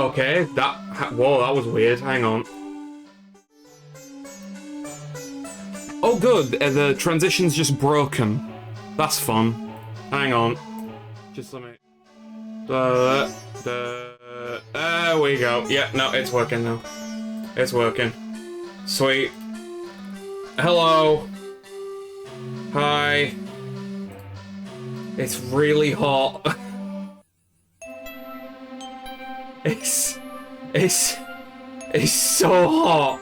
Okay, whoa, that was weird. Hang on. Oh, good. The transition's just broken. That's fun. Hang on. Just let me... there we go. Yeah, no, it's working now. It's working. Sweet. Hello. Hi. It's really hot. It's so hot.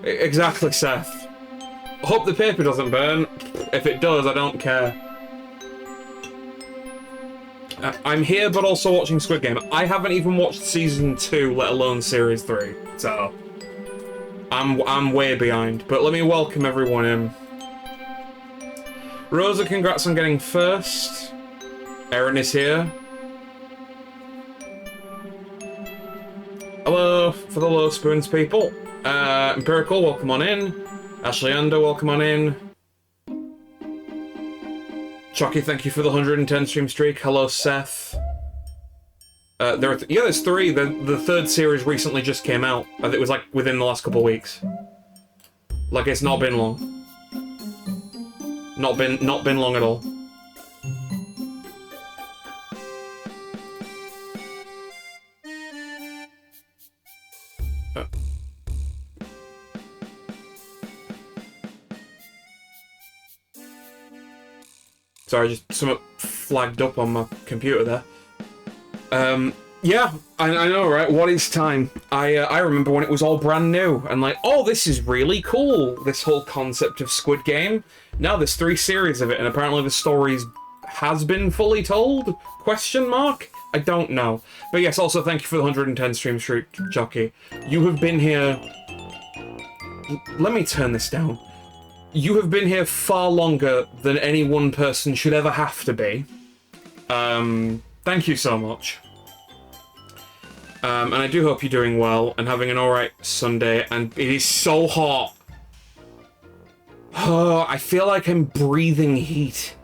Exactly, Seth. Hope the paper doesn't burn. If it does, I don't care. I'm here, but also watching Squid Game. I haven't even watched Season 2, let alone Series 3, so... I'm way behind, but let me welcome everyone in. Rosa, congrats on getting first. Erin is here. Hello for the Low Spoons people. Empirical, welcome on in. Ashley Ando, welcome on in. Chucky, thank you for the 110 stream streak. Hello, Seth. There's 3. The third series recently just came out. I think it was like within the last couple of weeks. Like it's not been long. Not been long at all. Sorry, just something flagged up on my computer there. Yeah, I know, right? What is time? I remember when it was all brand new, and like, oh, this is really cool, this whole concept of Squid Game. Now there's 3 series of it, and apparently the stories has been fully told? Question mark? I don't know. But yes, also thank you for the 110 stream streak, Jockey. You have been here... Let me turn this down. You have been here far longer than any one person should ever have to be. Thank you so much. And I do hope you're doing well and having an alright Sunday, and it is so hot. Oh, I feel like I'm breathing heat.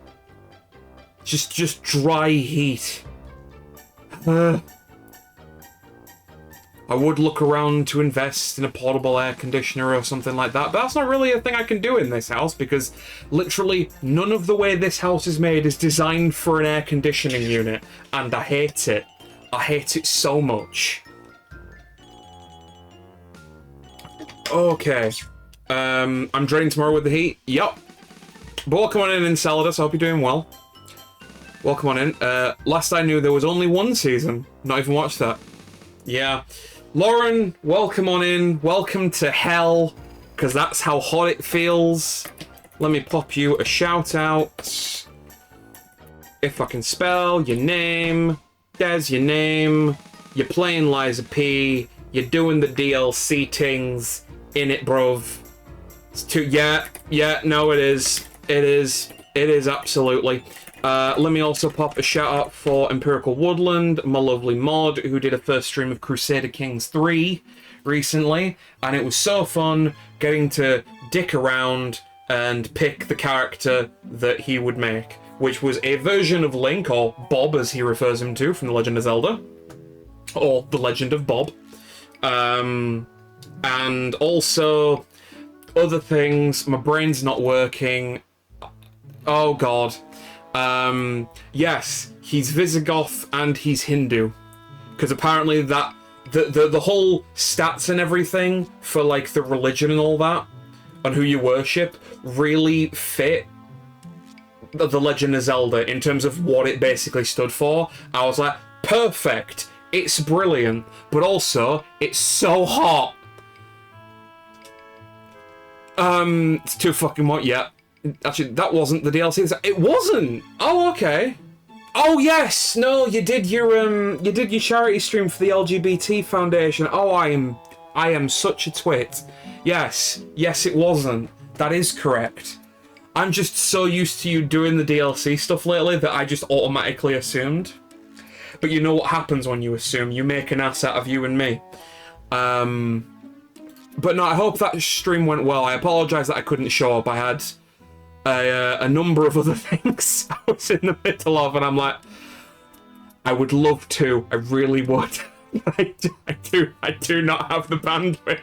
Just dry heat. I would look around to invest in a portable air conditioner or something like that, but that's not really a thing I can do in this house because literally none of the way this house is made is designed for an air conditioning unit, and I hate it. I hate it so much. Okay. I'm dreading tomorrow with the heat. Yup. But welcome on in, Enceladus. I hope you're doing well. Welcome on in. Last I knew, there was only 1 season. Not even watched that. Yeah. Lauren, welcome on in. Welcome to hell, because that's how hot it feels. Let me pop you a shout out. If I can spell your name. There's your name. You're playing Liza P. You're doing the DLC things. In it, bruv. It's too... Yeah, no, it is. It is, absolutely. Let me also pop a shout out for Empirical Woodland, my lovely mod, who did a first stream of Crusader Kings 3 recently, and it was so fun getting to dick around and pick the character that he would make, which was a version of Link, or Bob as he refers him to from The Legend of Zelda, or The Legend of Bob, and also other things. My brain's not working. Oh god. Yes, he's Visigoth and he's Hindu, because apparently that the whole stats and everything for like the religion and all that and who you worship really fit the Legend of Zelda in terms of what it basically stood for. I was like, perfect, it's brilliant, but also it's so hot. It's too fucking hot. Yeah. Actually, that wasn't the DLC. It wasn't. Oh, okay. Oh yes. No, you did your charity stream for the LGBT Foundation. Oh, I am such a twit. Yes, it wasn't. That is correct. I'm just so used to you doing the DLC stuff lately that I just automatically assumed. But you know what happens when you assume? You make an ass out of you and me. But no, I hope that stream went well. I apologize that I couldn't show up. I had a number of other things I was in the middle of, and I'm like, I would love to. I really would. I do not have the bandwidth.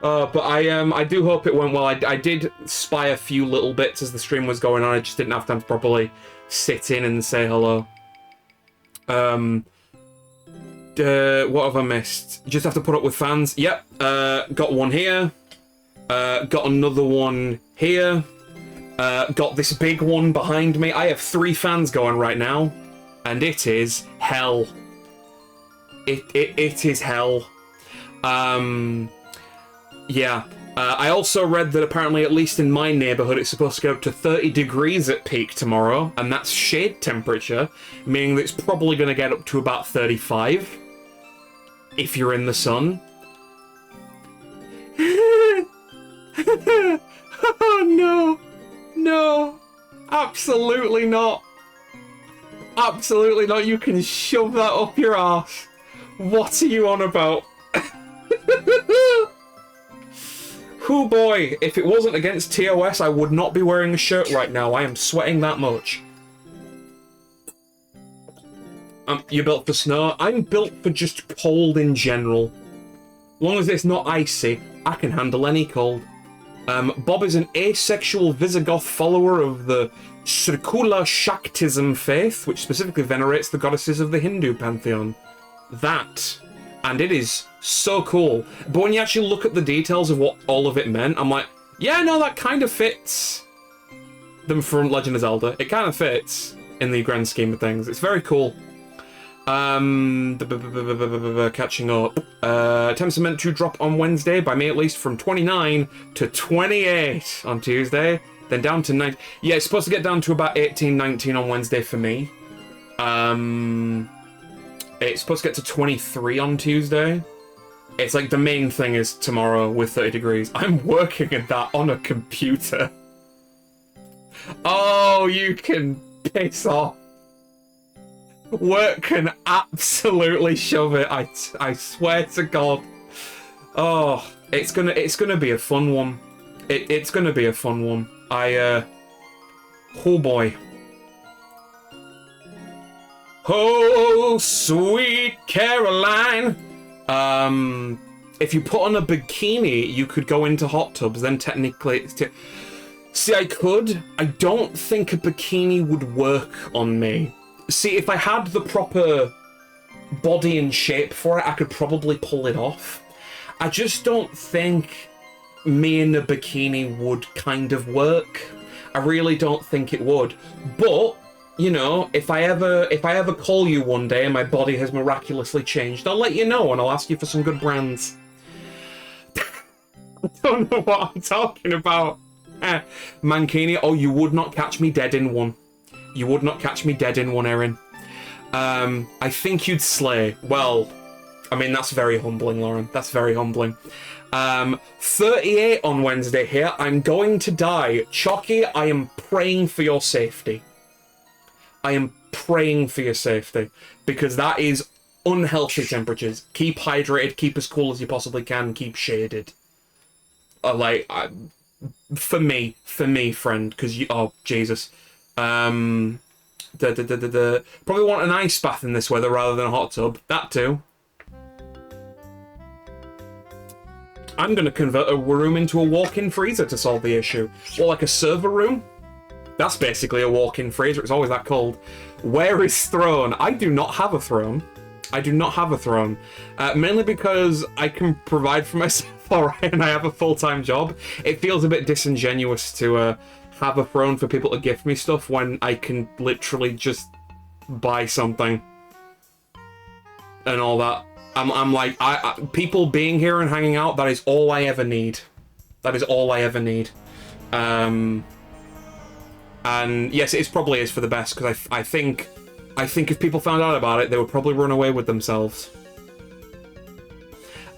But I do hope it went well. I did spy a few little bits as the stream was going on. I just didn't have time to properly sit in and say hello. What have I missed? Just have to put up with fans. Yep. Got one here. Got another one here. Got this big one behind me. I have 3 fans going right now, and it is hell. It is hell. Yeah. I also read that apparently, at least in my neighborhood, it's supposed to go up to 30 degrees at peak tomorrow, and that's shade temperature, meaning that it's probably going to get up to about 35 if you're in the sun. Oh, no. No. Absolutely not. Absolutely not. You can shove that up your arse. What are you on about? Oh boy, if it wasn't against TOS, I would not be wearing a shirt right now. I am sweating that much. You're built for snow? I'm built for just cold in general. As long as it's not icy, I can handle any cold. Bob is an asexual Visigoth follower of the Srikula Shaktism faith, which specifically venerates the goddesses of the Hindu pantheon. That. And it is so cool. But when you actually look at the details of what all of it meant, I'm like, yeah, no, that kind of fits them from Legend of Zelda. It kind of fits in the grand scheme of things. It's very cool. Catching up. Attempts are meant to drop on Wednesday, by me at least, from 29 to 28 on Tuesday. Then down to 9. Yeah, it's supposed to get down to about 18, 19 on Wednesday for me. It's supposed to get to 23 on Tuesday. It's like the main thing is tomorrow with 30 degrees. I'm working at that on a computer. Oh, you can piss off. Work can absolutely shove it. I swear to God. Oh, it's gonna be a fun one. It's gonna be a fun one. Oh boy. Oh, sweet Caroline. If you put on a bikini, you could go into hot tubs. Then technically, see, I could. I don't think a bikini would work on me. See, if I had the proper body and shape for it, I could probably pull it off. I just don't think me in a bikini would kind of work. I really don't think it would. But you know, if I ever call you one day and my body has miraculously changed, I'll let you know and I'll ask you for some good brands. I don't know what I'm talking about. Mankini, oh, you would not catch me dead in one. You would not catch me dead in one, Erin. I think you'd slay. Well, I mean, that's very humbling, Lauren. That's very humbling. 38 on Wednesday here. I'm going to die. Chalky, I am praying for your safety. I am praying for your safety, because that is unhealthy temperatures. Keep hydrated, keep as cool as you possibly can, keep shaded. For me, friend, because you, oh, Jesus. Probably want an ice bath in this weather rather than a hot tub. That too. I'm going to convert a room into a walk-in freezer to solve the issue. Or like a server room. That's basically a walk-in freezer. It's always that cold. Where is throne? I do not have a throne. I do not have a throne. Mainly because I can provide for myself alright and I have a full-time job. It feels a bit disingenuous to have a throne for people to gift me stuff when I can literally just buy something. And all that. I'm like, people being here and hanging out, that is all I ever need. That is all I ever need. And yes, it probably is for the best, because I think if people found out about it, they would probably run away with themselves.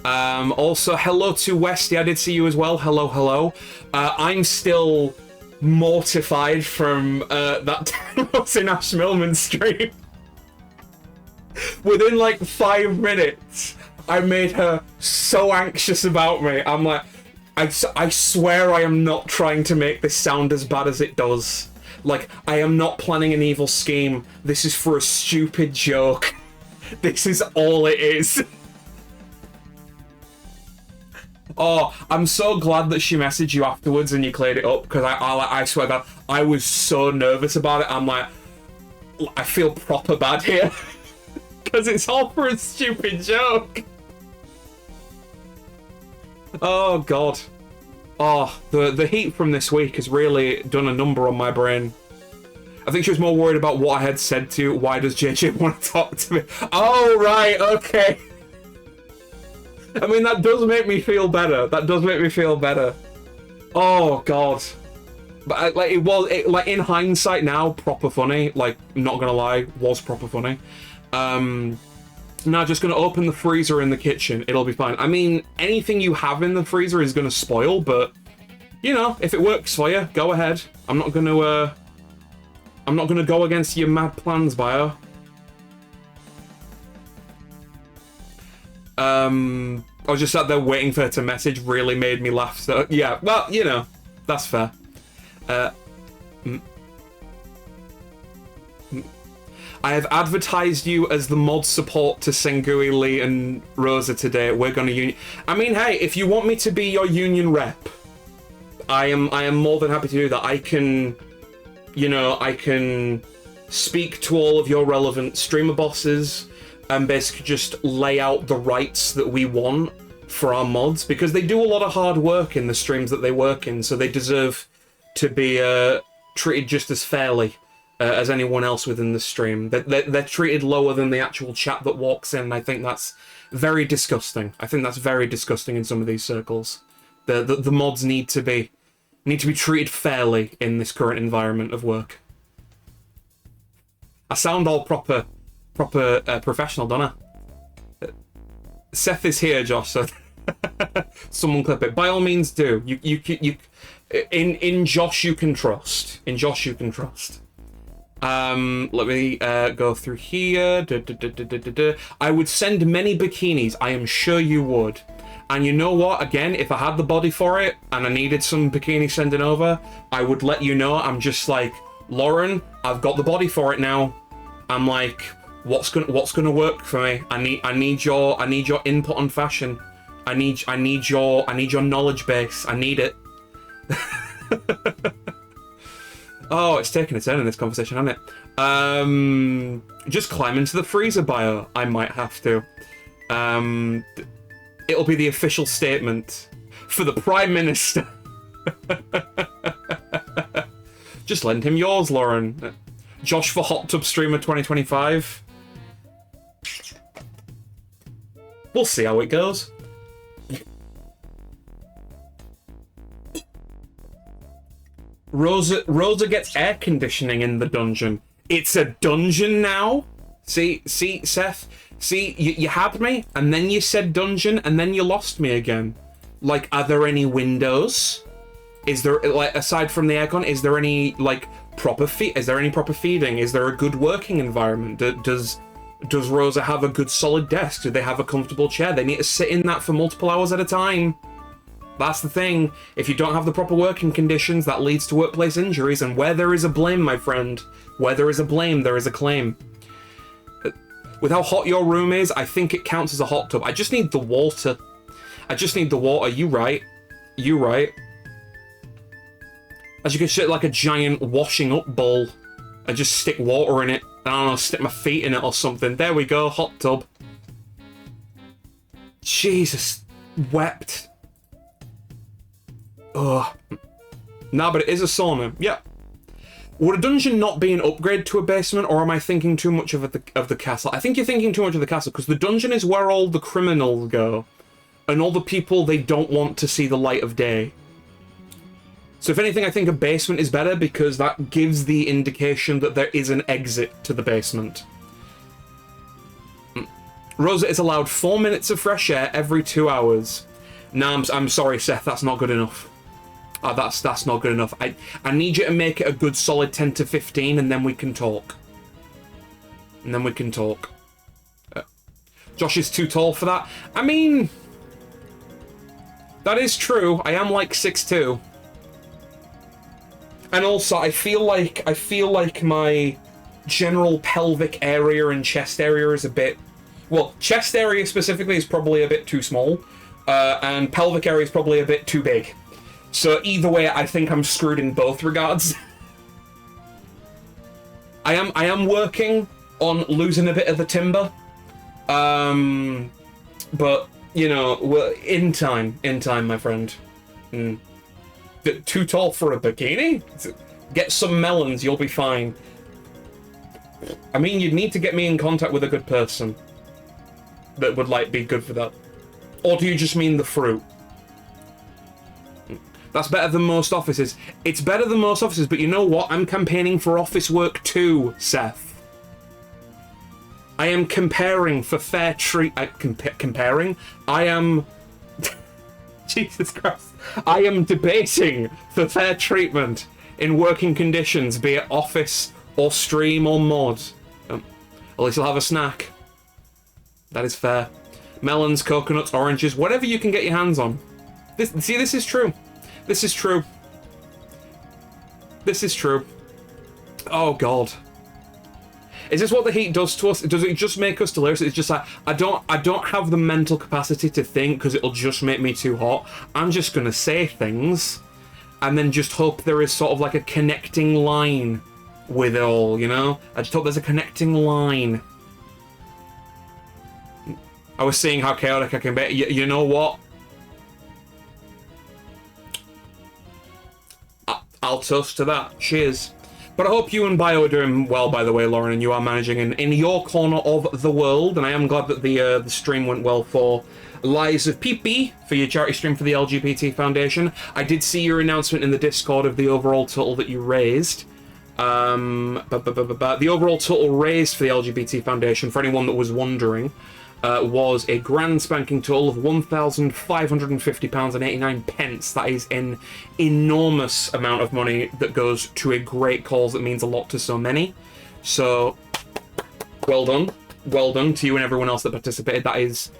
Also, hello to Westy, I did see you as well. Hello, hello. I'm still mortified from that time I was in Ash Millman stream. Within like 5 minutes, I made her so anxious about me. I'm like, I swear I am not trying to make this sound as bad as it does. Like, I am not planning an evil scheme. This is for a stupid joke. This is all it is. Oh, I'm so glad that she messaged you afterwards and you cleared it up, because I swear that I was so nervous about it. I'm like, I feel proper bad here. Because it's all for a stupid joke. Oh, God. Oh, the heat from this week has really done a number on my brain. I think she was more worried about what I had said to you. Why does JJ want to talk to me? Oh, right, okay. I mean, that does make me feel better. That does make me feel better. Oh, God. But, like, like, in hindsight now, proper funny. Like, not gonna lie, was proper funny. Now just gonna open the freezer in the kitchen. It'll be fine. I mean, anything you have in the freezer is gonna spoil, but you know, if it works for you, go ahead. I'm not gonna go against your mad plans, Bio. I was just sat there waiting for her to message. Really made me laugh. So yeah, well, you know, that's fair. I have advertised you as the mod support to Sengui, Lee, and Rosa today. We're gonna union. I mean, hey, if you want me to be your union rep, I am more than happy to do that. I can, you know, I can speak to all of your relevant streamer bosses and basically just lay out the rights that we want for our mods, because they do a lot of hard work in the streams that they work in, so they deserve to be treated just as fairly as anyone else within the stream. They're treated lower than the actual chat that walks in. I think that's very disgusting. I think that's very disgusting in some of these circles. The mods need to be treated fairly in this current environment of work. I sound all proper professional, don't I? Seth is here, Josh. So someone clip it. By all means, do. In Josh you can trust. In Josh you can trust. Let me go through here. I would send many bikinis. I am sure you would. And you know what? Again, if I had the body for it and I needed some bikini sending over, I would let you know. I'm just like, Lauren, I've got the body for it now. I'm like, what's gonna work for me? I need your input on fashion. I need your knowledge base. I need it. Oh, it's taking a turn in this conversation, hasn't it? Just climb into the freezer, Bio. I might have to. It'll be the official statement for the Prime Minister. Just lend him yours, Lauren. Josh for Hot Tub Streamer 2025. We'll see how it goes. Rosa gets air conditioning in the dungeon. It's a dungeon now? See, Seth? See, you had me, and then you said dungeon, and then you lost me again. Like, are there any windows? Is there, like, aside from the aircon, is there any, like, proper feeding? Is there a good working environment? Does Rosa have a good solid desk? Do they have a comfortable chair? They need to sit in that for multiple hours at a time. That's the thing. If you don't have the proper working conditions, that leads to workplace injuries, and where there is a blame, my friend, where there is a blame, there is a claim. With how hot your room is, I think it counts as a hot tub. I just need the water. You right. As you can shit like a giant washing up bowl. I just stick water in it. I don't know, stick my feet in it or something. There we go, hot tub. Jesus, wept. Ugh. Nah, but it is a sauna. Yeah. Would a dungeon not be an upgrade to a basement, or am I thinking too much of the castle? I think you're thinking too much of the castle, because the dungeon is where all the criminals go, and all the people they don't want to see the light of day. So if anything, I think a basement is better, because that gives the indication that there is an exit to the basement. Rosa is allowed 4 minutes of fresh air every 2 hours. Nah, I'm sorry, Seth, that's not good enough. That's not good enough. I need you to make it a good solid 10 to 15, and then we can talk. Josh is too tall for that. I mean, that is true. I am like 6'2". And also, I feel like my general pelvic area and chest area is a bit... Well, chest area specifically is probably a bit too small, and pelvic area is probably a bit too big. So either way, I think I'm screwed in both regards. I am working on losing a bit of the timber, but you know, in time, my friend. Too tall for a bikini? Get some melons, you'll be fine. I mean, you'd need to get me in contact with a good person that would, like, be good for that. Or do you just mean the fruit? That's better than most offices. It's better than most offices, but you know what? I'm campaigning for office work too, Seth. I am comparing for fair comparing? I am... Jesus Christ. I am debating for fair treatment in working conditions, be it office or stream or mod. At least I'll have a snack. That is fair. Melons, coconuts, oranges, whatever you can get your hands on. This is true. This is true. This is true. Oh God. Is this what the heat does to us? Does it just make us delirious? It's just like, I don't have the mental capacity to think because it'll just make me too hot. I'm just gonna say things and then just hope there is sort of like a connecting line with it all, you know? I just hope there's a connecting line. I was seeing how chaotic I can be. You know what? I'll toast to that. Cheers. But I hope you and Bio are doing well, by the way, Lauren, and you are managing in your corner of the world. And I am glad that the stream went well for Lies of Pee-Pee for your charity stream for the LGBT Foundation. I did see your announcement in the Discord of the overall total that you raised. The overall total raised for the LGBT Foundation, for anyone that was wondering, was a grand spanking total of £1,550.89. That is an enormous amount of money that goes to a great cause that means a lot to so many. So, well done. Well done to you and everyone else that participated. That is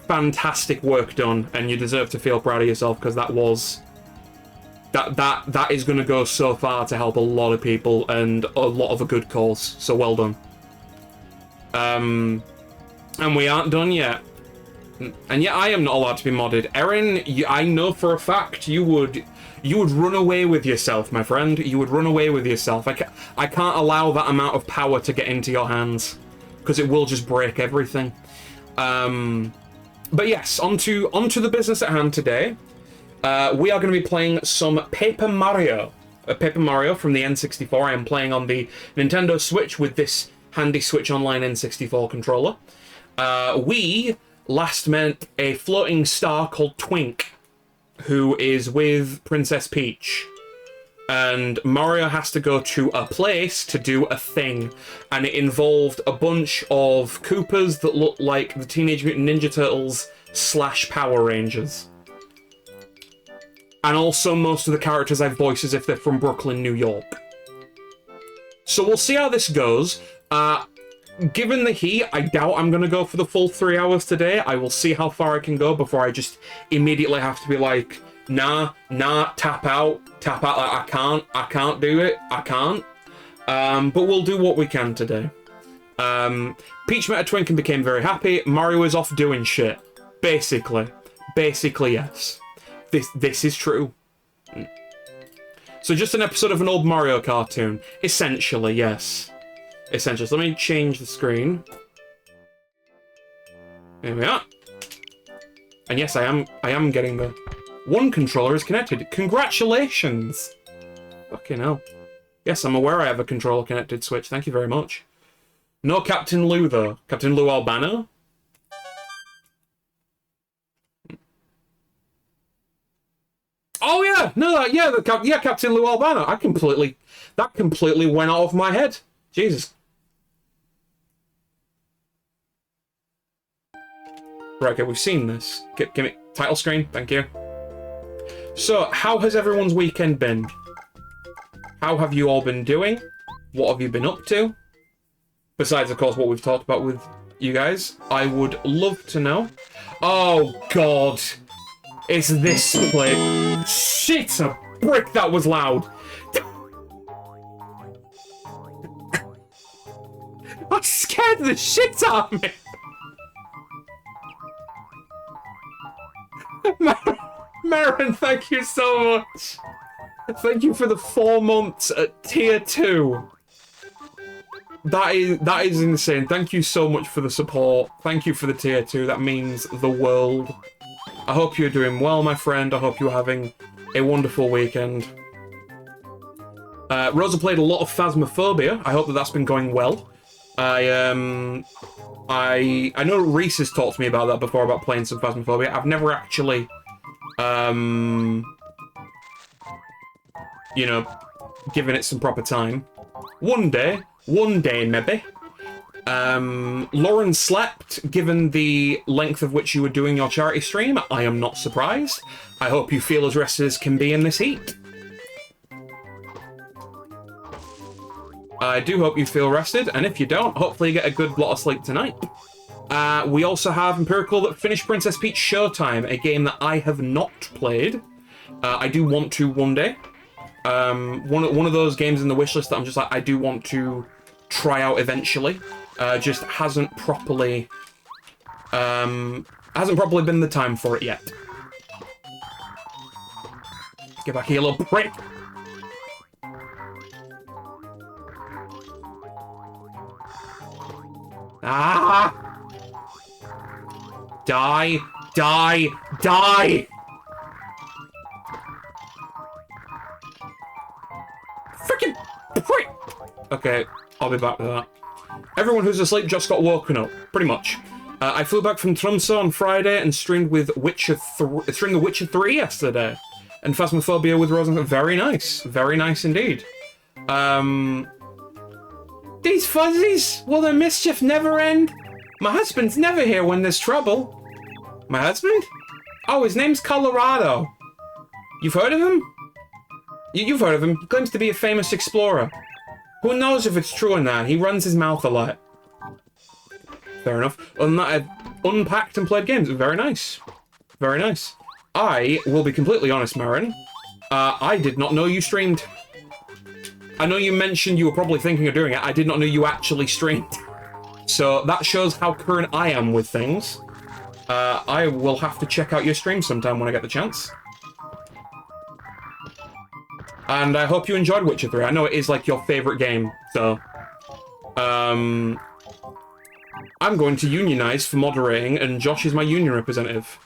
fantastic work done, and you deserve to feel proud of yourself because that was... That is going to go so far to help a lot of people and a lot of a good cause. So well done. And we aren't done yet. And yet I am not allowed to be modded. Erin, I know for a fact you would run away with yourself, my friend. You would run away with yourself. I can't allow that amount of power to get into your hands because it will just break everything. But yes, onto the business at hand today. We are going to be playing some Paper Mario. Paper Mario from the N64. I am playing on the Nintendo Switch with this handy Switch Online N64 controller. We last met a floating star called Twink, who is with Princess Peach. And Mario has to go to a place to do a thing. And it involved a bunch of Koopas that look like the Teenage Mutant Ninja Turtles / Power Rangers. And also most of the characters have voices if they're from Brooklyn, New York. So we'll see how this goes. Given the heat, I doubt I'm going to go for the full 3 hours today. I will see how far I can go before I just immediately have to be like, nah, tap out, like, I can't do it, I can't. But we'll do what we can today. Peach met a Twink and became very happy. Mario is off doing shit. Basically, yes. This is true. So just an episode of an old Mario cartoon. Essentially, yes. Essentially. So let me change the screen. There we are. And yes, I am getting the... One controller is connected. Congratulations! Fucking hell. Yes, I'm aware I have a controller connected Switch. Thank you very much. No Captain Lou, though. Captain Lou Albano? Oh yeah! No, yeah, Captain Lou Albano. That completely went out of my head. Jesus. Right, okay, we've seen this. Give me title screen, thank you. So, how has everyone's weekend been? How have you all been doing? What have you been up to? Besides, of course, what we've talked about with you guys, I would love to know. Oh, God. It's this place. Shit, a brick, that was loud. I scared the shit out of me. Marin, thank you so much. Thank you for the 4 months at tier 2. That is insane. Thank you so much for the support. Thank you for the tier 2. That means the world. I hope you're doing well, my friend. I hope you're having a wonderful weekend. Rosa played a lot of Phasmophobia. I hope that that's been going well. I know Reese has talked to me about that before, about playing some Phasmophobia. I've never actually, you know, given it some proper time. One day maybe. Lauren slept, given the length of which you were doing your charity stream. I am not surprised. I hope you feel as rested as can be in this heat. I do hope you feel rested, and if you don't, hopefully you get a good lot of sleep tonight. We also have Empirical that finished Princess Peach Showtime, a game that I have not played. I do want to one day. One of those games in the wishlist that I'm just like, I do want to try out eventually. Just hasn't properly been the time for it yet. Get back here, little prick. Ah! Die! Die! Die! Freaking prick! Okay, I'll be back with that. Everyone who's asleep just got woken up, pretty much. I flew back from Tromsø on Friday and streamed with The Witcher 3 yesterday. And Phasmophobia with Rosen. Very nice indeed. These fuzzies, will their mischief never end? My husband's never here when there's trouble. My husband? Oh, his name's Colorado. You've heard of him? You've heard of him. He claims to be a famous explorer. Who knows if it's true or not? He runs his mouth a lot. Fair enough. Other than that, I've unpacked and played games. Very nice. Very nice. I will be completely honest, Marin. I did not know you streamed. I know you mentioned you were probably thinking of doing it. I did not know you actually streamed. So that shows how current I am with things. I will have to check out your stream sometime when I get the chance. And I hope you enjoyed Witcher 3. I know it is like your favorite game, so... I'm going to unionize for moderating, and Josh is my union representative.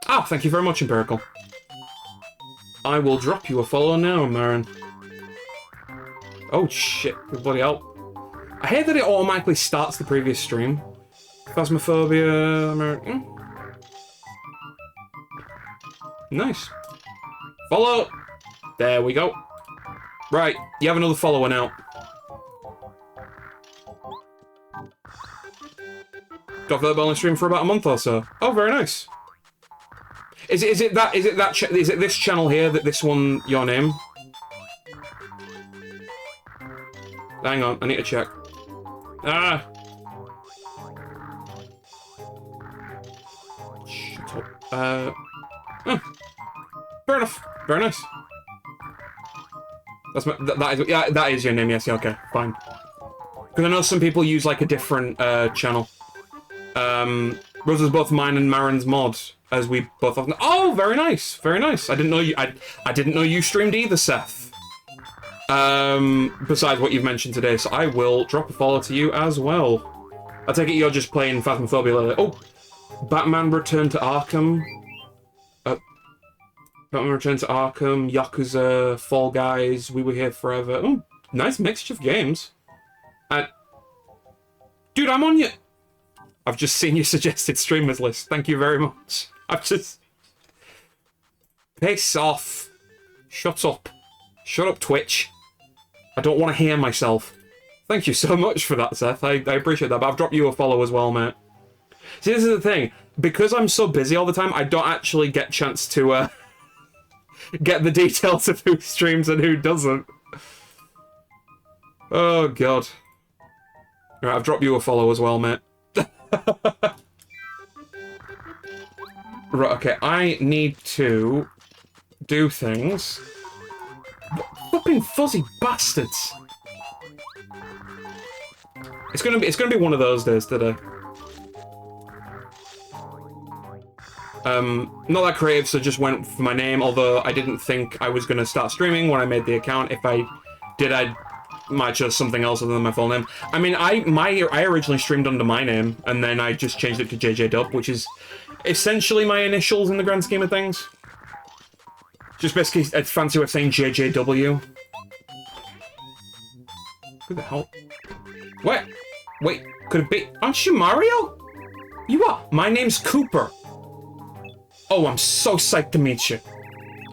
Ah, thank you very much, Empirical. I will drop you a follow now, Marin. Oh shit, bloody hell. I hate that it automatically starts the previous stream. Phasmophobia, Marin. Nice. Follow! There we go. Right, you have another follower now. Got that only stream for about a month or so. Oh, very nice. Is it this channel here that this one your name? Hang on, I need to check. Ah. Shut up. Oh. Fair enough. Very nice. That's my, that is your name. Yes. Yeah, okay. Fine. Because I know some people use like a different channel. Those are both mine and Marin's mod, as we both often. Oh, very nice, very nice. I didn't know you. I didn't know you streamed either, Seth. Besides what you've mentioned today, so I will drop a follow to you as well. I take it you're just playing Phasmophobia lately. Oh, Batman Return to Arkham. Batman Return to Arkham, Yakuza, Fall Guys, We Were Here Forever. Oh, nice mixture of games. Dude, I'm on you. I've just seen your suggested streamers list. Thank you very much. I've just... Piss off. Shut up. Shut up, Twitch. I don't want to hear myself. Thank you so much for that, Seth. I appreciate that, but I've dropped you a follow as well, mate. See, this is the thing. Because I'm so busy all the time, I don't actually get a chance to get the details of who streams and who doesn't. Oh, God. Right, I've dropped you a follow as well, mate. Right, okay, I need to do things. Flipping fuzzy bastards! It's gonna be one of those days today. Not that creative, so just went for my name, although I didn't think I was gonna start streaming when I made the account. If I did, I might choose something else other than my full name. I mean, I originally streamed under my name, and then I just changed it to JeyJeyDub, which is essentially my initials in the grand scheme of things. Just basically a fancy way of saying JeyJeyW. Who the hell? Wait, could it be? Aren't you Mario? You are. My name's Cooper. Oh, I'm so psyched to meet you.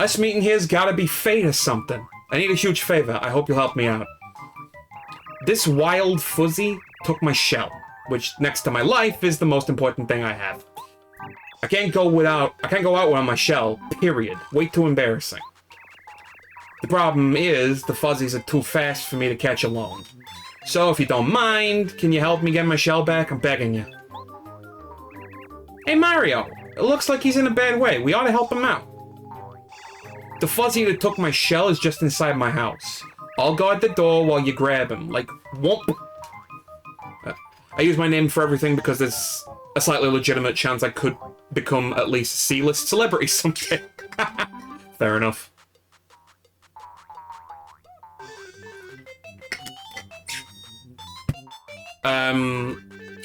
Us meeting here's gotta be fate or something. I need a huge favor. I hope you'll help me out. This wild fuzzy took my shell, which next to my life is the most important thing I have. I can't go out without my shell, period. Way too embarrassing. The problem is, the fuzzies are too fast for me to catch alone. So if you don't mind, can you help me get my shell back? I'm begging you. Hey Mario, it looks like he's in a bad way. We ought to help him out. The fuzzy that took my shell is just inside my house. I'll guard the door while you grab him, like, whoop. I use my name for everything because there's a slightly legitimate chance I could become at least C-list celebrity someday. Fair enough.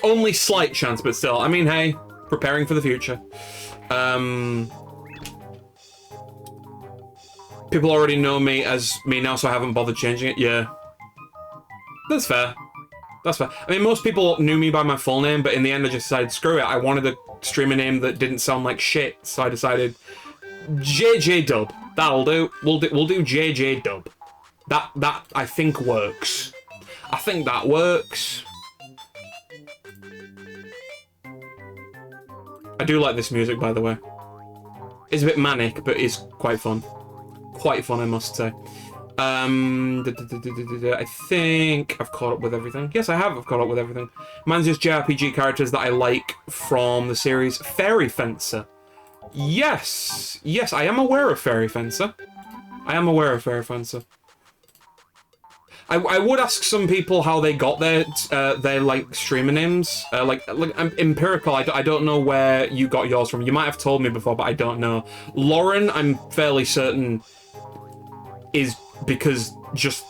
Only slight chance, but still. I mean, hey, preparing for the future. People already know me as me now, so I haven't bothered changing it. Yeah. That's fair. That's fair. I mean, most people knew me by my full name, but in the end I just decided, screw it. I wanted a streamer name that didn't sound like shit, so I decided JeyJeyDub. That'll do. We'll do JeyJeyDub. That I think works. I think that works. I do like this music, by the way. It's a bit manic, but it's quite fun. Quite fun, I must say. I think I've caught up with everything. Yes, I have. I've caught up with everything. Mine's just JRPG characters that I like from the series Fairy Fencer. Yes, yes, I am aware of Fairy Fencer. I am aware of Fairy Fencer. I would ask some people how they got their like streamer names. Like Empirical, I don't know where you got yours from. You might have told me before, but I don't know. Lauren, I'm fairly certain is because just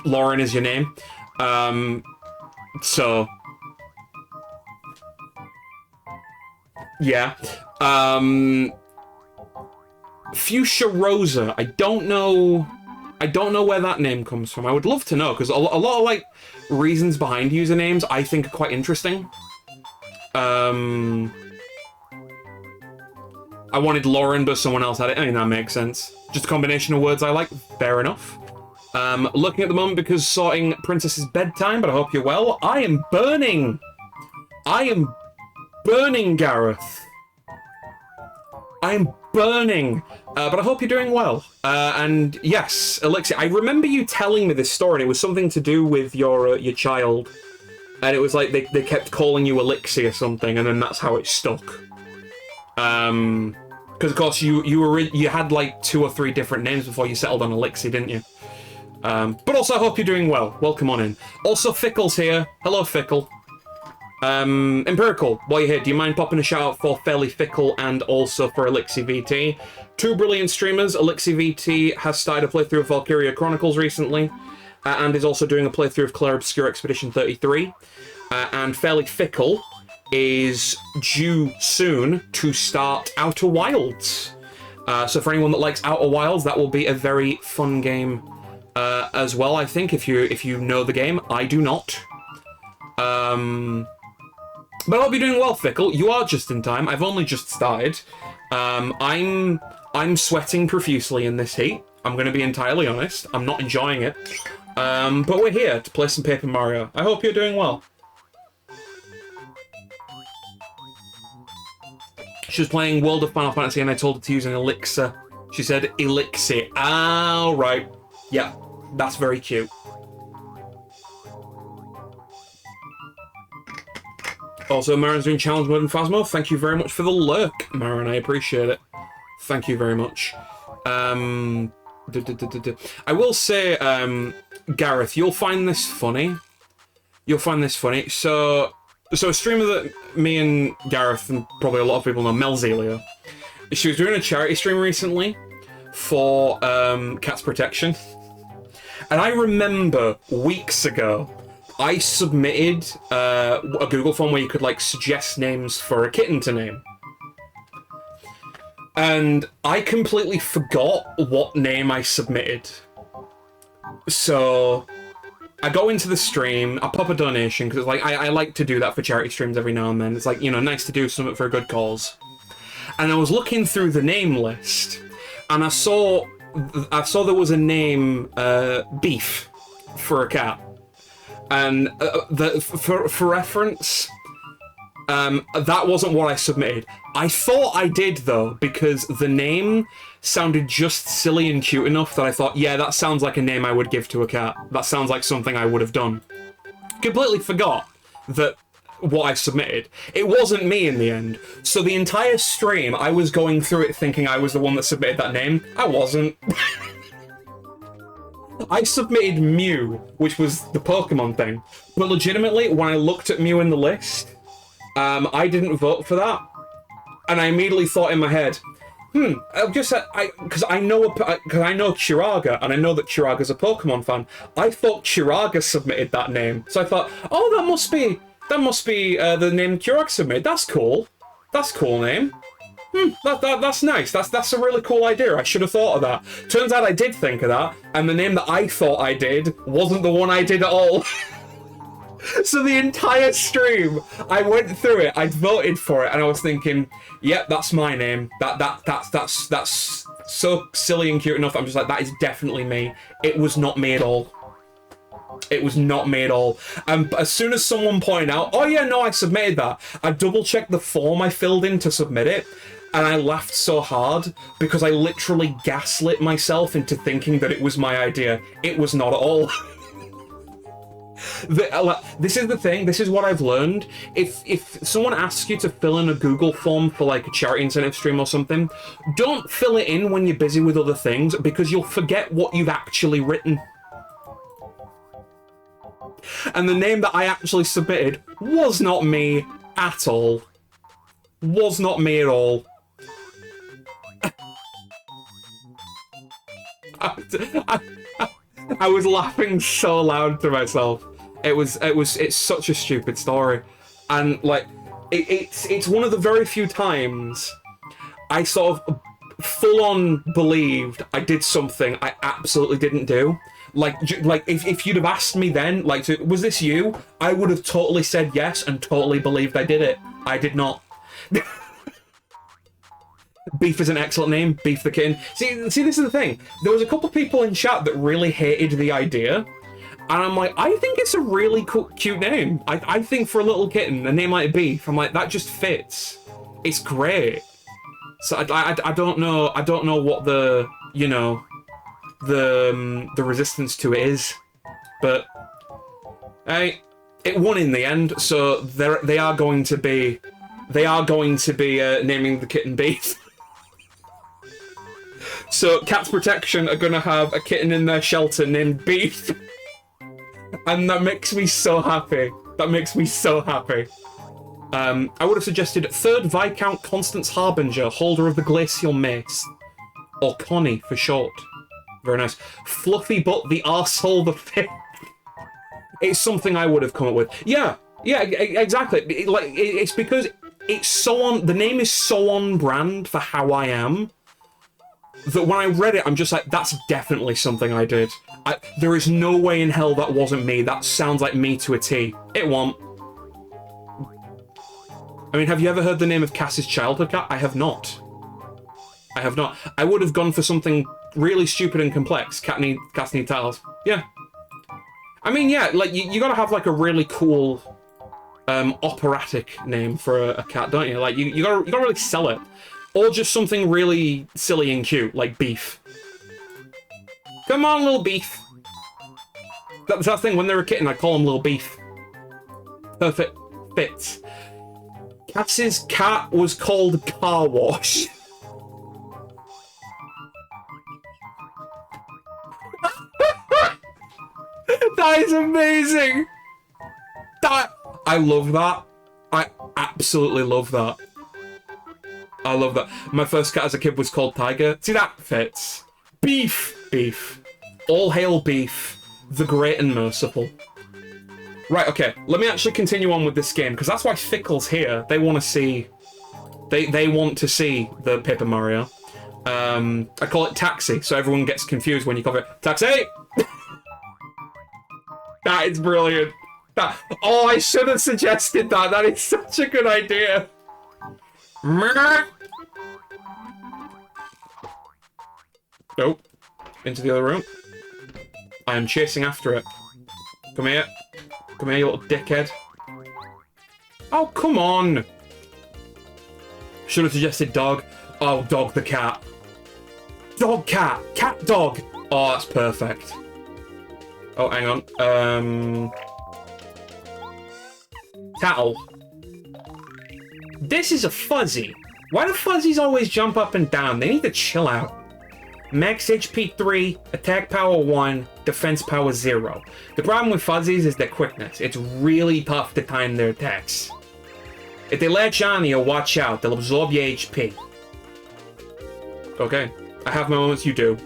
Lauren is your name. So yeah. Fuchsia Rosa, I don't know where that name comes from. I would love to know, because a lot of, like, reasons behind usernames I think are quite interesting. I wanted Lauren, but someone else had it. I mean, that makes sense. Just a combination of words I like. Fair enough. Looking at the moment because sorting Princess's bedtime, but I hope you're well. I am burning! I am burning, Gareth! I am burning! But I hope you're doing well. And yes, Elixir, I remember you telling me this story, and it was something to do with your child. And it was like they kept calling you Elixir or something, and then that's how it stuck. Because of course you had like 2 or 3 different names before you settled on Elixir, didn't you? But also I hope you're doing well. Welcome on in. Also Fickle's here. Hello, Fickle. Empirical, while you're here, do you mind popping a shout out for Fairly Fickle and also for Elixir VT? 2 brilliant streamers. Elixir VT has started a playthrough of Valkyria Chronicles recently, and is also doing a playthrough of Clair Obscure Expedition 33. And Fairly Fickle is due soon to start Outer Wilds. So for anyone that likes Outer Wilds, that will be a very fun game as well, I think, if you know the game. I do not. But I hope you're doing well, Fickle. You are just in time. I've only just started. I'm sweating profusely in this heat. I'm going to be entirely honest. I'm not enjoying it. But we're here to play some Paper Mario. I hope you're doing well. She was playing World of Final Fantasy and I told her to use an elixir. She said elixir. Ah, right. Yeah, that's very cute. Also, Marin's doing challenge mode and Phasmo. Thank you very much for the lurk, Marin. I appreciate it. Thank you very much. I will say, Gareth, you'll find this funny. You'll find this funny. So a streamer that me and Gareth and probably a lot of people know, Melzelia, she was doing a charity stream recently for cats protection. And I remember weeks ago, I submitted a Google form where you could like suggest names for a kitten to name. And I completely forgot what name I submitted. So I go into the stream, I pop a donation, because like I like to do that for charity streams every now and then. It's like, you know, nice to do something for a good cause. And I was looking through the name list, and I saw there was a name, Beef, for a cat. And for reference, that wasn't what I submitted. I thought I did, though, because the name sounded just silly and cute enough that I thought, yeah, that sounds like a name I would give to a cat. That sounds like something I would have done. Completely forgot that what I submitted. It wasn't me in the end. So the entire stream, I was going through it thinking I was the one that submitted that name. I wasn't. I submitted Mew, which was the Pokemon thing. But legitimately, when I looked at Mew in the list, I didn't vote for that. And I immediately thought in my head, because I know Chiraga, and I know that Chiraga's a Pokemon fan. I thought Chiraga submitted that name. So I thought, oh, that must be the name Chiraga submitted. That's cool. That's a cool name. That's nice. That's a really cool idea. I should have thought of that. Turns out I did think of that, and the name that I thought I did wasn't the one I did at all. So the entire stream, I went through it, I voted for it, and I was thinking, yep, that's my name. That's so silly and cute enough. I'm just like, that is definitely me. It was not me at all. It was not me at all. And as soon as someone pointed out, oh yeah, no, I submitted that, I double-checked the form I filled in to submit it, and I laughed so hard because I literally gaslit myself into thinking that it was my idea. It was not at all. This is the thing, this is what I've learned. If someone asks you to fill in a Google form for like a charity incentive stream or something, don't fill it in when you're busy with other things, because you'll forget what you've actually written. And the name that I actually submitted was not me at all. Was not me at all. I was laughing so loud to myself. It's such a stupid story. And like, it's one of the very few times I sort of full-on believed I did something I absolutely didn't do. Like if you'd have asked me then, like, was this you? I would have totally said yes and totally believed I did it. I did not. Beef is an excellent name. Beef the kitten. See, this is the thing. There was a couple people in chat that really hated the idea, and I'm like, I think it's a really cute name. I think for a little kitten, a name like Beef, I'm like, that just fits. It's great. So I don't know. I don't know what the, you know, the resistance to it is, but hey, it won in the end. So they are going to be naming the kitten Beef. So Cats Protection are gonna have a kitten in their shelter named Beef, and that makes me so happy. That makes me so happy. I would have suggested 3rd Viscount Constance Harbinger, holder of the Glacial Mace, or Connie for short. Very nice. Fluffy Butt the Arsehole the 5th. It's something I would have come up with. Yeah, exactly. It's because it's so on. The name is so on brand for how I am that when I read it, I'm just like, that's definitely something I did. There is no way in hell that wasn't me. That sounds like me to a T. It won't. I mean, have you ever heard the name of Cass's childhood cat? I have not. I have not. I would have gone for something really stupid and complex. Cats need titles. Yeah. I mean, yeah, like, you gotta have, like, a really cool, operatic name for a cat, don't you? Like, you gotta really sell it. Or just something really silly and cute, like Beef. Come on, little Beef. That's that thing, when they're a kitten, I call them little Beef. Perfect fits. Cass's cat was called Car Wash. That is amazing. I love that. I absolutely love that. I love that. My first cat as a kid was called Tiger. See, that fits. Beef. Beef. All hail beef. The great and merciful. Right, okay. Let me actually continue on with this game, because that's why Fickle's here. They want to see... They want to see the Paper Mario. I call it Taxi, so everyone gets confused when you call it Taxi! That is brilliant. Oh, I should have suggested that. That is such a good idea. Nope. Into the other room. I am chasing after it. Come here. Come here, you little dickhead. Oh, come on. Should have suggested dog. Oh, dog the cat. Dog cat. Cat dog. Oh, that's perfect. Oh, hang on. Tattle. This is a fuzzy. Why do fuzzies always jump up and down? They need to chill out. Max HP 3, attack power 1, defense power 0. The problem with fuzzies is their quickness. It's really tough to time their attacks. If they latch on you, watch out. They'll absorb your HP. Okay. I have my moments, you do.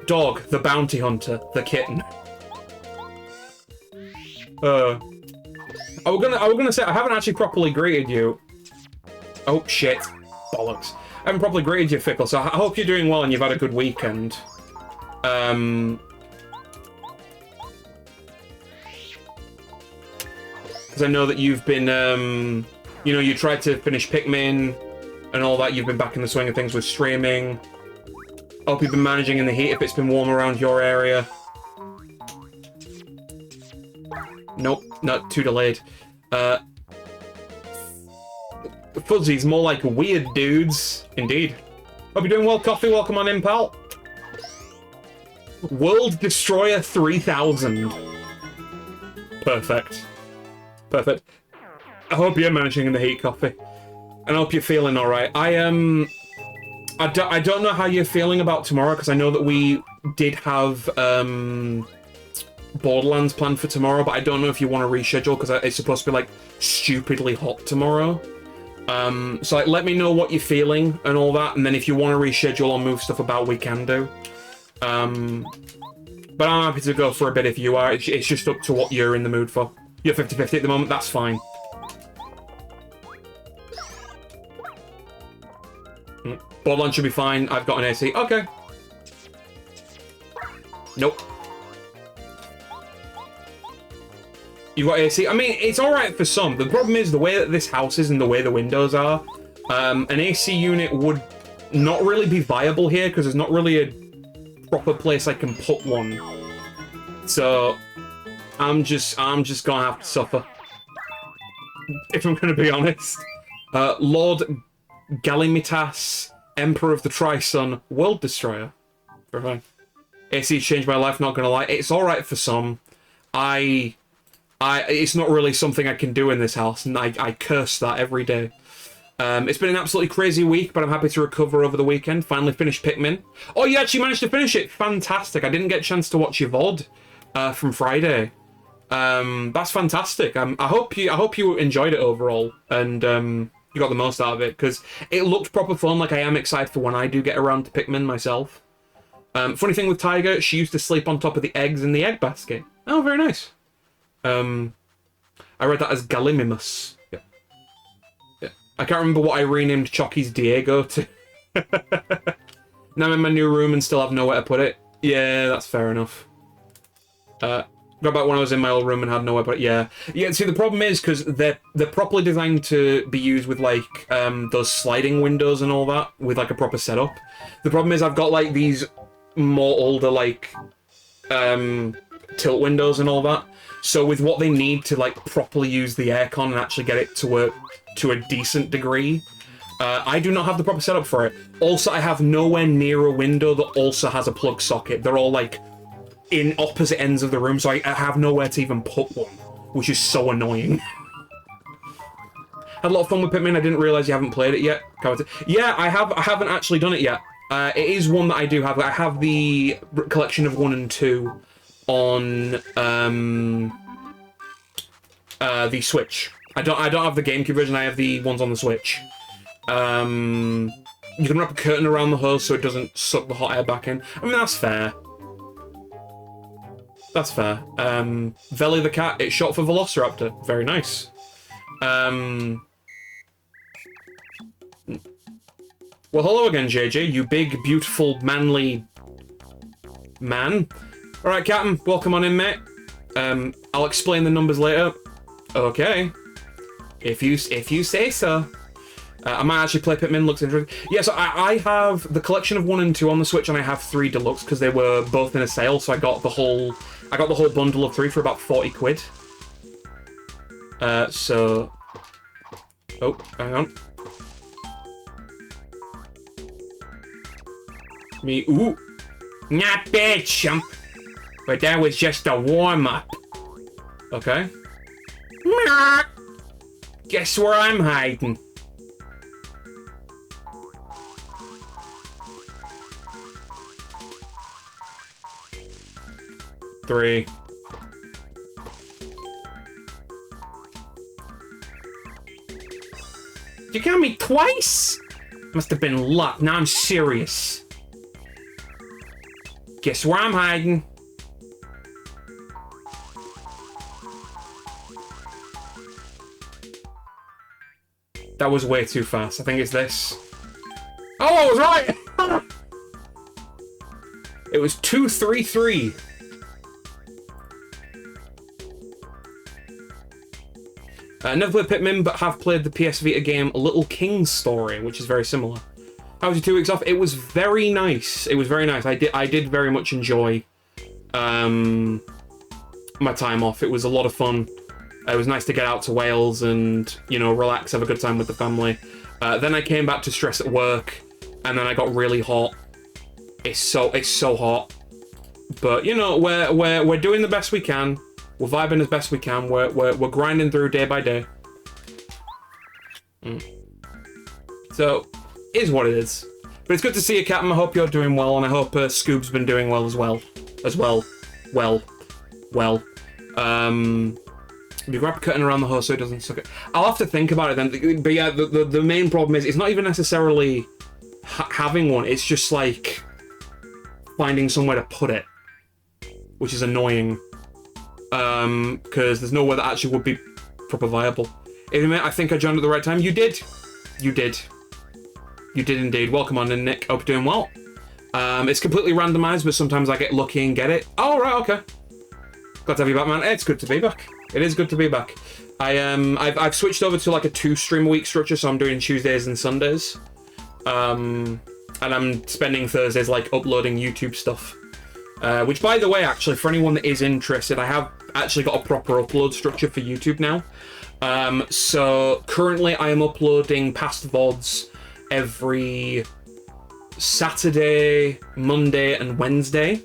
Dog, the bounty hunter, the kitten. I was gonna say, I haven't actually properly greeted you. Oh, shit. Bollocks. I haven't properly greeted you, Fickle, so I hope you're doing well and you've had a good weekend. Because I know that you've been, you know, you tried to finish Pikmin and all that. You've been back in the swing of things with streaming. I hope you've been managing in the heat if it's been warm around your area. Nope, not too delayed. Fuzzies, more like weird dudes. Indeed. Hope you're doing well, Coffee. Welcome on in, pal. World Destroyer 3000. Perfect. Perfect. I hope you're managing in the heat, Coffee. And I hope you're feeling alright. I don't know how you're feeling about tomorrow, because I know that we did have, Borderlands planned for tomorrow, but I don't know if you want to reschedule, because it's supposed to be, like, stupidly hot tomorrow. So, like, let me know what you're feeling and all that, and then if you want to reschedule or move stuff about, we can do. But I'm happy to go for a bit if you are. It's just up to what you're in the mood for. You're 50-50 at the moment, that's fine. Borderlands should be fine. I've got an AC. Okay. Nope. You've got AC. I mean, it's alright for some. The problem is the way that this house is and the way the windows are. An AC unit would not really be viable here because there's not really a proper place I can put one. So, I'm just gonna have to suffer. If I'm gonna be honest. Lord Galimitas, Emperor of the Tri-Sun, World Destroyer. Very fine. AC's changed my life, not gonna lie. It's alright for some. It's not really something I can do in this house, and I curse that every day. It's been an absolutely crazy week, but I'm happy to recover over the weekend. Finally finished Pikmin. Oh, you actually managed to finish it. Fantastic. I didn't get a chance to watch your VOD from Friday. That's fantastic. I hope you enjoyed it overall, and you got the most out of it, because it looked proper fun. Like, I am excited for when I do get around to Pikmin myself. Funny thing with Tiger, she used to sleep on top of the eggs in the egg basket. Oh, very nice. I read that as Gallimimus. Yeah. Yeah. I can't remember what I renamed Chocky's Diego to. Now I'm in my new room and still have nowhere to put it. Yeah, that's fair enough. Got back when I was in my old room and had nowhere to put it. Yeah. Yeah, see, the problem is, because they're properly designed to be used with, like, those sliding windows and all that, with, like, a proper setup. The problem is I've got, like, these more older, like, tilt windows and all that. So with what they need to, like, properly use the aircon and actually get it to work to a decent degree, I do not have the proper setup for it. Also, I have nowhere near a window that also has a plug socket. They're all, like, in opposite ends of the room, so I have nowhere to even put one, which is so annoying. Had a lot of fun with Pikmin. I didn't realize you haven't played it yet. Yeah, I haven't actually done it yet. It is one that I do have. I have the collection of 1 and 2 on the Switch. I don't have the GameCube version. I have the ones on the Switch. You can wrap a curtain around the hose so it doesn't suck the hot air back in. I mean, that's fair. That's fair. Velly the cat, it's short for Velociraptor. Very nice. Well, hello again, JJ, you big, beautiful, manly man. Alright, Captain, welcome on in, mate. I'll explain the numbers later. Okay. If you say so. I might actually play Pikmin, looks interesting. Yeah, so I have the collection of 1 and 2 on the Switch, and I have 3 Deluxe because they were both in a sale, so I got the whole bundle of 3 for about 40 quid. So... Oh, hang on. Ooh. Not bad, chump. But that was just a warm-up. Okay. Guess where I'm hiding? Three. You got me twice? Must have been luck. Now I'm serious. Guess where I'm hiding? That was way too fast. I think it's this. Oh, I was right! It was 2-3-3. Never played Pikmin, but have played the PS Vita game A Little King's Story, which is very similar. How was your 2 weeks off? It was very nice. It was very nice. I did very much enjoy my time off. It was a lot of fun. It was nice to get out to Wales and, you know, relax, have a good time with the family. Then I came back to stress at work, and then I got really hot. It's so hot. But you know, we're doing the best we can. We're vibing as best we can. We're grinding through day by day. So, it is what it is. But it's good to see you, Captain. I hope you're doing well, and I hope Scoob's been doing well as well. We grab a curtain around the hose so it doesn't suck it. I'll have to think about it then. But yeah, the main problem is it's not even necessarily having one. It's just like finding somewhere to put it, which is annoying. Because there's nowhere that actually would be proper viable. I think I joined at the right time. You did. You did. You did indeed. Welcome on in, Nick. Hope you're doing well. It's completely randomized, but sometimes I get lucky and get it. Oh, right, okay. Glad to have you back, man. It's good to be back. It is good to be back. I've switched over to like a 2-stream a week structure, so I'm doing Tuesdays and Sundays. And I'm spending Thursdays like uploading YouTube stuff. Which, by the way, actually, for anyone that is interested, I have actually got a proper upload structure for YouTube now. So currently I am uploading past VODs every Saturday, Monday, and Wednesday.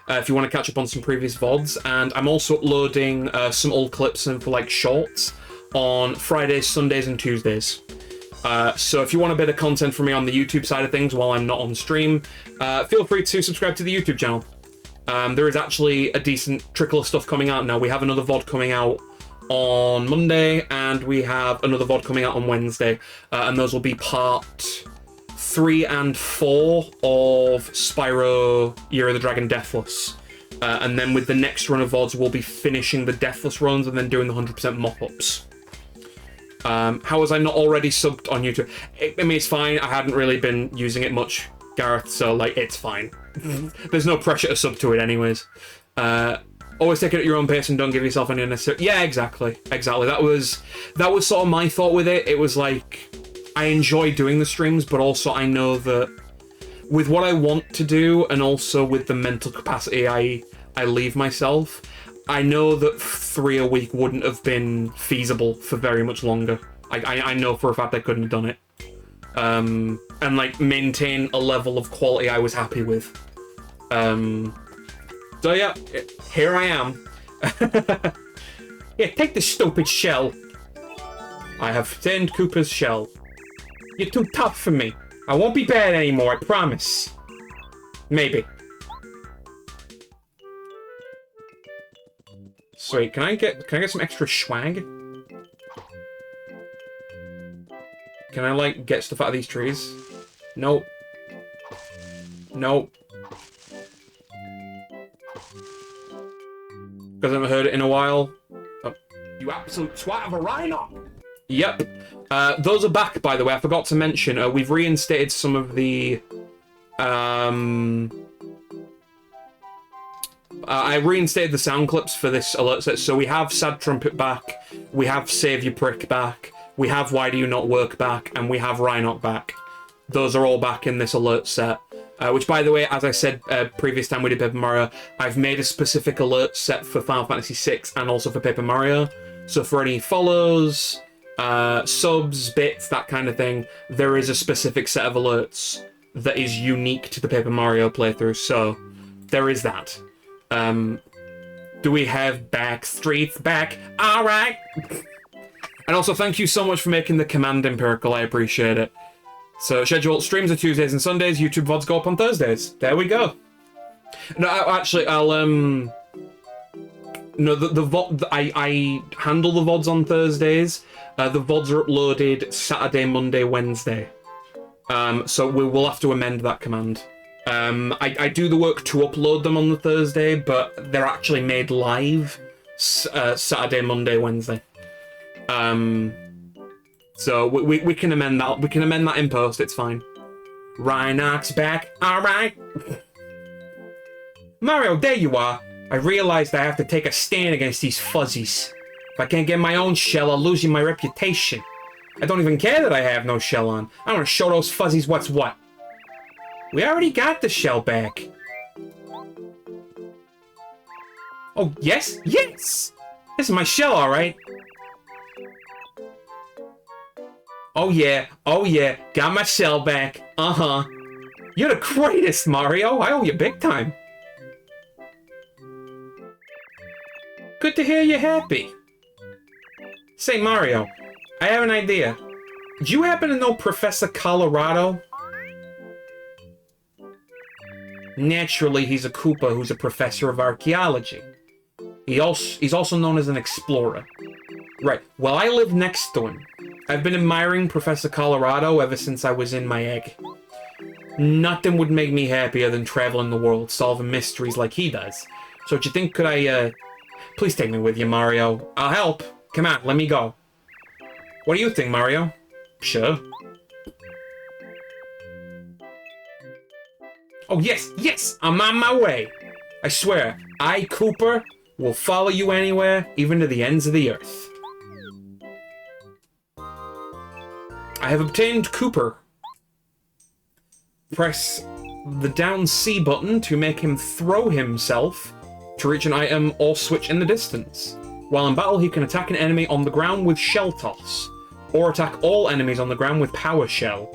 If you want to catch up on some previous VODs. And I'm also uploading some old clips and for like shorts on Fridays, Sundays, and Tuesdays. So if you want a bit of content from me on the YouTube side of things while I'm not on stream, feel free to subscribe to the YouTube channel. There is actually a decent trickle of stuff coming out now. We have another VOD coming out on Monday, and we have another VOD coming out on Wednesday. And those will be part 3 and 4 of Spyro Year of the Dragon Deathless. And then with the next run of VODs, we'll be finishing the Deathless runs and then doing the 100% mop-ups. How was I not already subbed on YouTube? I mean, it's fine. I hadn't really been using it much, Gareth, so, like, it's fine. There's no pressure to sub to it anyways. Always take it at your own pace and don't give yourself any unnecessary... Yeah, exactly. That was sort of my thought with it. It was like, I enjoy doing the streams, but also I know that with what I want to do and also with the mental capacity I leave myself, I know that 3 a week wouldn't have been feasible for very much longer. I know for a fact I couldn't have done it. And like maintain a level of quality I was happy with. So yeah, here I am. Yeah, take the stupid shell. I have obtained Koopa's shell. You're too tough for me. I won't be bad anymore, I promise. Maybe. Sweet, can I get some extra swag? Can I, like, get stuff out of these trees? Nope. Nope. Because I haven't heard it in a while. Oh. You absolute twat of a rhino! Yep. Those are back, by the way. I forgot to mention, we've reinstated some of the... I reinstated the sound clips for this alert set, so we have Sad Trumpet back, we have Save Your Prick back, we have Why Do You Not Work back, and we have Rhinoc back. Those are all back in this alert set. Which, by the way, as I said previous time we did Paper Mario, I've made a specific alert set for Final Fantasy VI and also for Paper Mario. So for any follows, subs, bits, that kind of thing, there is a specific set of alerts that is unique to the Paper Mario playthrough, so there is that. Do we have Backstreet's back? Alright! And also, thank you so much for making the command empirical, I appreciate it. So, schedule streams are Tuesdays and Sundays, YouTube VODs go up on Thursdays. There we go. No, actually, I'll, no, the VOD, I handle the VODs on Thursdays. The VODs are uploaded Saturday, Monday, Wednesday. So we will have to amend that command. I do the work to upload them on the Thursday, but they're actually made live Saturday, Monday, Wednesday. So we can amend that. We can amend that in post. It's fine. Rhinoc's back. All right. Mario, there you are. I realized I have to take a stand against these fuzzies. If I can't get my own shell, I'll lose my reputation. I don't even care that I have no shell on. I want to show those fuzzies what's what. We already got the shell back. Oh, yes? Yes! This is my shell, all right. Oh, yeah. Oh, yeah. Got my shell back. Uh-huh. You're the greatest, Mario. I owe you big time. Good to hear you're happy. Say, Mario, I have an idea. Do you happen to know Professor Colorado? Naturally, he's a Koopa who's a professor of archaeology. He's also known as an explorer. Right, well, I live next to him. I've been admiring Professor Colorado ever since I was in my egg. Nothing would make me happier than traveling the world, solving mysteries like he does. So do you think, could I, please take me with you, Mario. I'll help. Come on, let me go. What do you think, Mario? Sure. Oh, yes, yes! I'm on my way! I swear, I, Koopa, will follow you anywhere, even to the ends of the earth. I have obtained Koopa. Press the down C button to make him throw himself to reach an item or switch in the distance. While in battle, he can attack an enemy on the ground with Shell Toss, or attack all enemies on the ground with Power Shell.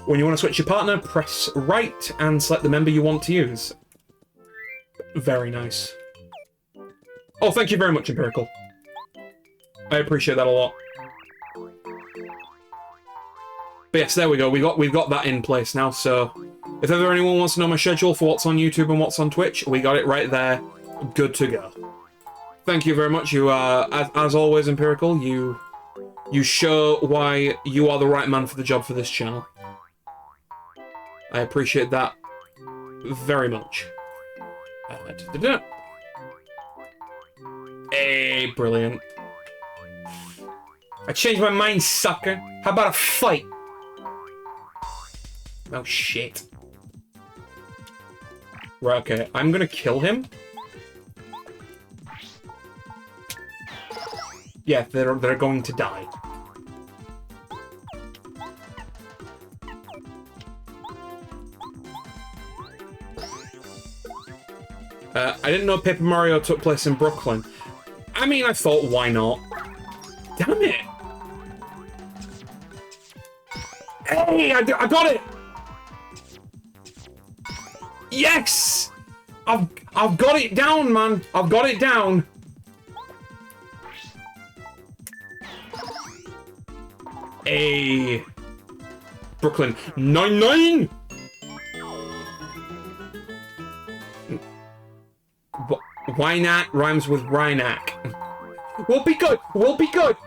When you want to switch your partner, press right and select the member you want to use. Very nice. Oh, thank you very much, Empirical. I appreciate that a lot. But yes, there we go. We've got that in place now, so if ever anyone wants to know my schedule for what's on YouTube and what's on Twitch, we got it right there. Good to go. Thank you very much. You are, as always, Empirical, you show why you are the right man for the job for this channel. I appreciate that very much. Hey, brilliant. I changed my mind, sucker. How about a fight? Oh, shit. Right, okay. I'm gonna kill him. Yeah, they're going to die. I didn't know Paper Mario took place in Brooklyn. I mean, I thought, why not? Damn it! Hey, I got it! Yes! I've got it down, man! I've got it down! Hey! Brooklyn 99! Why not rhymes with Rhynack? We'll be good! We'll be good!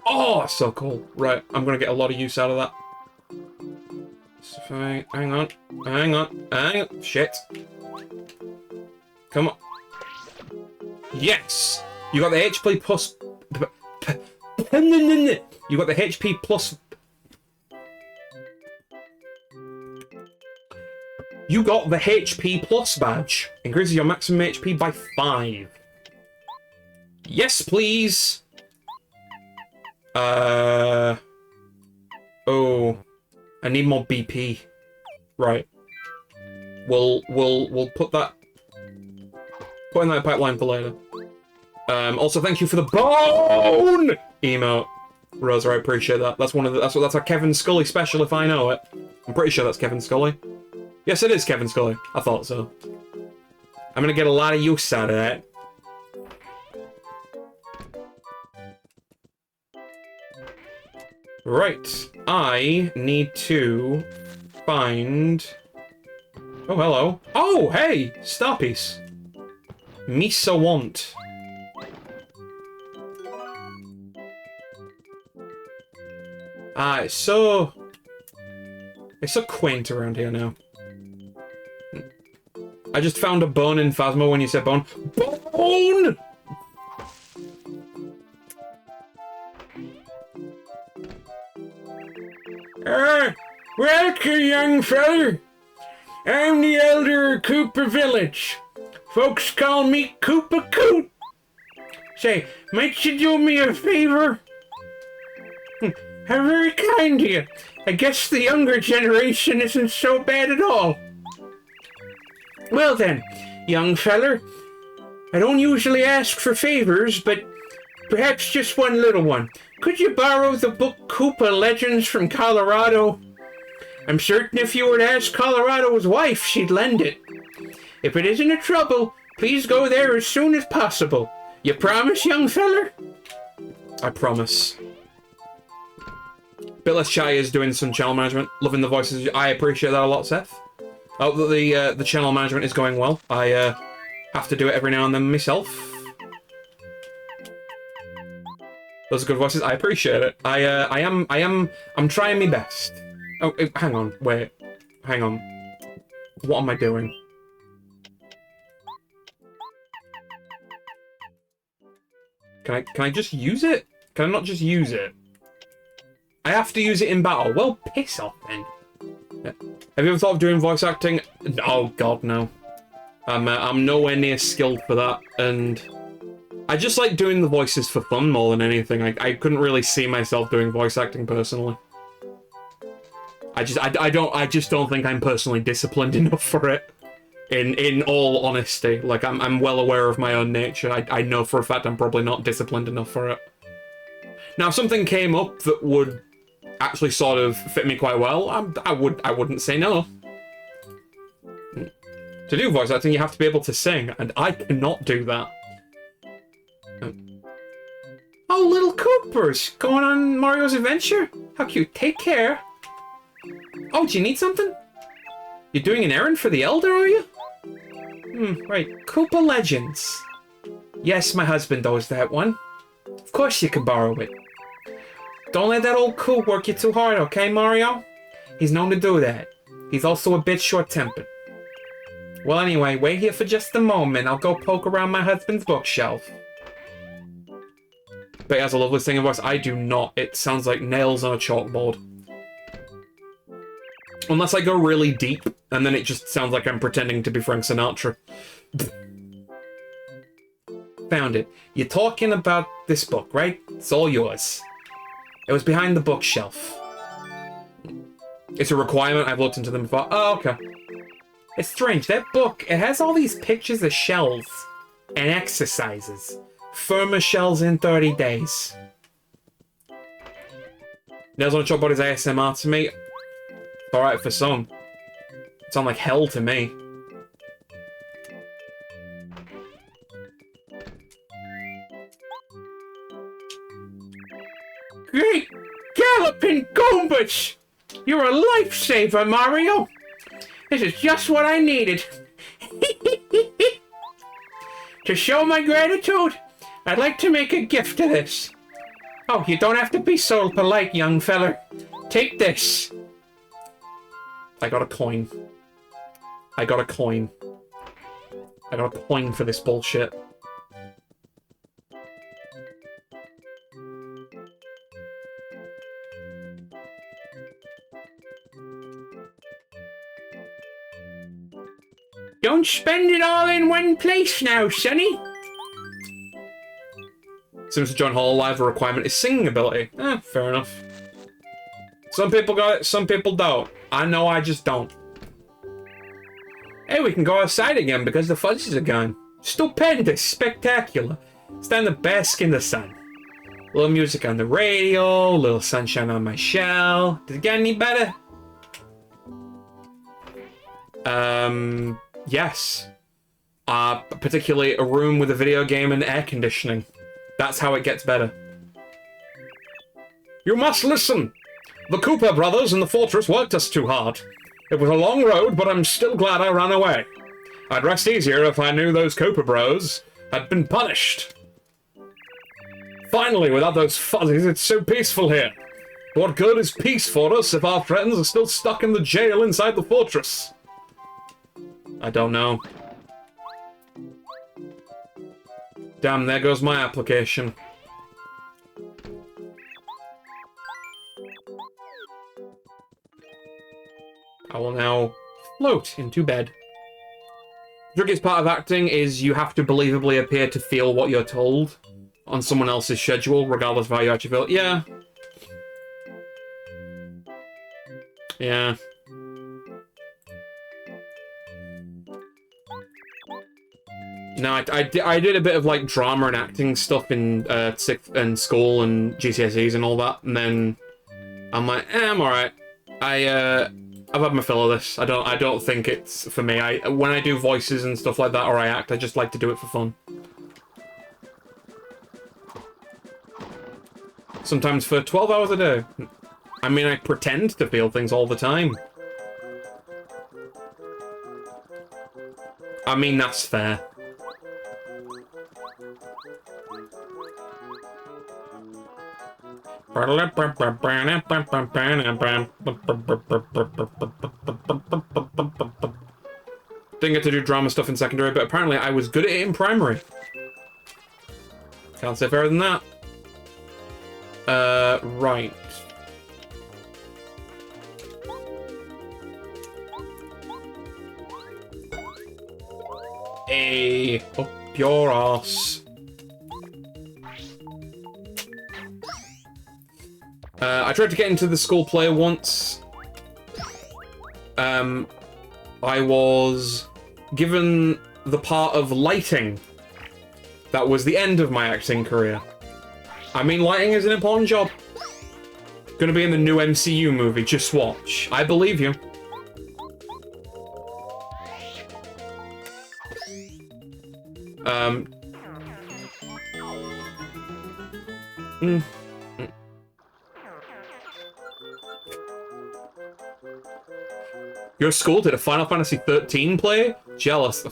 Oh, so cool. Right, I'm gonna get a lot of use out of that. So hang on. Hang on. Shit. Come on. Yes! You got the HP plus... You got the HP plus... You got the HP plus badge. Increases your maximum HP by 5. Yes, please! Oh. I need more BP. Right. We'll put that... Put in that pipeline for later. Also, thank you for the bone emote, Rosa. I appreciate that. That's one of the, that's a Kevin Scully special if I know it. I'm pretty sure that's Kevin Scully. Yes, it is Kevin Scully. I thought so. I'm gonna get a lot of use out of that. Right. I need to find... Oh, hello. Oh, hey! Star piece. Misa want. Ah, it's so quaint around here now. I just found a bone in Phasmo when you said bone. Bone! Welcome, young feller. I'm the elder of Koopa Village. Folks call me Koopa Coot. Say, might you do me a favor? How very kind of you. I guess the younger generation isn't so bad at all. Well then, young feller, I don't usually ask for favors, but perhaps just one little one. Could you borrow the book Koopa Legends from Colorado? I'm certain if you were to ask Colorado's wife, she'd lend it. If it isn't a trouble, please go there as soon as possible. You promise, young feller? I promise. Bit less shy is doing some channel management. Loving the voices. I appreciate that a lot, Seth. Oh, the channel management is going well. I have to do it every now and then myself. Those are good voices. I appreciate it. I'm trying my best. Oh, hang on. Wait. Hang on. What am I doing? Can I just use it? Can I not just use it? I have to use it in battle. Well, piss off then. Have you ever thought of doing voice acting? Oh god, no. I'm nowhere near skilled for that, and I just like doing the voices for fun more than anything. I couldn't really see myself doing voice acting personally. I just don't think I'm personally disciplined enough for it. In all honesty, like I'm well aware of my own nature. I know for a fact I'm probably not disciplined enough for it. Now, if something came up that would actually sort of fit me quite well, I wouldn't say no. To do voice acting, you have to be able to sing, and I cannot do that. Oh, little Koopas, going on Mario's adventure? How cute. Take care. Oh, do you need something? You're doing an errand for the Elder, are you? Right. Koopa Legends. Yes, my husband owes that one. Of course you can borrow it. Don't let that old Coop work you too hard, okay, Mario? He's known to do that. He's also a bit short-tempered. Well, anyway, wait here for just a moment. I'll go poke around my husband's bookshelf. But he has a lovely singing voice. I do not. It sounds like nails on a chalkboard. Unless I go really deep, and then it just sounds like I'm pretending to be Frank Sinatra. Found it. You're talking about this book, right? It's all yours. It was behind the bookshelf. It's a requirement. I've looked into them before. Oh, okay. It's strange. That book, it has all these pictures of shells and exercises. Firmer shells in 30 days. Nails on a chalkboard is ASMR to me. Alright for some. It sounds like hell to me. great galloping Goombas! You're a lifesaver, Mario! This is just what I needed. To show my gratitude, I'd like to make a gift of this. Oh, you don't have to be so polite, young feller. Take this. I got a coin. I got a coin. I got a coin for this bullshit. Don't spend it all in one place now, Sonny. Seems to join Hololive, a requirement is singing ability. Fair enough. Some people got it, some people don't. I know I just don't. Hey, we can go outside again because the fuzzies are gone. Stupendous, spectacular. Stand to bask in the sun. Little music on the radio, little sunshine on my shell. Does it get any better? Yes. Particularly a room with a video game and air conditioning. That's how it gets better. You must listen! The Koopa brothers in the fortress worked us too hard. It was a long road, but I'm still glad I ran away. I'd rest easier if I knew those Koopa Bros had been punished. Finally, without those fuzzies, it's so peaceful here. What good is peace for us if our friends are still stuck in the jail inside the fortress? I don't know. Damn, there goes my application. I will now float into bed. The trickiest part of acting is you have to believably appear to feel what you're told on someone else's schedule, regardless of how you actually feel. Yeah. Yeah. No, I did a bit of, like, drama and acting stuff in in school and GCSEs and all that, and then I'm like, I'm alright. I've had my fill of this. I don't think it's for me. When I do voices and stuff like that, or I act, I just like to do it for fun. Sometimes for 12 hours a day. I mean, I pretend to feel things all the time. I mean, that's fair. Didn't get to do drama stuff in secondary, but apparently I was good at it in primary. Can't say fairer than that. Right. Hey, up your ass. I tried to get into the school play once. I was given the part of lighting. That was the end of my acting career. I mean, lighting is an important job. Gonna be in the new MCU movie, just watch. I believe you. Your school did a Final Fantasy 13 play? Jealous.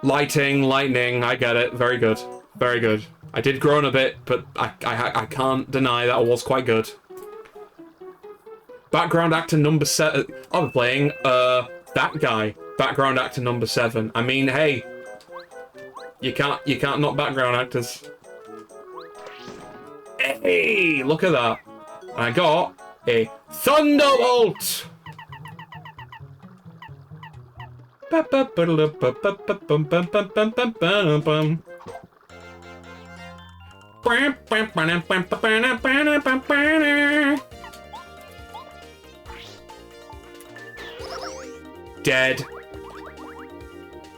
Lighting, lightning, I get it. Very good. Very good. I did groan a bit, but I can't deny that I was quite good. Background actor number 7. I'll be playing, that guy. Background actor number 7. I mean, hey. You can't not background actors. Hey, look at that. And I got a Thunderbolt! Dead.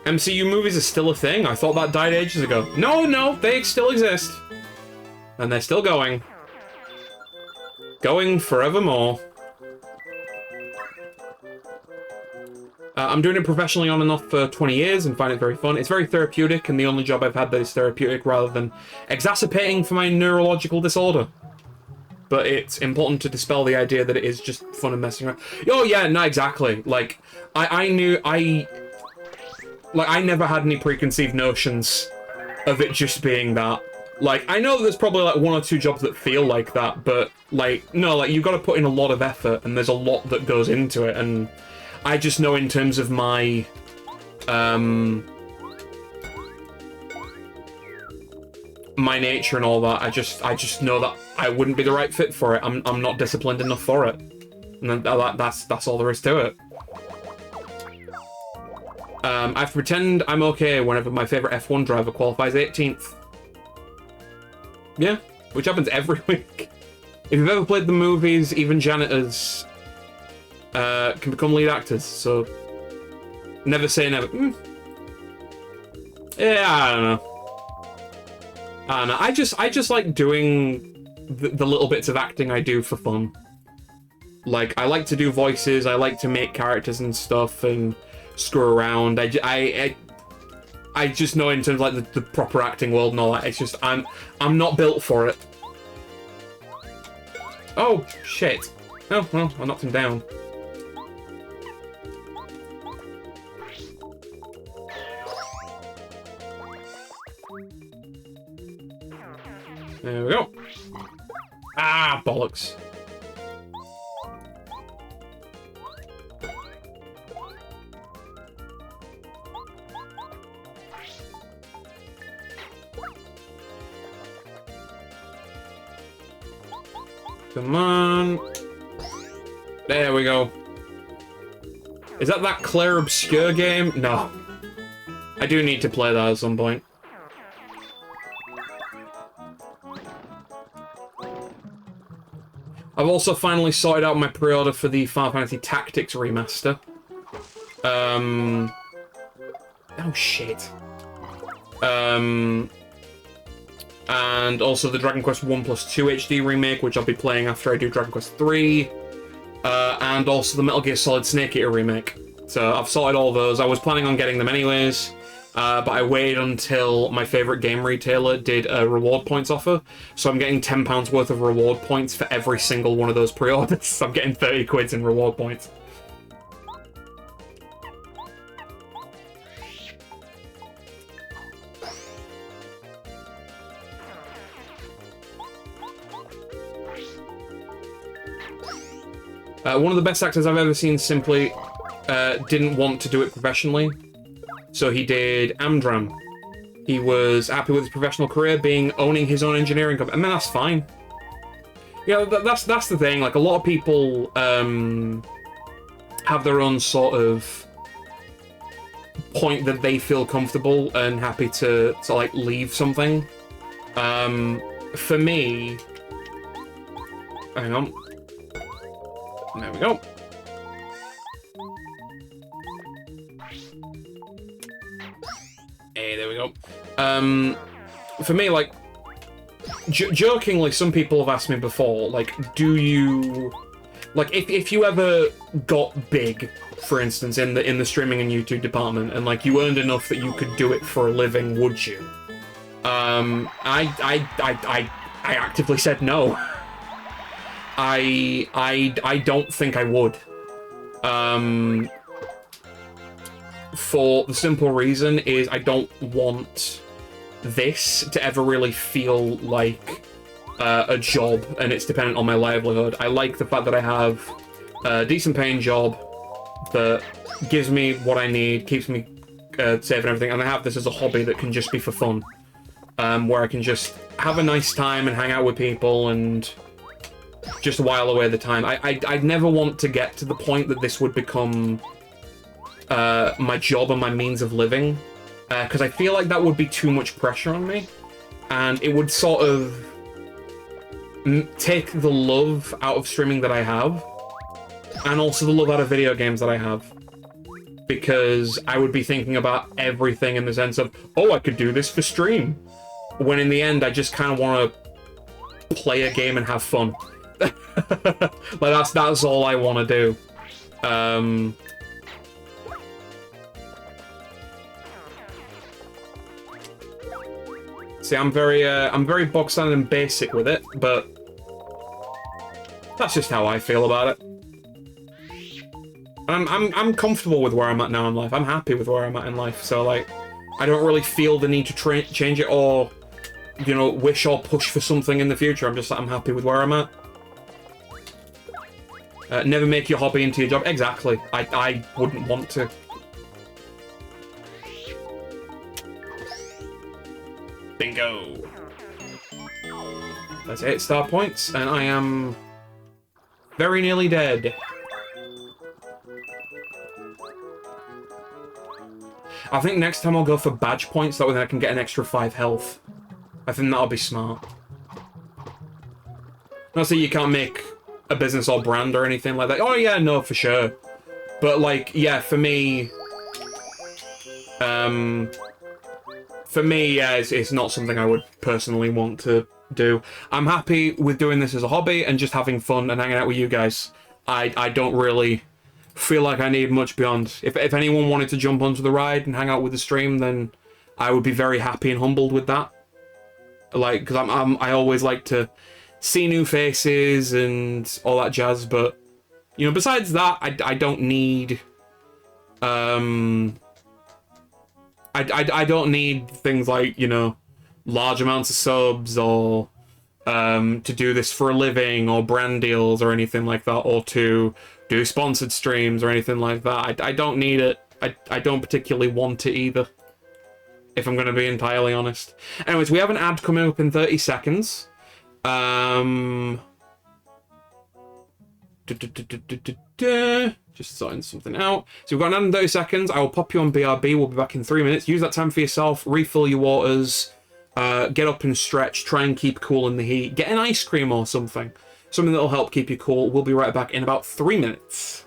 MCU movies are still a thing. I thought that died ages ago. No, they still exist. And they're still going. Going forevermore. I'm doing it professionally on and off for 20 years and find it very fun. It's very therapeutic, and the only job I've had that is therapeutic rather than exacerbating for my neurological disorder. But it's important to dispel the idea that it is just fun and messing around. Oh yeah, no, exactly. Like, I never had any preconceived notions of it just being that. Like, I know there's probably like 1 or 2 jobs that feel like that, but like, no, like you've got to put in a lot of effort and there's a lot that goes into it, and I just know in terms of my my nature and all that, I just know that I wouldn't be the right fit for it. I'm not disciplined enough for it. And that's all there is to it. I have to pretend I'm okay whenever my favourite F1 driver qualifies 18th. Yeah, which happens every week. If you've ever played the movies, even janitors can become lead actors, so never say never. Yeah, I don't know. I just like doing the little bits of acting I do for fun. Like, I like to do voices, I like to make characters and stuff and screw around. I just know in terms of like the proper acting world and all that, it's just I'm not built for it. Oh shit. Oh well, I knocked him down. There we go. Ah, bollocks. Come on. There we go. Is that Claire Obscure game? No. I do need to play that at some point. I've also finally sorted out my pre-order for the Final Fantasy Tactics remaster. Oh shit. And also the Dragon Quest 1+2 HD remake, which I'll be playing after I do Dragon Quest 3. And also the Metal Gear Solid Snake Eater remake. So I've sorted all those. I was planning on getting them anyways, but I waited until my favourite game retailer did a reward points offer. So I'm getting £10 worth of reward points for every single one of those pre-orders. So I'm getting 30 quids in reward points. One of the best actors I've ever seen simply didn't want to do it professionally, so he did Amdram. He was happy with his professional career, owning his own engineering company. I mean, that's fine. Yeah, that's the thing. Like, a lot of people have their own sort of point that they feel comfortable and happy to like leave something. For me, hang on. There we go. Hey, there we go. For me, like, jokingly, some people have asked me before, like, do you, like, if you ever got big, for instance, in the streaming and YouTube department, and like you earned enough that you could do it for a living, would you? I actively said no. I don't think I would. For the simple reason is I don't want this to ever really feel like a job and it's dependent on my livelihood. I like the fact that I have a decent paying job that gives me what I need, keeps me safe and everything, and I have this as a hobby that can just be for fun, where I can just have a nice time and hang out with people and just while away the time. I'd never want to get to the point that this would become my job and my means of living, because I feel like that would be too much pressure on me, and it would sort of take the love out of streaming that I have, and also the love out of video games that I have, because I would be thinking about everything in the sense of, oh, I could do this for stream, when in the end I just kind of want to play a game and have fun. Like that's all I want to do. See, I'm very bog standard and basic with it, but that's just how I feel about it. I'm comfortable with where I'm at now in life. I'm happy with where I'm at in life, so like, I don't really feel the need to change it or, you know, wish or push for something in the future. I'm just like, I'm happy with where I'm at. Never make your hobby into your job. Exactly. I wouldn't want to. Bingo. That's 8 star points, and I am very nearly dead. I think next time I'll go for badge points, that way I can get an extra 5 health. I think that'll be smart. Not saying you can't make a business or brand or anything like that. Oh yeah, no, for sure. But like, yeah, for me, yeah, it's not something I would personally want to do. I'm happy with doing this as a hobby and just having fun and hanging out with you guys. I don't really feel like I need much beyond. If anyone wanted to jump onto the ride and hang out with the stream, then I would be very happy and humbled with that. Like, because I always like to see new faces and all that jazz, but you know, besides that, I don't need I don't need things like, you know, large amounts of subs or to do this for a living or brand deals or anything like that, or to do sponsored streams or anything like that. I don't need it. I don't particularly want it either, if I'm going to be entirely honest. Anyways, we have an ad coming up in 30 seconds. Just sorting something out. So we've got an ad in 30 seconds. I will pop you on BRB. We'll be back in 3 minutes. Use that time for yourself. Refill your waters. Get up and stretch. Try and keep cool in the heat. Get an ice cream or something. Something that'll help keep you cool. We'll be right back in about 3 minutes.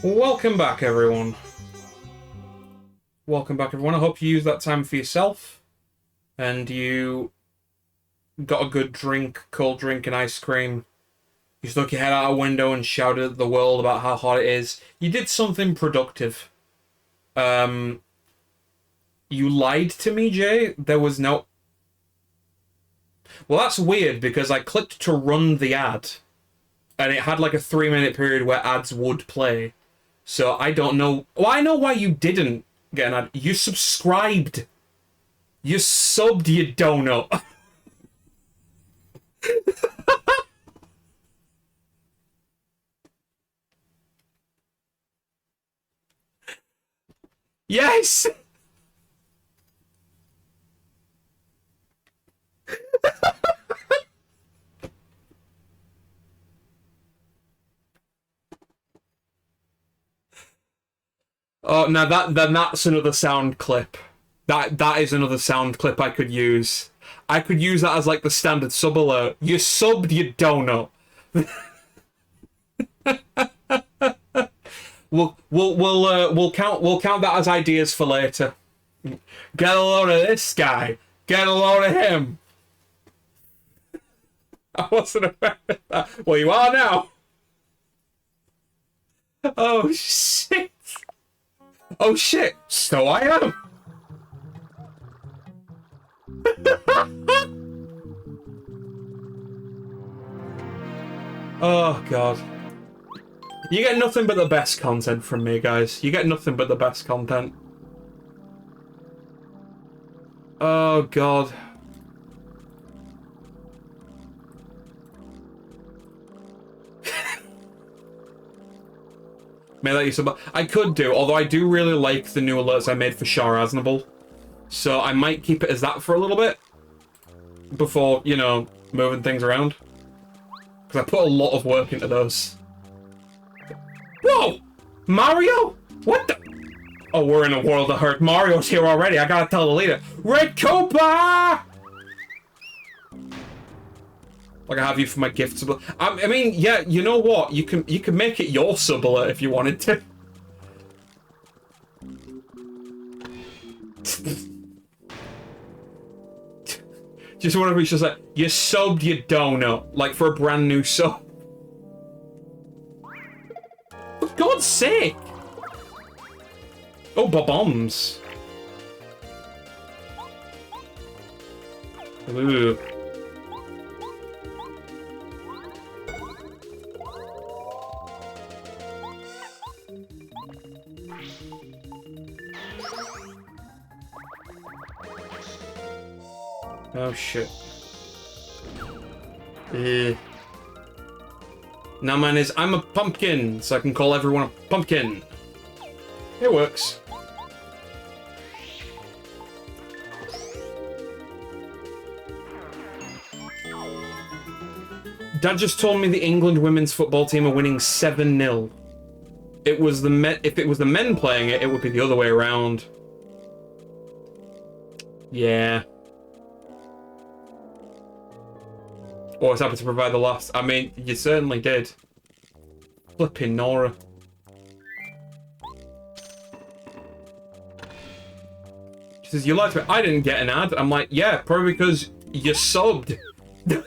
Welcome back, everyone. Welcome back, everyone. I hope you used that time for yourself, and you got a good drink, cold drink and ice cream. You stuck your head out a window and shouted at the world about how hot it is. You did something productive. You lied to me, Jay. There was no... Well, that's weird, because I clicked to run the ad, and it had like a 3-minute period where ads would play. So I don't know... Well, I know why you didn't get an ad. You subscribed. You subbed, you donut. Yes! Oh, now that's another sound clip. That is another sound clip I could use. I could use that as like the standard sub alert. You subbed, you donut. We'll count that as ideas for later. Get a load of this guy. Get a load of him. I wasn't aware of that. Well, you are now. Oh shit. Oh shit. So I am. Oh god. You get nothing but the best content from me, guys. You get nothing but the best content. Oh god. May that you sub. I could do, although I do really like the new alerts I made for Shah Aznable. So I might keep it as that for a little bit. Before, you know, moving things around. Because I put a lot of work into those. Whoa! Mario? What the? Oh, we're in a world of hurt. Mario's here already. I gotta tell the leader. Red Koopa! Like I have you for my gift sub. I mean, yeah, you know what? You can make it your sub alert if you wanted to. Just wonder if we should say, you subbed, you donut. Like for a brand new sub. For God's sake! Oh, bombs. Ooh. Oh shit. Now mine is, I'm a pumpkin, so I can call everyone a pumpkin. It works. Dad just told me the England women's football team are winning 7-0. It was the men. If it was the men playing it, it would be the other way around. Yeah. Always happy to provide the last. I mean, you certainly did. Flipping Nora. She says, you lied to me. I didn't get an ad. I'm like, yeah, probably because you subbed. I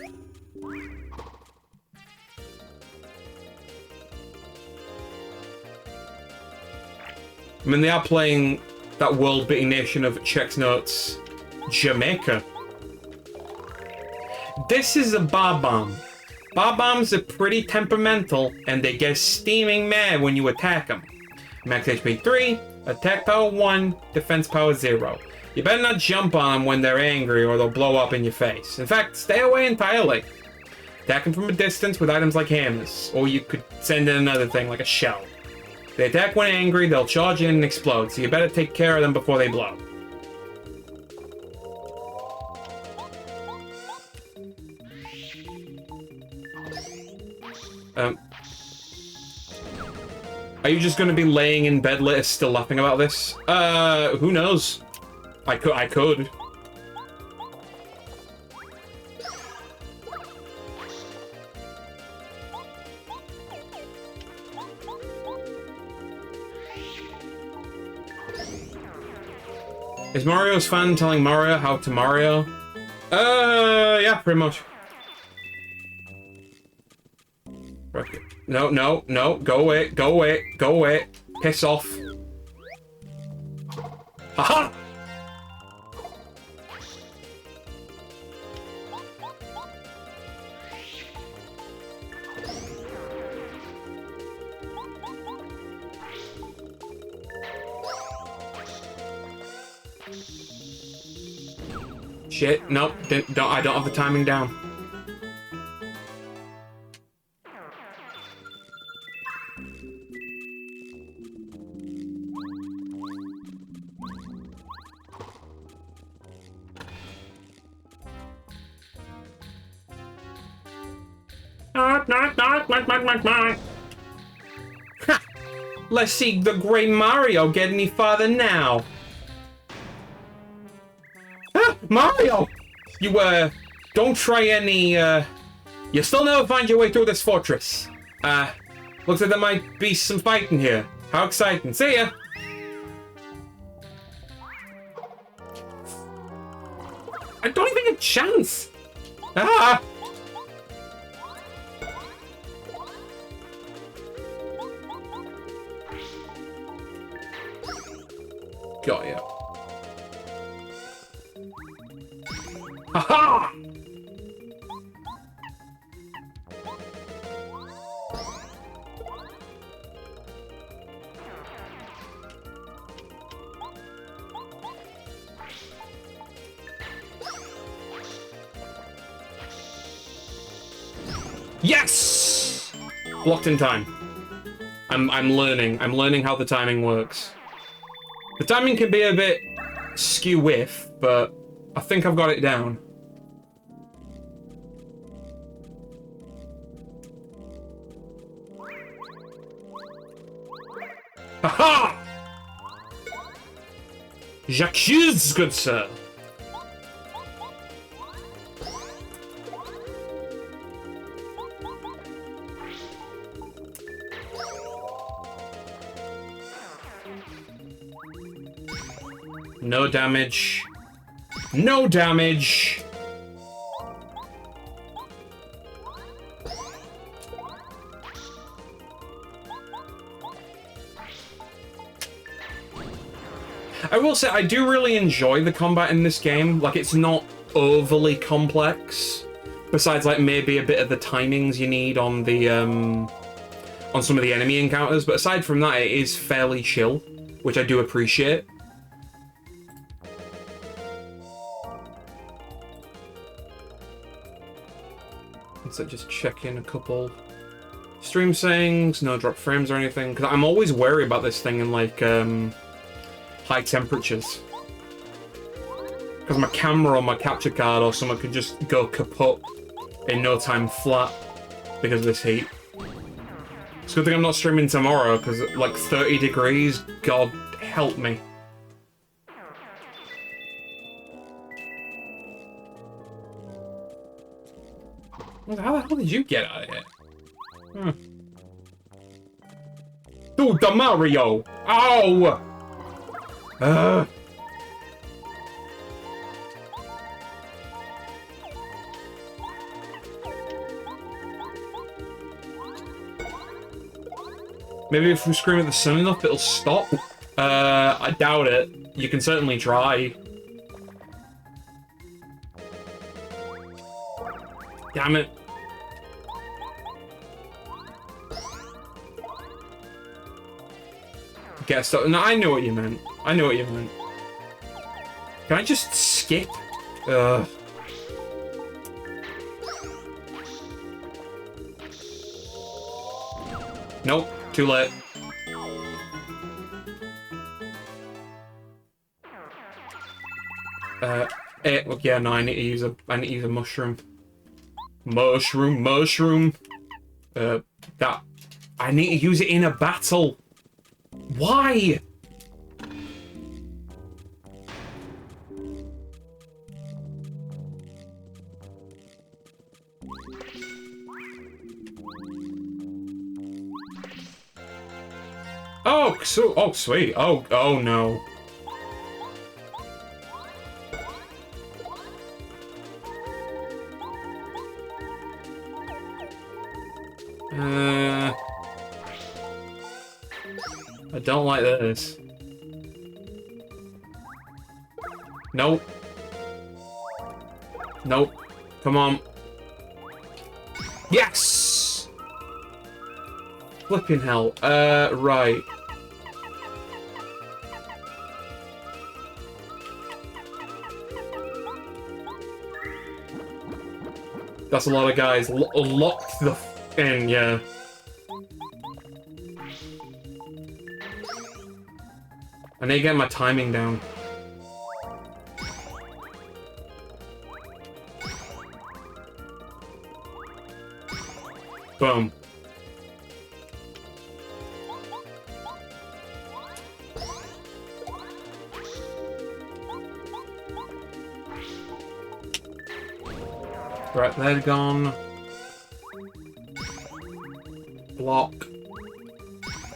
mean, they are playing that world-beating nation of Czech notes, Jamaica. This is a Bob-Bomb. Bob-Bombs are pretty temperamental, and they get steaming mad when you attack them. Max HP 3, attack power 1, defense power 0. You better not jump on them when they're angry or they'll blow up in your face. In fact, stay away entirely. Attack them from a distance with items like hammers, or you could send in another thing like a shell. If they attack when angry, they'll charge in and explode, so you better take care of them before they blow. Are you just going to be laying in bed later still laughing about this? Who knows? I could. Is Mario's fan telling Mario how to Mario? Yeah, pretty much. No, no, no, go away, go away, go away. Piss off. Haha! Shit, nope, I don't have the timing down. Ha! Let's see the great Mario get any farther now. Ah, Mario! You, don't try any, you still never find your way through this fortress. Looks like there might be some fighting here. How exciting. See ya! I don't even get a chance! Ah! Got ya. Haha! Yes! Blocked in time. I'm learning. I'm learning how the timing works. The timing can be a bit skew-whiff, but I think I've got it down. Ha-ha! J'accuse, good sir. No damage. No damage. I will say, I do really enjoy the combat in this game. Like, it's not overly complex. Besides, like, maybe a bit of the timings you need on the, on some of the enemy encounters. But aside from that, it is fairly chill, which I do appreciate. So just check in a couple stream settings, no drop frames or anything, because I'm always wary about this thing in, like, high temperatures. Because my camera or my capture card or something could just go kaput in no time flat because of this heat. It's a good thing I'm not streaming tomorrow, because, like, 30 degrees, God help me. How the hell did you get out of here? Dude, the Mario! Ow! Maybe if we scream at the sun enough, it'll stop? I doubt it. You can certainly try. Damn it. Get stuck. No, I know what you meant. I know what you meant. Can I just skip? Nope. Too late. Well, yeah, no, I need to use a mushroom. Mushroom. That I need to use it in a battle. Why? Oh, so, oh, sweet. Oh no. I don't like this. Nope. Nope. Come on. Yes! Flipping hell. Right. That's a lot of guys. Locked the f in, yeah. I need to get my timing down. Boom. Right, they're gone. Block.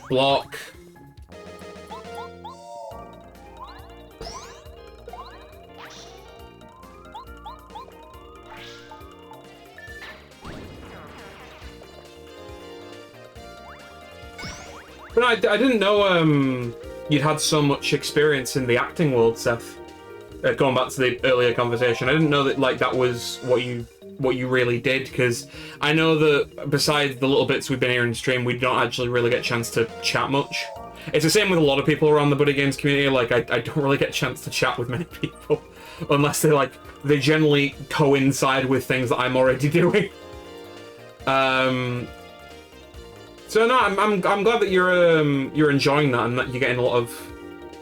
Block. But I didn't know you'd had so much experience in the acting world, Seth. Going back to the earlier conversation, I didn't know that like that was what you really did, because I know that besides the little bits we've been hearing in stream, we don't actually really get a chance to chat much. It's the same with a lot of people around the buddy games community. Like I don't really get a chance to chat with many people unless they generally coincide with things that I'm already doing. So no, I'm glad that you're enjoying that and that you're getting a lot of,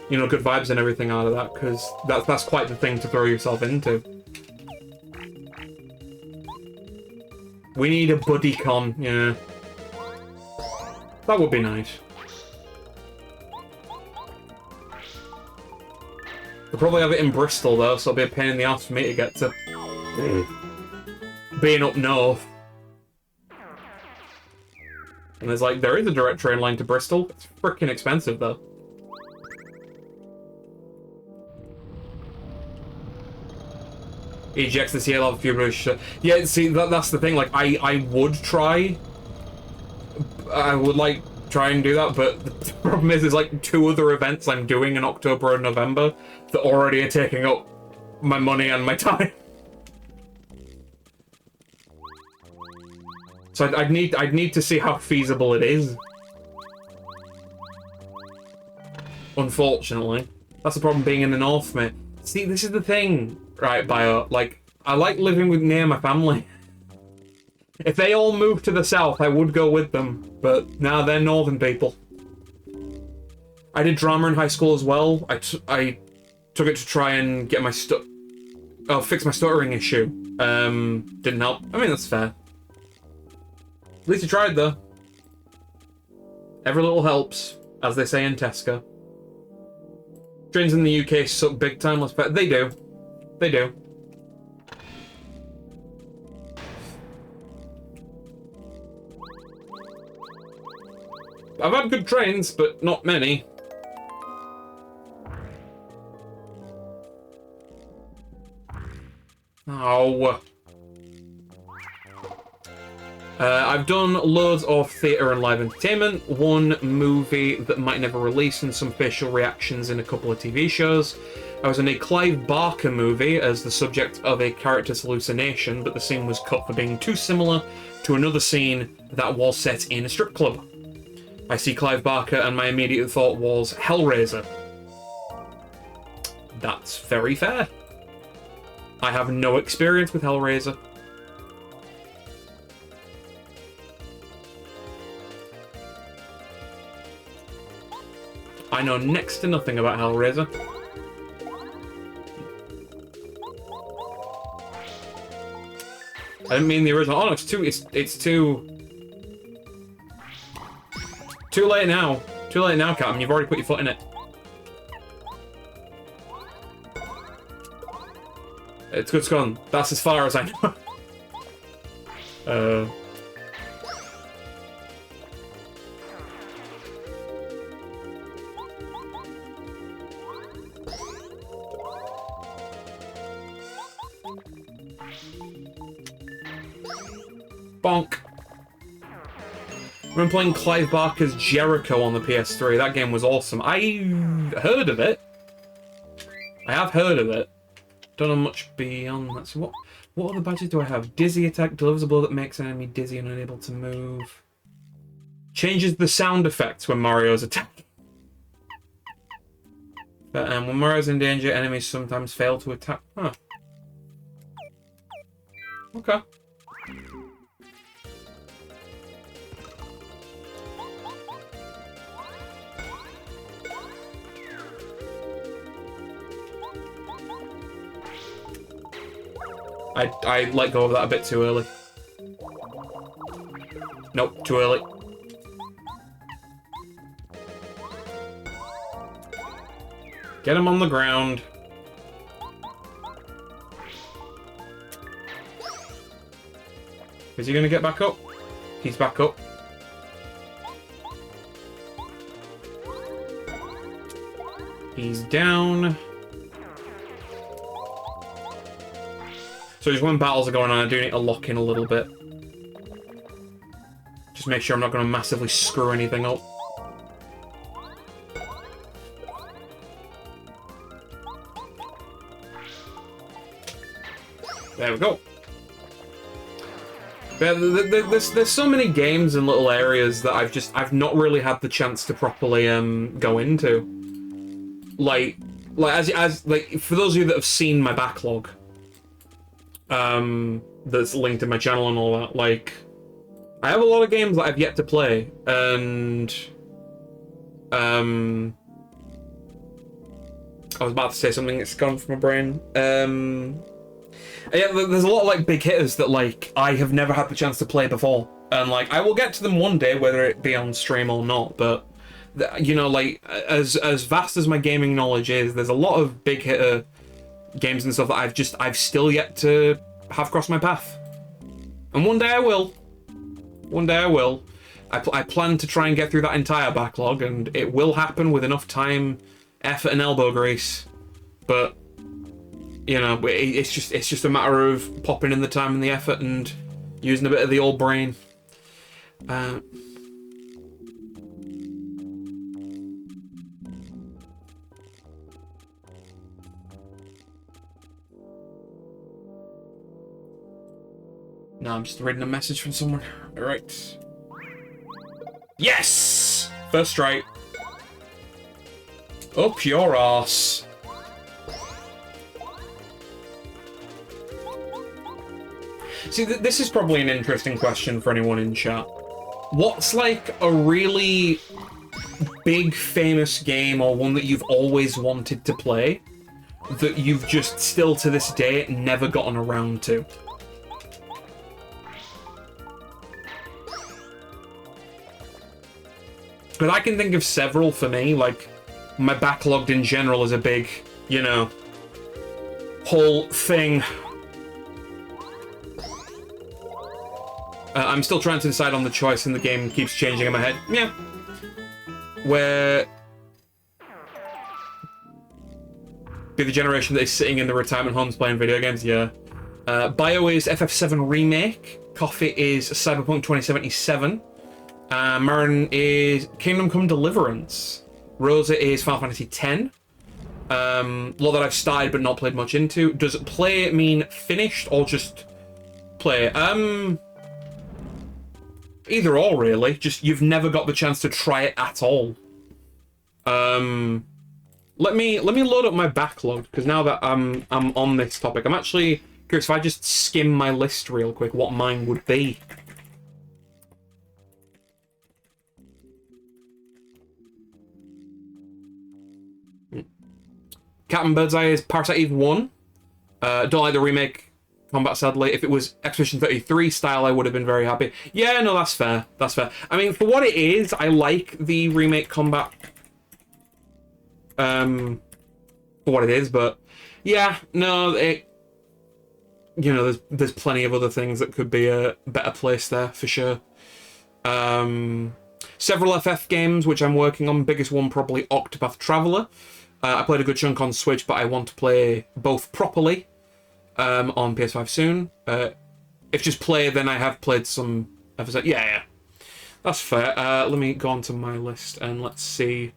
you know, good vibes and everything out of that, because that's quite the thing to throw yourself into. We need a buddy con, yeah. That would be nice. They'll probably have it in Bristol though, so it'll be a pain in the ass for me to get to. Being up north. And there's like, there is a direct train line to Bristol. It's freaking expensive though. EGX this year, I'll have a few British. Yeah, see, that's the thing. Like, I would try. I would like try and do that, but the problem is, there's like 2 other events I'm doing in October and November that already are taking up my money and my time. So I'd need to see how feasible it is. Unfortunately, that's the problem being in the north, mate. See, this is the thing, right, Bio? Like, I like living near my family. If they all moved to the south, I would go with them, but now they're northern people. I did drama in high school as well. I took it to try and get my fix my stuttering issue. Didn't help. I mean, that's fair. At least you tried, though. Every little helps, as they say in Tesco. Trains in the UK suck big time, let's bet. They do. They do. I've had good trains, but not many. Oh. I've done loads of theatre and live entertainment, one movie that might never release, and some facial reactions in a couple of TV shows. I was in a Clive Barker movie as the subject of a character's hallucination, but the scene was cut for being too similar to another scene that was set in a strip club. I see Clive Barker and my immediate thought was Hellraiser. That's very fair. I have no experience with Hellraiser. I know next to nothing about Hellraiser. I didn't mean the original. Oh no, it's too late now. Too late now, Captain. You've already put your foot in it. It's good, it's gone. That's as far as I know. Bonk. remember playing Clive Barker's Jericho on the PS3. That game was awesome. I heard of it. I have heard of it. Don't know much beyond that. So what other badges do I have? Dizzy attack, delivers a blow that makes an enemy dizzy and unable to move. Changes the sound effects when Mario's attacking. But when Mario's in danger, enemies sometimes fail to attack. Huh. Okay. I let go of that a bit too early. Nope, too early. Get him on the ground. Is he gonna get back up? He's back up. He's down. So just when battles are going on, I do need to lock in a little bit. Just make sure I'm not going to massively screw anything up. There we go. There's so many games and little areas that I've not really had the chance to properly go into. Like for those of you that have seen my backlog, that's linked in my channel and all that, like, I have a lot of games that I've yet to play, and I was about to say something that's gone from my brain. Yeah, there's a lot of like big hitters that like I have never had the chance to play before, and like I will get to them one day, whether it be on stream or not. But you know, like as vast as my gaming knowledge is, there's a lot of big hitter games and stuff that I've still yet to have crossed my path, and one day I will. One day I will. I plan to try and get through that entire backlog, and it will happen with enough time, effort, and elbow grease. But you know, it's just a matter of popping in the time and the effort and using a bit of the old brain. No, I'm just reading a message from someone. Alright. Yes! First strike. Up your arse. See, this is probably an interesting question for anyone in chat. What's like a really big famous game, or one that you've always wanted to play, that you've just still to this day never gotten around to? But I can think of several for me, like, my backlogged in general is a big, you know, whole thing. I'm still trying to decide on the choice, and the game keeps changing in my head. Yeah. Where... be the generation that is sitting in the retirement homes playing video games, yeah. Bio is FF7 Remake. Coffee is Cyberpunk 2077. Marin is Kingdom Come Deliverance. Rosa is Final Fantasy X. A lot that I've started but not played much into. Does play mean finished or just play? Either or, really. Just you've never got the chance to try it at all. Let me load up my backlog, because now that I'm on this topic, I'm actually curious if I just skim my list real quick, what mine would be. Captain Birdseye is Parasite Eve 1. Don't like the remake combat, sadly. If it was Expedition 33 style, I would have been very happy. Yeah, no, that's fair. That's fair. I mean, for what it is, I like the remake combat. For what it is, but yeah, no, it... you know, there's plenty of other things that could be a better place there, for sure. Several FF games, which I'm working on. Biggest one, probably Octopath Traveler. I played a good chunk on Switch, but I want to play both properly on PS5 soon. If just play, then I have played some FF. Yeah. That's fair. Let me go onto my list and let's see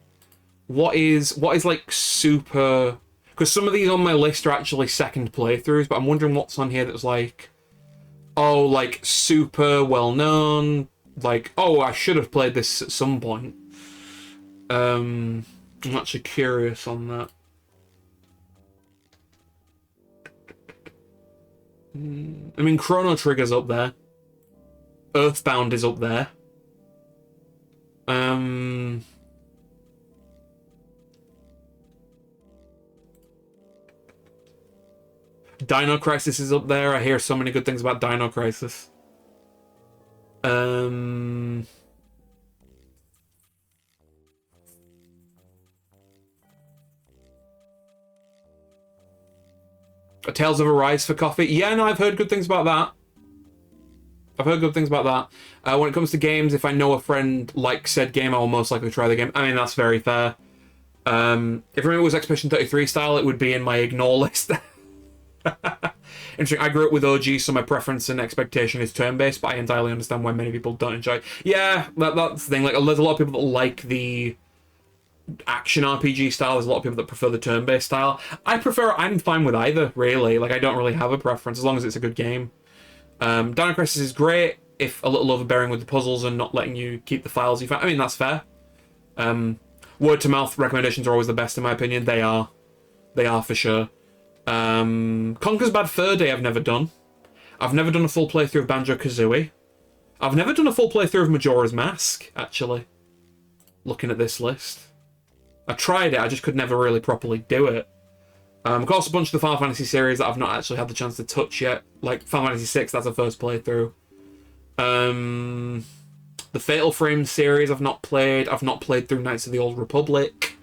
what is like super. Because some of these on my list are actually second playthroughs, but I'm wondering what's on here that's like, oh, like super well known. Like, oh, I should have played this at some point. I'm actually curious on that. I mean, Chrono Trigger's up there. Earthbound is up there. Dino Crisis is up there. I hear so many good things about Dino Crisis. Tales of Arise for coffee. Yeah, no, I've heard good things about that. I've heard good things about that. When it comes to games, if I know a friend likes said game, I will most likely try the game. I mean, that's very fair. If it was Expedition 33 style, it would be in my ignore list. Interesting. I grew up with OG, so my preference and expectation is turn-based, but I entirely understand why many people don't enjoy it. Yeah, that's the thing. Like, there's a lot of people that like the action RPG style. There's a lot of people that prefer the turn-based style. I'm fine with either, really. Like, I don't really have a preference, as long as it's a good game. Dino Crisis is great, if a little overbearing with the puzzles and not letting you keep the files you find. I mean, that's fair. Word-to-mouth recommendations are always the best, in my opinion. They are for sure. Conker's Bad Fur Day I've never done. I've never done a full playthrough of Banjo-Kazooie. I've never done a full playthrough of Majora's Mask, actually. Looking at this list. I tried it, I just could never really properly do it. Of course, a bunch of the Final Fantasy series that I've not actually had the chance to touch yet. Like Final Fantasy VI, that's a first playthrough. The Fatal Frame series I've not played. I've not played through Knights of the Old Republic.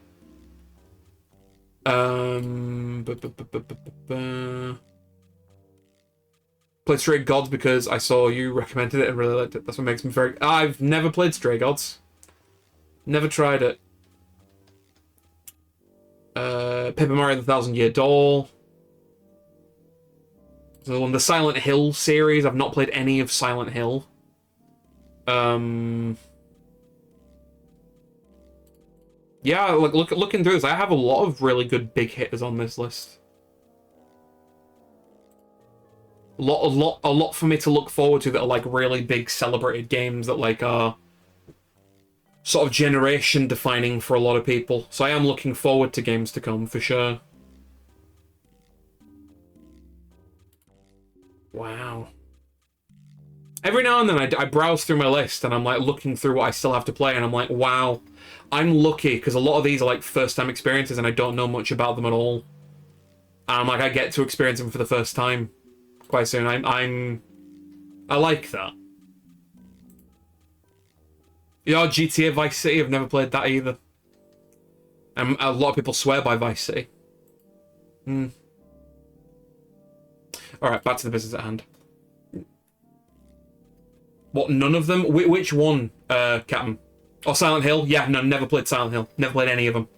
Played Stray Gods because I saw you recommended it and really liked it. That's what makes me very... I've never played Stray Gods. Never tried it. Paper Mario the Thousand Year Doll. So on the Silent Hill series, I've not played any of Silent Hill. Yeah, looking through this, I have a lot of really good big hitters on this list. A lot for me to look forward to that are like really big celebrated games that like are sort of generation defining for a lot of people. So I am looking forward to games to come for sure. Wow. Every now and then I browse through my list and I'm like looking through what I still have to play and I'm like, wow, I'm lucky because a lot of these are like first time experiences and I don't know much about them at all. And I'm like, I get to experience them for the first time quite soon. I like that. Yeah, GTA Vice City, I've never played that either. And a lot of people swear by Vice City. Alright, back to the business at hand. What, none of them? Which one, Captain? Oh, Silent Hill? Yeah, no, never played Silent Hill. Never played any of them.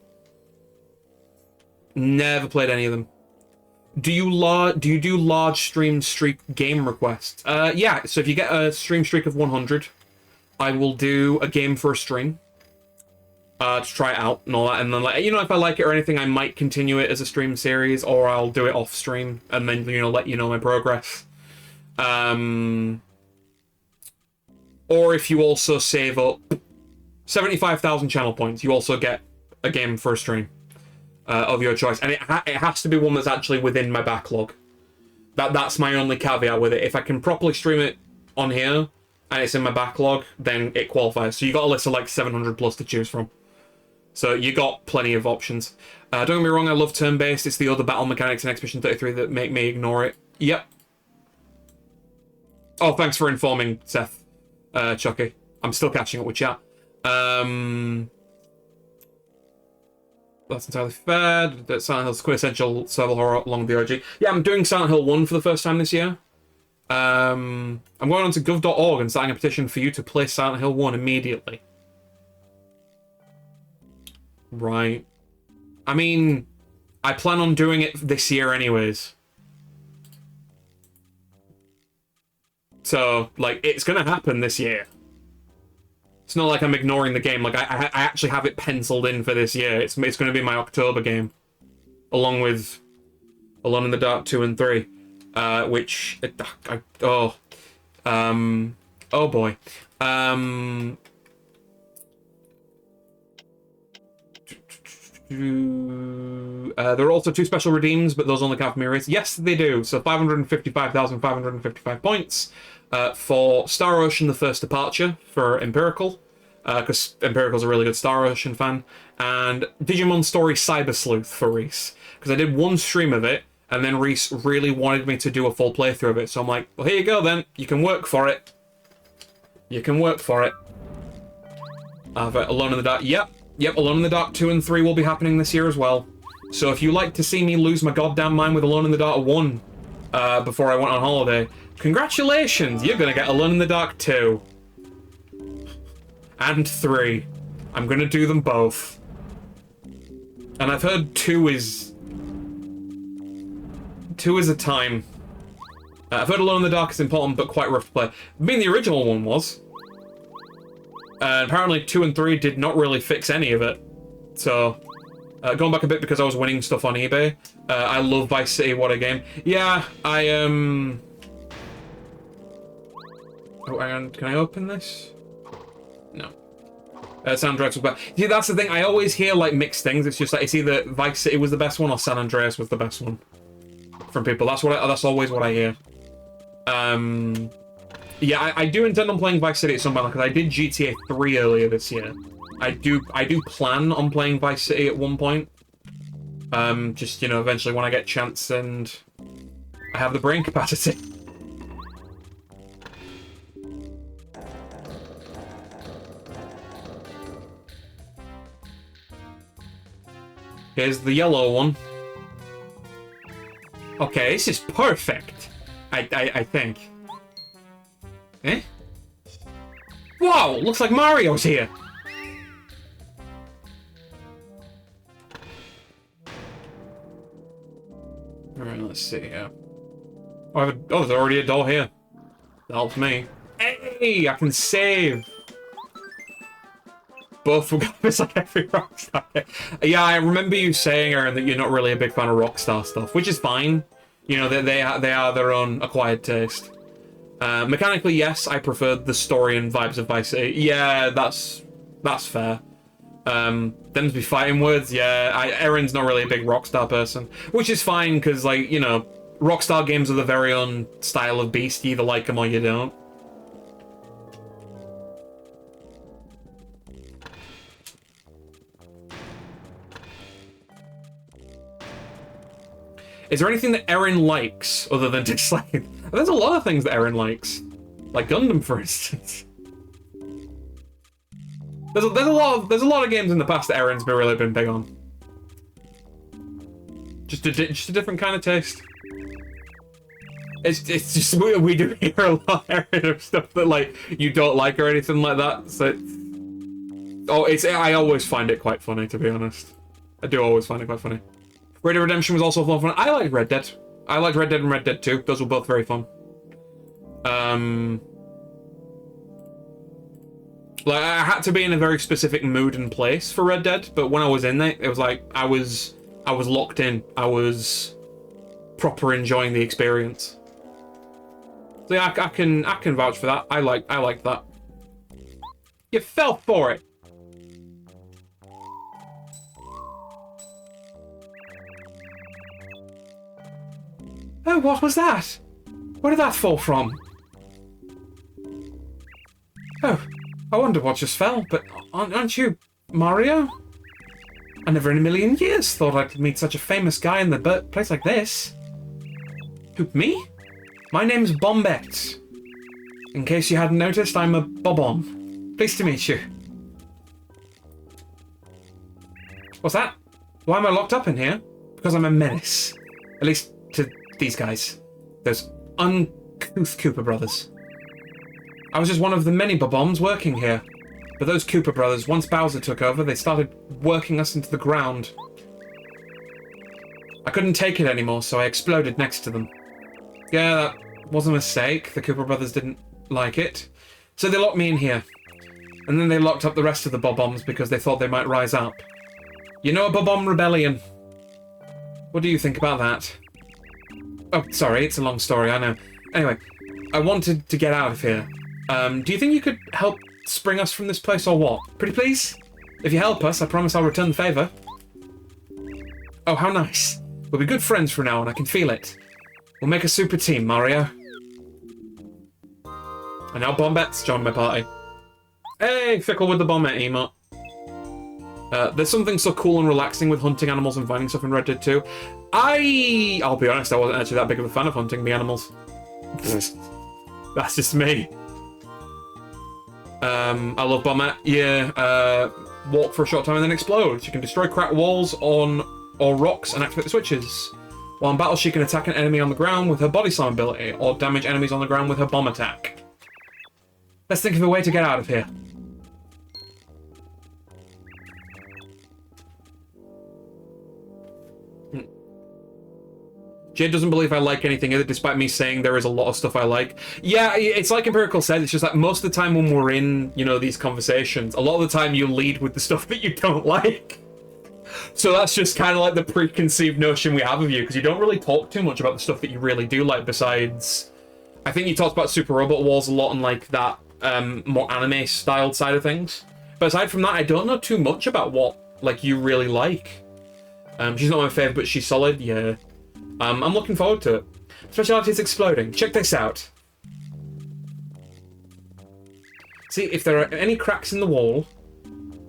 Never played any of them. Do you do large stream streak game requests? Yeah, so if you get a stream streak of 100, I will do a game for a stream. To try it out and all that, and then like, you know, if I like it or anything, I might continue it as a stream series, or I'll do it off stream and then, you know, let you know my progress. Or if you also save up 75,000 channel points, you also get a game for a stream of your choice, and it has to be one that's actually within my backlog. That's my only caveat with it. If I can properly stream it on here and it's in my backlog, then it qualifies. So you got a list of like 700 plus to choose from. So you got plenty of options. Don't get me wrong, I love turn-based. It's the other battle mechanics in Expedition 33 that make me ignore it. Yep. Oh, thanks for informing, Seth. Chucky. I'm still catching up with chat. That's entirely fair. That Silent Hill's quintessential survival horror along the OG. Yeah, I'm doing Silent Hill 1 for the first time this year. I'm going on to gov.org and starting a petition for you to play Silent Hill 1 immediately. Right. I mean, I plan on doing it this year anyways. So, like, it's gonna happen this year. It's not like I'm ignoring the game. Like, I actually have it penciled in for this year. It's going to be my October game. Along with Alone in the Dark 2 and 3. Which... oh boy. There are also 2 special redeems, but those only count for mirror rates. Yes, they do. So 555,555 points for Star Ocean, the First Departure for Empirical, because Empirical's a really good Star Ocean fan, and Digimon Story Cyber Sleuth for Reese, because I did one stream of it, and then Reese really wanted me to do a full playthrough of it, so I'm like, well, here you go then. You can work for it. You can work for it. Alone in the Dark. Yep, Alone in the Dark 2 and 3 will be happening this year as well. So if you like to see me lose my goddamn mind with Alone in the Dark 1 before I went on holiday, congratulations! You're gonna get Alone in the Dark 2. And 3. I'm gonna do them both. And I've heard 2 is... 2 is a time. I've heard Alone in the Dark is important, but quite rough to play. I mean, the original one was. Apparently 2 and 3 did not really fix any of it. So, going back a bit because I was winning stuff on eBay. I love Vice City, what a game. Yeah, Oh, hang on, can I open this? No. San Andreas was bad. See, that's the thing, I always hear, like, mixed things. It's just like, it's either Vice City was the best one or San Andreas was the best one. From people. That's always what I hear. Yeah, I do intend on playing Vice City at some point, because I did GTA 3 earlier this year. I do plan on playing Vice City at one point. Just, you know, eventually when I get a chance and I have the brain capacity. Here's the yellow one. Okay, this is perfect. I think. Eh? Wow, looks like Mario's here. Alright, let's see here. Oh, there's already a doll here. That helps me. Hey, I can save. Both will go. It's like every Rockstar game. Yeah, I remember you saying, Aaron, that you're not really a big fan of Rockstar stuff, which is fine. You know, they are their own acquired taste. Mechanically, yes, I preferred the story and vibes of Vice City. Yeah, that's fair. Them's be fighting words, yeah. Erin's not really a big Rockstar person, which is fine, because, like, you know, Rockstar games are the very own style of beast. You either like them or you don't. Is there anything that Erin likes other than disliking? There's a lot of things that Erin likes, like Gundam, for instance. There's a lot of games in the past that Erin's really been big on. Just a different kind of taste. It's just we do hear a lot, Erin, of stuff that like you don't like or anything like that. So I always find it quite funny, to be honest. I do always find it quite funny. Red Dead Redemption was also a lot of fun. I liked Red Dead. I liked Red Dead and Red Dead 2. Those were both very fun. Like, I had to be in a very specific mood and place for Red Dead, but when I was in there, it was like I was locked in. I was proper enjoying the experience. So yeah, I can vouch for that. I like that. You fell for it. Oh, what was that? Where did that fall from? Oh, I wonder what just fell, but aren't you Mario? I never in a million years thought I'd meet such a famous guy in the place like this. Who, me? My name's Bombette. In case you hadn't noticed, I'm a Bobon. Pleased to meet you. What's that? Why am I locked up in here? Because I'm a menace. At least to these guys. Those uncouth Koopa Brothers. I was just one of the many Boboms working here. But those Koopa Brothers, once Bowser took over, they started working us into the ground. I couldn't take it anymore, so I exploded next to them. Yeah, that was a mistake. The Koopa Brothers didn't like it. So they locked me in here. And then they locked up the rest of the Bob-ombs because they thought they might rise up. You know, a Bob-omb rebellion. What do you think about that? Oh, sorry, it's a long story, I know. Anyway, I wanted to get out of here. Do you think you could help spring us from this place or what? Pretty please? If you help us, I promise I'll return the favour. Oh, how nice. We'll be good friends from now on, I can feel it. We'll make a super team, Mario. And now Bombette's joined my party. Hey, Fickle with the Bombette emote. There's something so cool and relaxing with hunting animals and finding stuff in Red Dead 2. I'll be honest, I wasn't actually that big of a fan of hunting the animals. That's just me. I love Bombette. Yeah, walk for a short time and then explode. She can destroy cracked walls or rocks and activate the switches. While in battle, she can attack an enemy on the ground with her body slam ability, or damage enemies on the ground with her bomb attack. Let's think of a way to get out of here. Jay doesn't believe I like anything either, despite me saying there is a lot of stuff I like. Yeah, it's like Empirical said, it's just that most of the time when we're in, you know, these conversations, a lot of the time you lead with the stuff that you don't like. So that's just kind of like the preconceived notion we have of you, because you don't really talk too much about the stuff that you really do like, besides... I think you talked about Super Robot Wars a lot and like that more anime-styled side of things. But aside from that, I don't know too much about what, like, you really like. She's not my fave, but she's solid, yeah. I'm looking forward to it. Speciality is exploding. Check this out. See, if there are any cracks in the wall,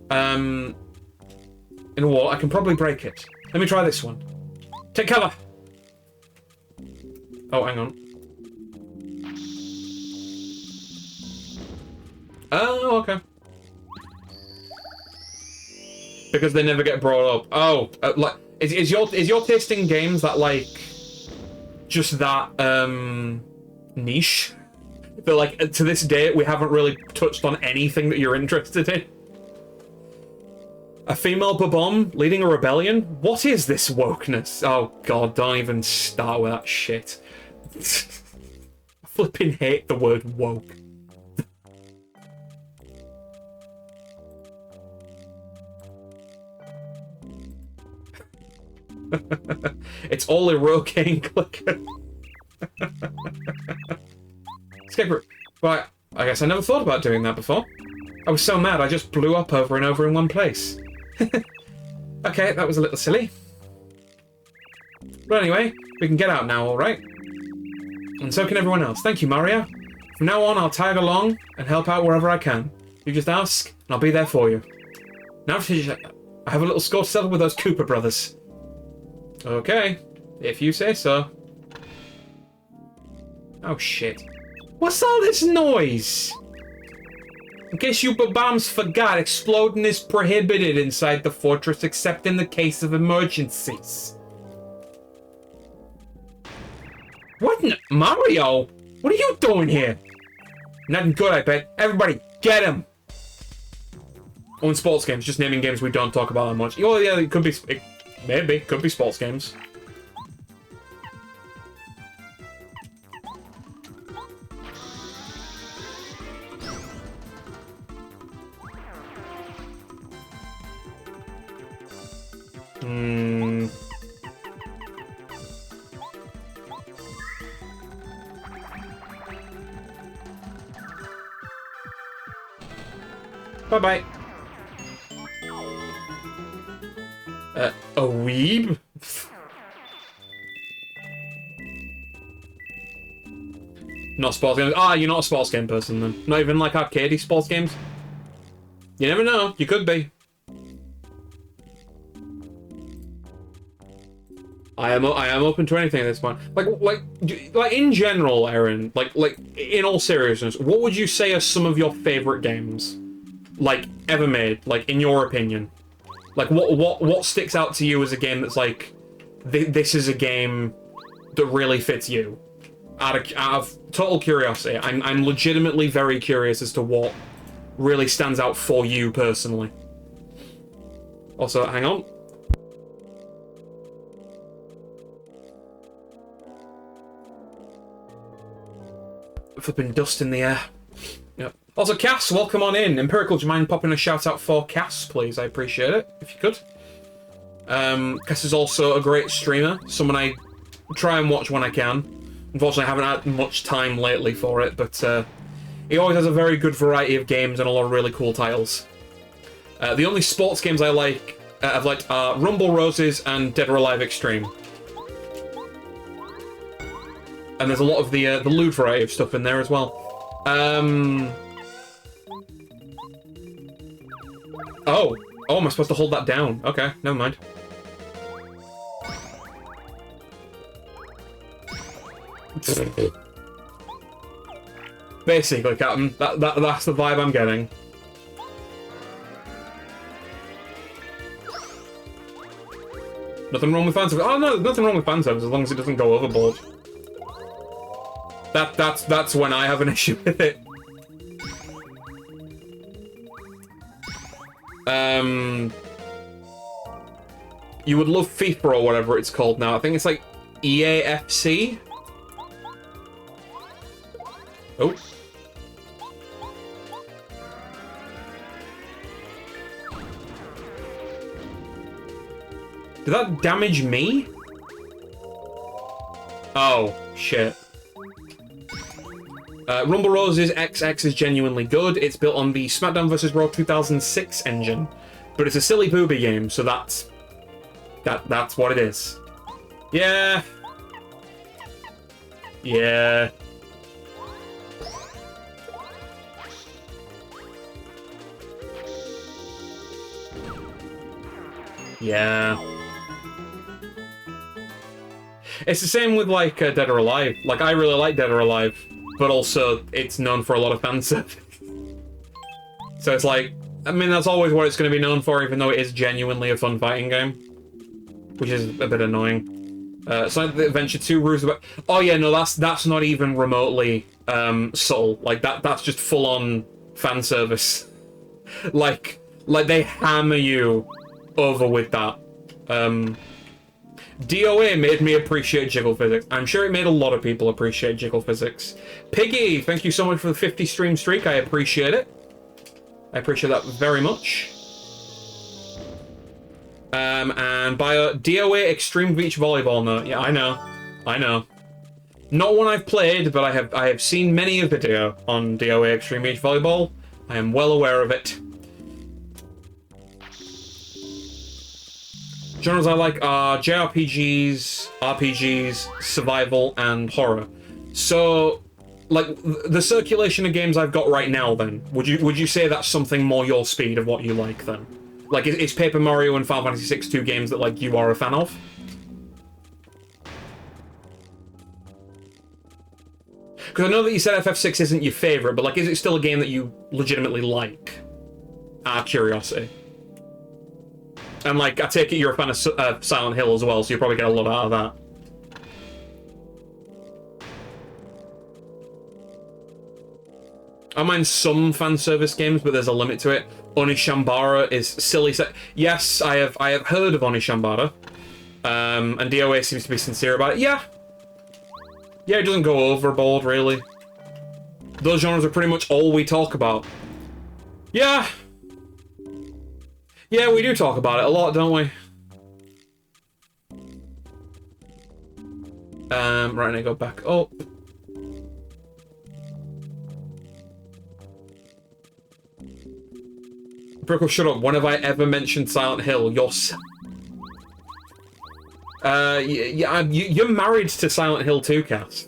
I can probably break it. Let me try this one. Take cover! Oh, hang on. Oh, okay. Because they never get brought up. Oh, like, is your taste in games that, like, just that, niche? That, like, to this day, we haven't really touched on anything that you're interested in? A female Bob-omb leading a rebellion? What is this wokeness? Oh, God, don't even start with that shit. I flipping hate the word woke. It's all a rocaine clicker. Escape route. Right, I guess I never thought about doing that before. I was so mad I just blew up over and over in one place. Okay, that was a little silly. But anyway, we can get out now, alright? And so can everyone else. Thank you, Mario. From now on, I'll tag along and help out wherever I can. You just ask, and I'll be there for you. Now, I have a little score to settle with those Koopa brothers. Okay, if you say so. Oh, shit. What's all this noise? In case you babams forgot, exploding is prohibited inside the fortress except in the case of emergencies. What in Mario? What are you doing here? Nothing good, I bet. Everybody, get him! Oh, in sports games, just naming games we don't talk about that much. Oh, yeah, it could be... Maybe. Could be sports games. Bye-bye. A weeb? Not sports games. Ah, you're not a sports game person then. Not even like arcadey sports games? You never know. You could be. I am open to anything at this point. Like in general, Aaron. Like in all seriousness, what would you say are some of your favorite games, like ever made? Like in your opinion, like what sticks out to you as a game that's like, this is a game that really fits you? Out of total curiosity, I'm legitimately very curious as to what really stands out for you personally. Also, hang on. Flipping dust in the air. Yep. Also, Cass, welcome on in. Empirical, do you mind popping a shout out for Cass, please? I appreciate it, if you could. Cass is also a great streamer, someone I try and watch when I can. Unfortunately, I haven't had much time lately for it, but he always has a very good variety of games and a lot of really cool titles. The only sports games I like, I've liked are Rumble Roses and Dead or Alive Extreme. And there's a lot of the lewd variety of stuff in there as well. Oh, am I supposed to hold that down? Okay, never mind. Basically, Captain, that's the vibe I'm getting. Nothing wrong with fan service. Oh no, there's nothing wrong with fan service as long as it doesn't go overboard. That's when I have an issue with it. You would love FIFA or whatever it's called now. I think it's like EAFC. Oh. Did that damage me? Oh, shit. Rumble Roses XX is genuinely good. It's built on the SmackDown vs. Raw 2006 engine. But it's a silly booby game, so that's what it is. Yeah. Yeah. Yeah. It's the same with, like, Dead or Alive. Like, I really like Dead or Alive, but also it's known for a lot of fan service. So it's like, I mean, that's always what it's going to be known for, even though it is genuinely a fun fighting game. Which is a bit annoying. Sonic Adventure 2 rules about... Oh yeah, no, that's not even remotely subtle. Like, that's just full-on fan service. like they hammer you over with that. DOA made me appreciate jiggle physics. I'm sure it made a lot of people appreciate jiggle physics. Piggy, thank you so much for the 50 stream streak. I appreciate it. I appreciate that very much. And Bio DOA Extreme Beach Volleyball. No, yeah, I know. Not one I've played, but I have seen many a video on DOA Extreme Beach Volleyball. I am well aware of it. Genres I like are JRPGs, RPGs, survival, and horror. So, like, the circulation of games I've got right now, then, would you say that's something more your speed of what you like, then? Like, is Paper Mario and Final Fantasy VI 2 games that, like, you are a fan of? Because I know that you said FF6 isn't your favourite, but, like, is it still a game that you legitimately like? Out of curiosity. And, like, I take it you're a fan of Silent Hill as well, so you probably get a lot out of that. I mind some fan service games, but there's a limit to it. Onishambara is silly. Yes, I have heard of Onishambara. And DOA seems to be sincere about it. Yeah. Yeah, it doesn't go overboard, really. Those genres are pretty much all we talk about. Yeah. Yeah, we do talk about it a lot, don't we? Right, I go back up. Brickle, shut up. When have I ever mentioned Silent Hill? You're you're married to Silent Hill 2, Cass.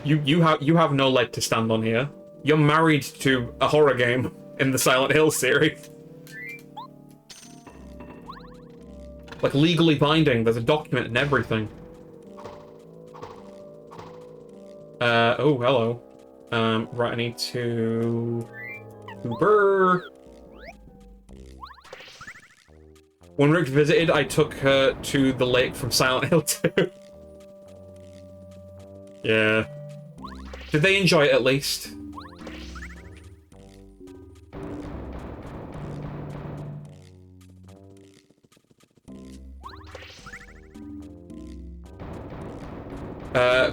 You have no leg to stand on here. You're married to a horror game in the Silent Hill series. Like, legally binding. There's a document and everything. Oh, hello. Right, I need to... Uber. When Rick visited, I took her to the lake from Silent Hill 2. Yeah. Did they enjoy it, at least?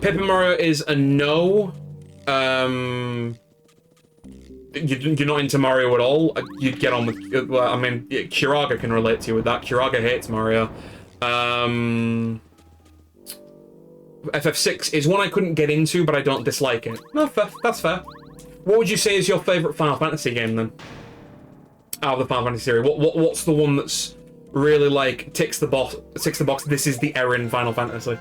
Paper Mario is a no. you're not into Mario at all, you'd get on with... Well, I mean, Kiraga can relate to you with that. Kiraga hates Mario. FF6 is one I couldn't get into, but I don't dislike it. No, fair. That's fair. What would you say is your favourite Final Fantasy game, then? Out of the Final Fantasy series, what's the one that's really, like, ticks the box, this is the Erin Final Fantasy?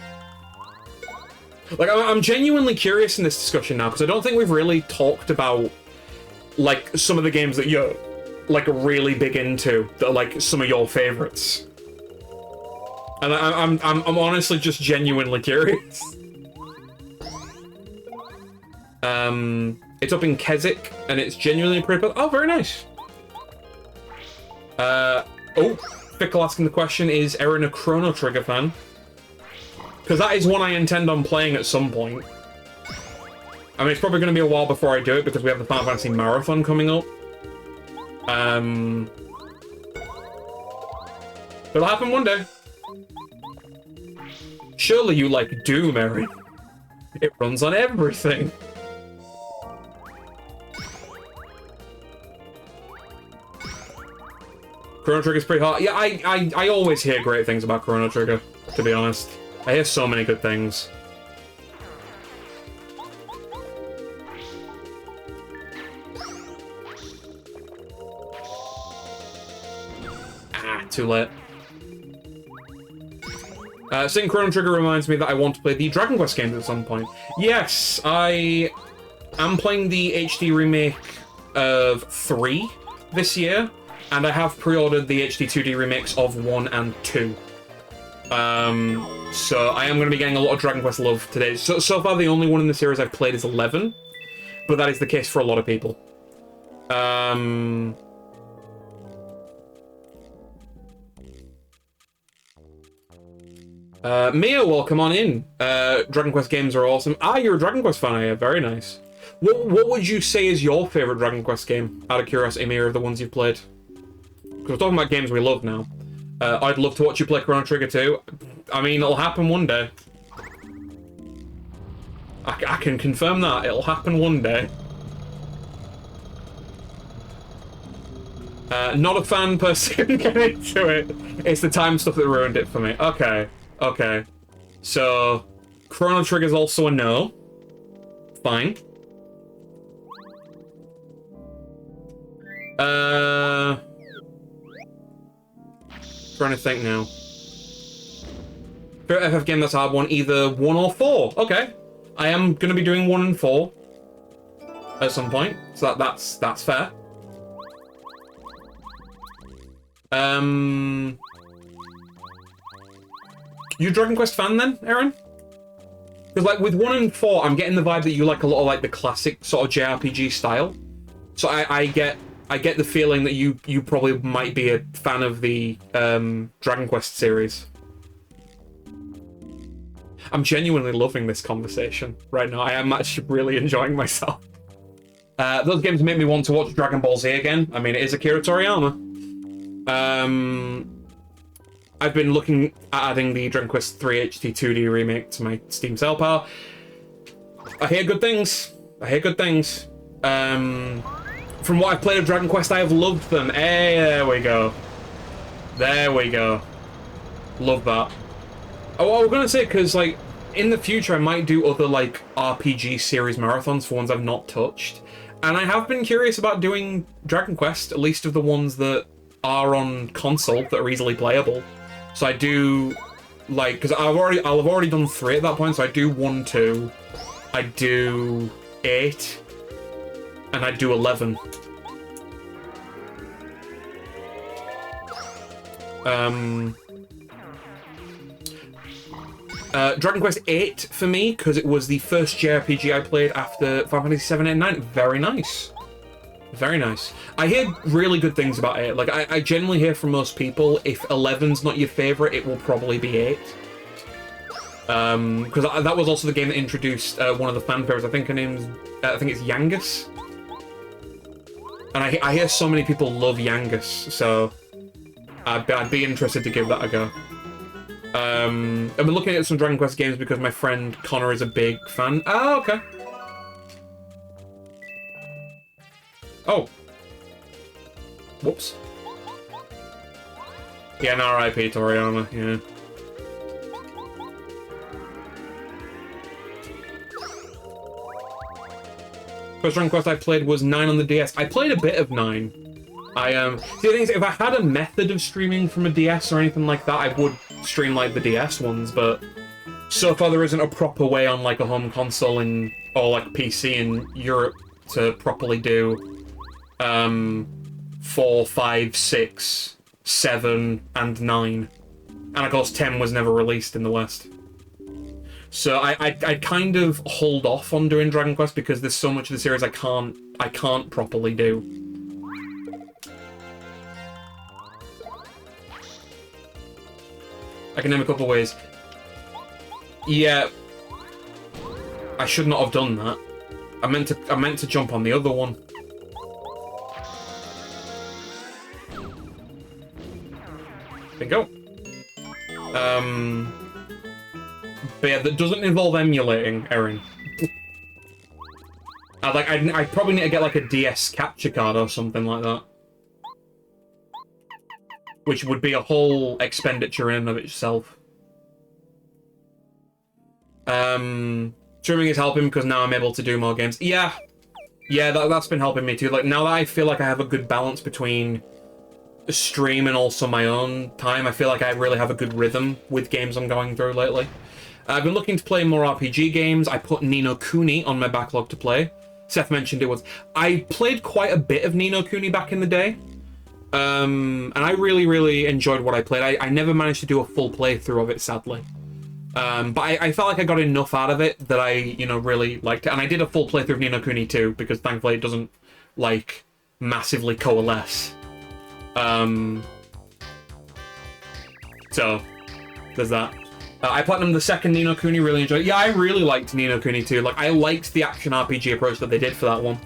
Like, I'm genuinely curious in this discussion now, because I don't think we've really talked about, like, some of the games that you're, like, really big into, that are, like, some of your favourites. And I'm honestly just genuinely curious. It's up in Keswick, and it's genuinely pretty... Oh, very nice. Oh, Fickle asking the question, is Erin a Chrono Trigger fan? Because that is one I intend on playing at some point. I mean, it's probably going to be a while before I do it, because we have the Final Fantasy Marathon coming up. It'll happen one day. Surely you like Doom, Erin. It runs on everything. Chrono Trigger's pretty hard. Yeah, I always hear great things about Chrono Trigger, to be honest. I hear so many good things. Ah, too late. Seeing Chrono Trigger reminds me that I want to play the Dragon Quest games at some point. Yes, I am playing the HD remake of 3 this year, and I have pre-ordered the HD 2D remakes of 1 and 2. So I am going to be getting a lot of Dragon Quest love today. So far, the only one in the series I've played is 11, but that is the case for a lot of people. Mia, welcome on in. Dragon Quest games are awesome. Ah, you're a Dragon Quest fan, are you? Very nice. What would you say is your favourite Dragon Quest game, out of curiosity, Mia, of the ones you've played? Because we're talking about games we love now. I'd love to watch you play Chrono Trigger too. I mean, it'll happen one day. I can confirm that. It'll happen one day. Not a fan per se, get into it. It's the time stuff that ruined it for me. Okay. Okay. So, Chrono Trigger's also a no. Fine. Trying to think now. Favorite FF game that's a hard one, either 1 or 4. Okay. I am going to be doing 1 and 4 at some point, so that's fair. You a Dragon Quest fan then, Erin? Because like with 1 and 4, I'm getting the vibe that you like a lot of like the classic sort of JRPG style. So I get the feeling that you probably might be a fan of the Dragon Quest series. I'm genuinely loving this conversation right now. I am actually really enjoying myself. Those games make me want to watch Dragon Ball Z again. I mean, it is Akira Toriyama. I've been looking at adding the Dragon Quest 3 HD 2D remake to my Steam sale pile. I hear good things. From what I've played of Dragon Quest, I have loved them. Hey, there we go. Love that. Oh, I was gonna say, because, like, in the future, I might do other, like, RPG series marathons for ones I've not touched. And I have been curious about doing Dragon Quest, at least of the ones that are on console, that are easily playable. So I do, like, because I'll have already done 3 at that point, so I do 1, 2, I do 8, and I do 11. Dragon Quest 8 for me, because it was the first JRPG I played after Final Fantasy 7 and 9. Very nice. Very nice. I hear really good things about 8. Like, I generally hear from most people, if 11's not your favourite, it will probably be 8. Because that was also the game that introduced one of the fan favorites. I think it's Yangus. And I hear so many people love Yangus, so I'd be interested to give that a go. I've been looking at some Dragon Quest games because my friend Connor is a big fan. Oh, okay. Oh. Whoops. Yeah, an RIP Toriyama, yeah. First Dragon Quest I played was 9 on the DS. I played a bit of 9. See, the thing is, if I had a method of streaming from a DS or anything like that, I would stream, like, the DS ones, but so far there isn't a proper way on, like, a home console or, like, PC in Europe to properly do, 4, 5, 6, 7, and 9. And, of course, 10 was never released in the West. So I kind of hold off on doing Dragon Quest because there's so much of the series I can't properly do. I can name a couple of ways. Yeah, I should not have done that. I meant to jump on the other one. Bingo. But yeah, that doesn't involve emulating, Erin. I probably need to get like a DS capture card or something like that. Which would be a whole expenditure in and of itself. Streaming is helping because now I'm able to do more games. Yeah, that's been helping me too. Like, now that I feel like I have a good balance between stream and also my own time, I feel like I really have a good rhythm with games I'm going through lately. I've been looking to play more RPG games. I put Ni no Kuni on my backlog to play. Seth mentioned it was... I played quite a bit of Ni no Kuni back in the day. And I really, really enjoyed what I played. I never managed to do a full playthrough of it, sadly. But I felt like I got enough out of it that I, you know, really liked it. And I did a full playthrough of Ni no Kuni too, because thankfully it doesn't, like, massively coalesce. So, there's that. I platinumed the second Ni no Kuni, really enjoyed it. Yeah, I really liked Ni no Kuni too. Like, I liked the action RPG approach that they did for that one.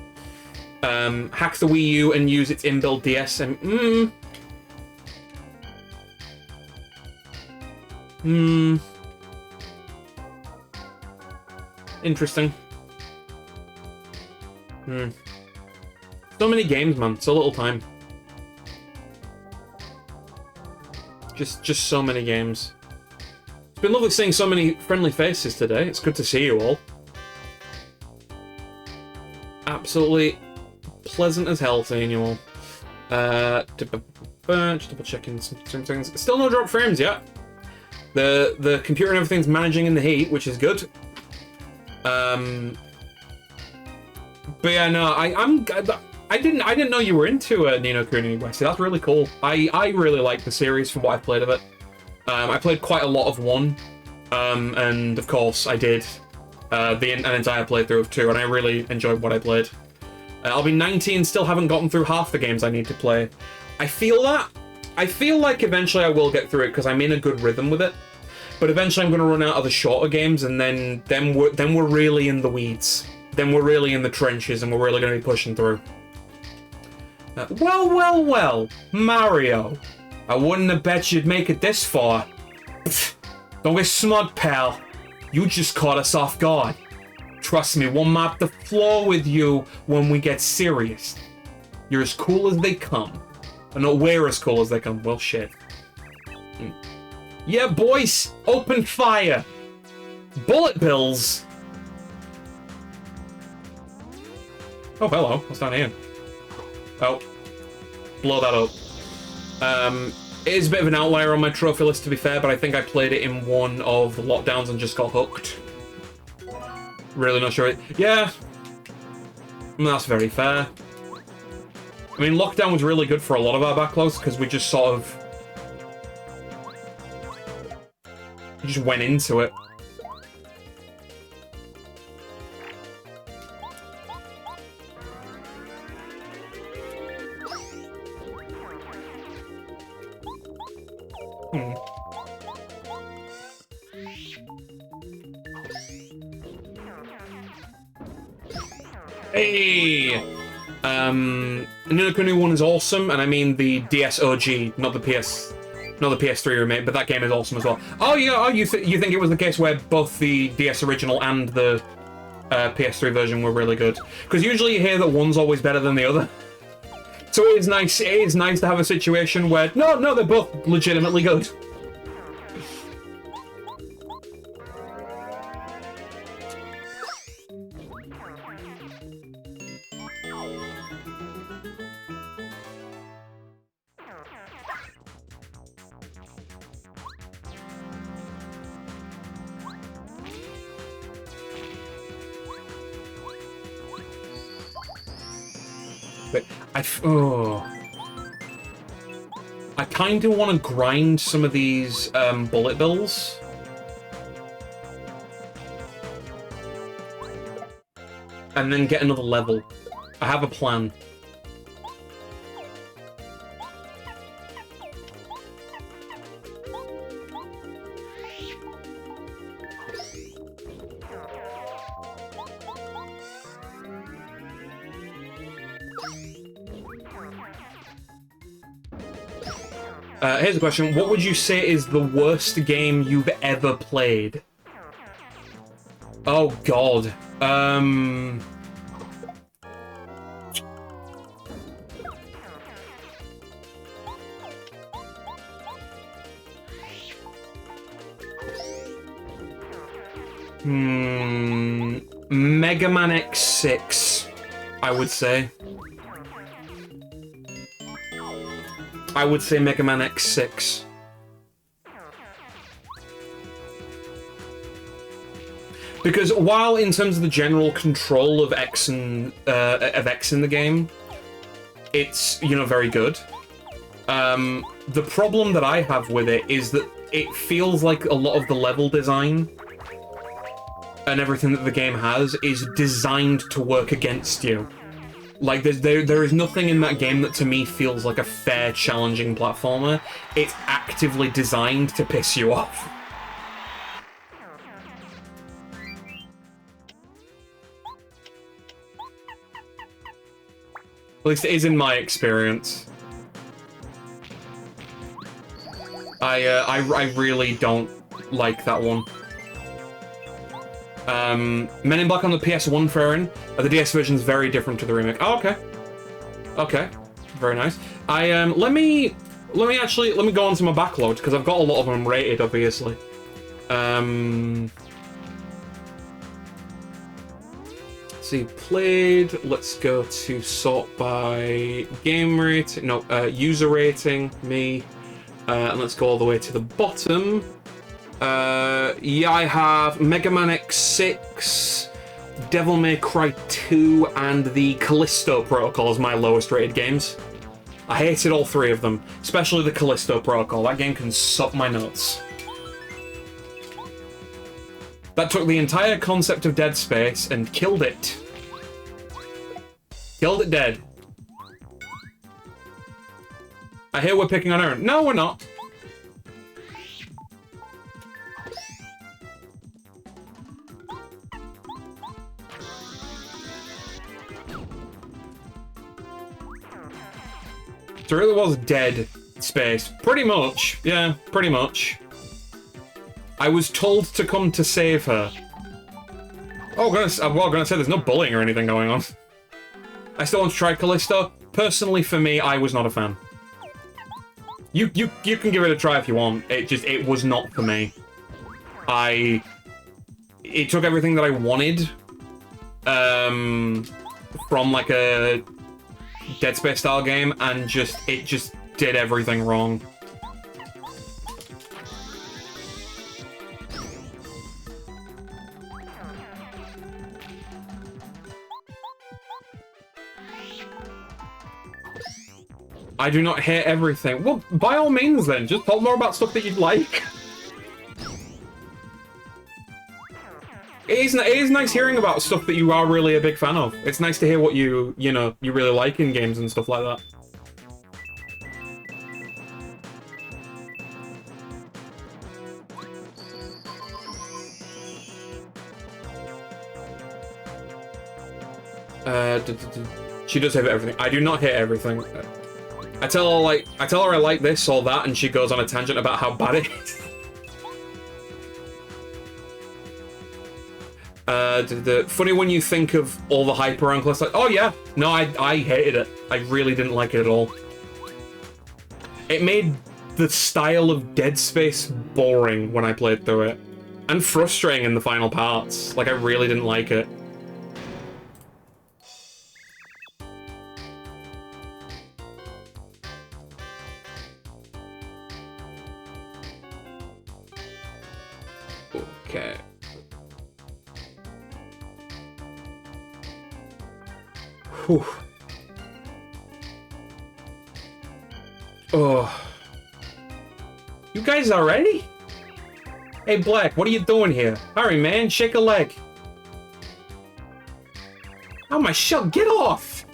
Hacks the Wii U and use its inbuilt DS and... Interesting. So many games, man. So little time. Just so many games. It's been lovely seeing so many friendly faces today. It's good to see you all. Absolutely pleasant as hell seeing you all. Just double checking some things. Still no drop frames yet. The computer and everything's managing in the heat, which is good. But yeah, no, I didn't know you were into Ni no Kuni, Wesley. That's really cool. I really like the series from what I've played of it. I played quite a lot of 1, and of course I did an entire playthrough of 2, and I really enjoyed what I played. I'll be 90 and still haven't gotten through half the games I need to play. I feel like eventually I will get through it because I'm in a good rhythm with it. But eventually I'm going to run out of the shorter games, and then we're really in the weeds. Then we're really in the trenches, and we're really going to be pushing through. Well, Mario. I wouldn't have bet you'd make it this far. Pfft, don't get smug, pal. You just caught us off guard. Trust me, we'll mop the floor with you when we get serious. You're as cool as they come. No, we're as cool as they come. Well, shit. Yeah, boys, open fire. Bullet bills. Oh, hello. What's down here? Oh, blow that up. It is a bit of an outlier on my trophy list, to be fair, but I think I played it in one of the lockdowns and just got hooked. Really not sure. Yeah, that's very fair. I mean, lockdown was really good for a lot of our backlogs because we just sort of just went into it. Hey! Ni no Kuni 1 is awesome, and I mean the DS OG, not the PS3 remake, but that game is awesome as well. Oh yeah, oh, you think it was the case where both the DS original and the PS3 version were really good? Because usually you hear that one's always better than the other. So it is nice to have a situation where, no, they're both legitimately good. But I kind of want to grind some of these bullet bills. And then get another level. I have a plan. Here's a question. What would you say is the worst game you've ever played? Oh, God. Mega Man X6, I would say. I would say Mega Man X6. Because while in terms of the general control of X in the game, it's, you know, very good. The problem that I have with it is that it feels like a lot of the level design and everything that the game has is designed to work against you. Like, there is nothing in that game that to me feels like a fair, challenging platformer. It's actively designed to piss you off. At least it is in my experience. I really don't like that one. Men in Black on the PS1 fairing. The DS version is very different to the remake. Oh, okay. Okay. Very nice. Let me go on to my backlog, because I've got a lot of them rated, obviously. Let's see, played. Let's go to sort by game rating. No, user rating, me. And let's go all the way to the bottom. Yeah, I have Mega Man X6, Devil May Cry 2, and the Callisto Protocol as my lowest rated games. I hated all three of them, especially the Callisto Protocol. That game can suck my nuts. That took the entire concept of Dead Space and killed it. Killed it dead. I hear we're picking on Aaron. No, we're not. So it really was Dead Space. Pretty much. Yeah, pretty much. I was told to come to save her. Oh, I'm gonna say there's no bullying or anything going on. I still want to try Callisto. Personally, for me, I was not a fan. You can give it a try if you want. It was not for me. It took everything that I wanted, from like a Dead Space style game, and it just did everything wrong. I do not hate everything. Well, by all means then, just talk more about stuff that you'd like. It is nice hearing about stuff that you are really a big fan of. It's nice to hear what you really like in games and stuff like that. She does hate everything. I do not hate everything. I tell her I like this or that, and she goes on a tangent about how bad it is. Funny when you think of all the hype around Cluster. Oh yeah, no, I hated it. I really didn't like it at all. It made the style of Dead Space boring when I played through it. And frustrating in the final parts. Like, I really didn't like it. Okay. Whew. Oh. You guys already? Hey, Black, what are you doing here? Hurry, man, shake a leg. Oh, my shell, get off!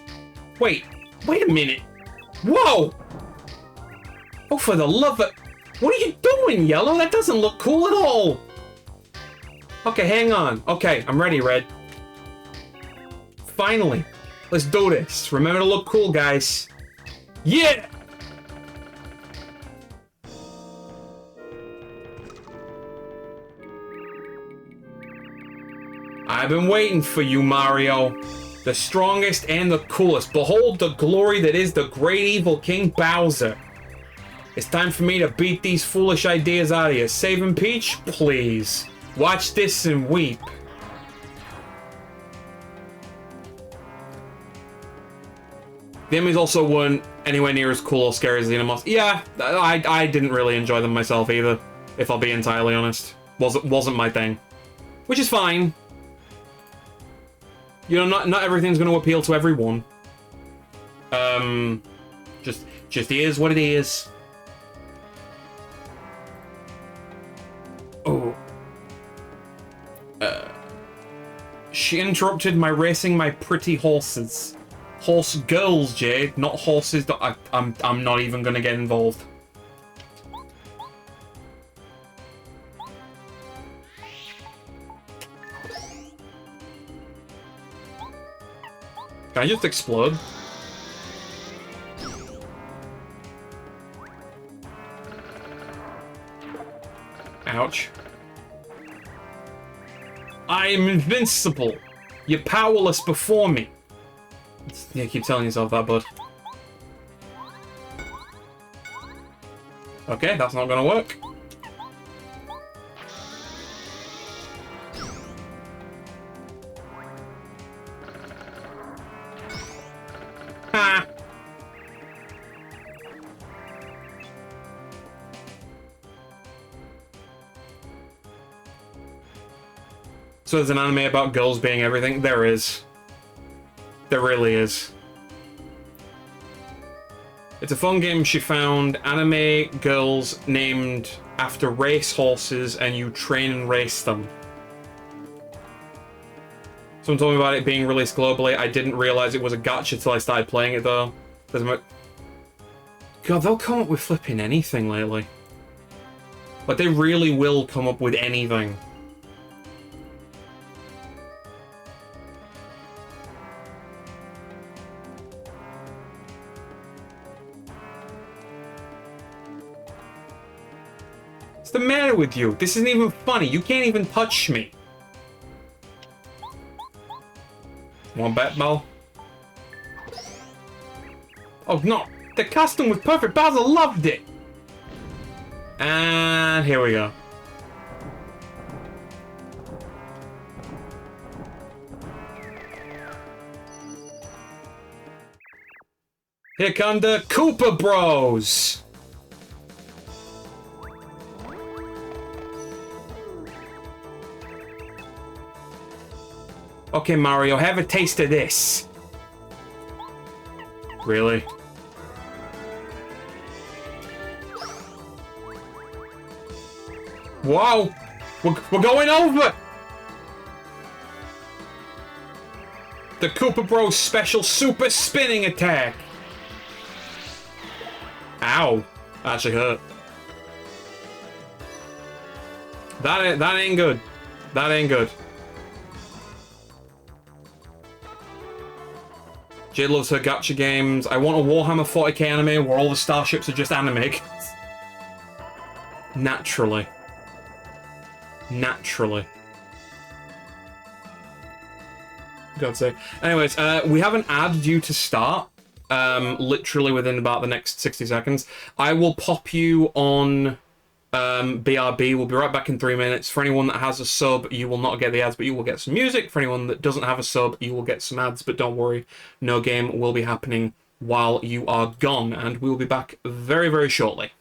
Wait a minute. Whoa! Oh, for the love of... What are you doing, Yellow? That doesn't look cool at all. Okay, hang on. Okay, I'm ready, Red. Finally. Let's do this. Remember to look cool, guys. Yeah! I've been waiting for you, Mario. The strongest and the coolest. Behold the glory that is the great evil King Bowser. It's time for me to beat these foolish ideas out of you. Saving Peach? Please. Watch this and weep. The enemies also weren't anywhere near as cool or scary as the Inner Yeah, I didn't really enjoy them myself either, if I'll be entirely honest. Wasn't my thing. Which is fine. You know, not everything's going to appeal to everyone. Just is what it is. Oh. She interrupted my racing my pretty horses. Horse girls, Jade, not horses. I'm not even going to get involved. Can I just explode? Ouch. I am invincible. You're powerless before me. Yeah, keep telling yourself that, bud. Okay, that's not gonna work. Ha! So there's an anime about girls being everything? There is. There really is. It's a fun game she found. Anime girls named after race horses and you train and race them. Someone told me about it being released globally. I didn't realize it was a gacha till I started playing it though. God, they'll come up with flipping anything lately. Like, they really will come up with anything. What's the matter with you? This isn't even funny. You can't even touch me. Want bet, Mel? Oh no! The costume was perfect. Bowser loved it. And here we go. Here come the Koopa Bros. Okay, Mario, have a taste of this. Really? Whoa! We're going over! The Koopa Bros special super spinning attack! Ow. That actually hurt. That ain't good. That ain't good. Jade loves her gacha games. I want a Warhammer 40k anime where all the starships are just anime. Naturally. Naturally. God's sake. Anyways, we have an ad due to start, literally within about the next 60 seconds. I will pop you on BRB. We'll be right back in 3 minutes. For anyone that has a sub, you will not get the ads, but you will get some music. For anyone that doesn't have a sub, you will get some ads, but don't worry, no game will be happening while you are gone, and we will be back very, very shortly.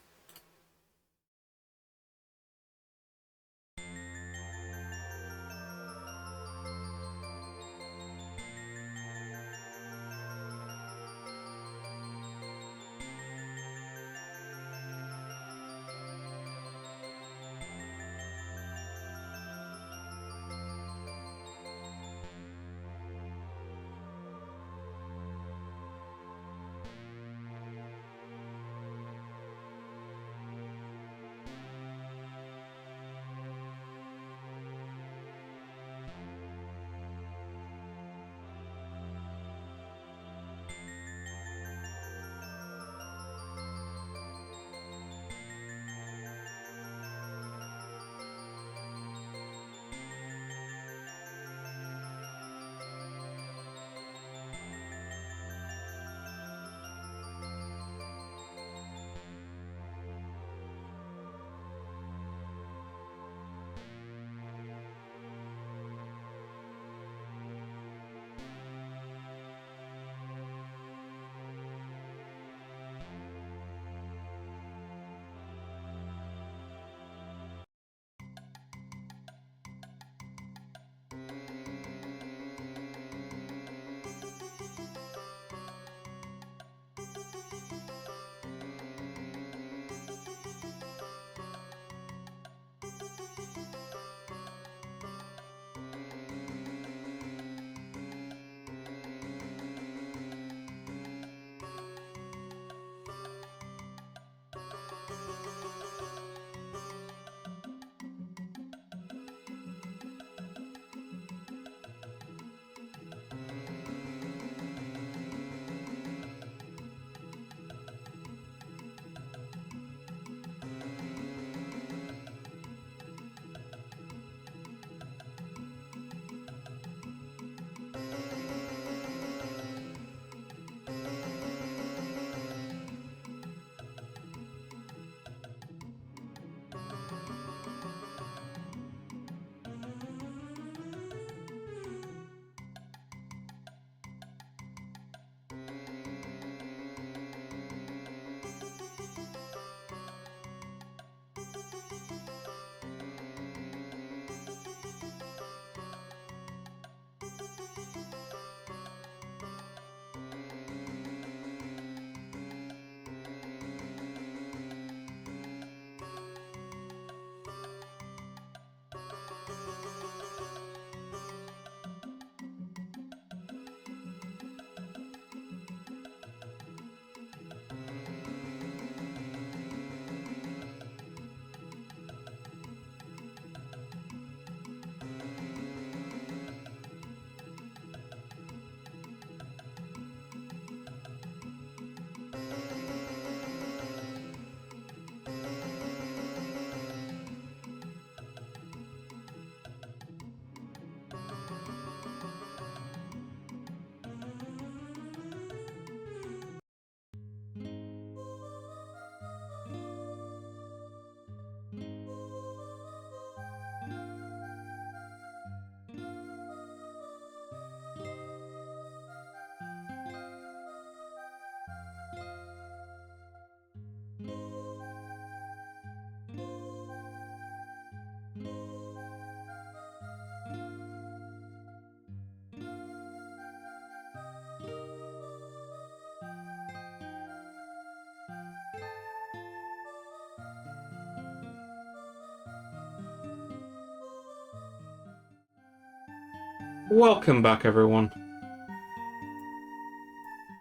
Welcome back, everyone.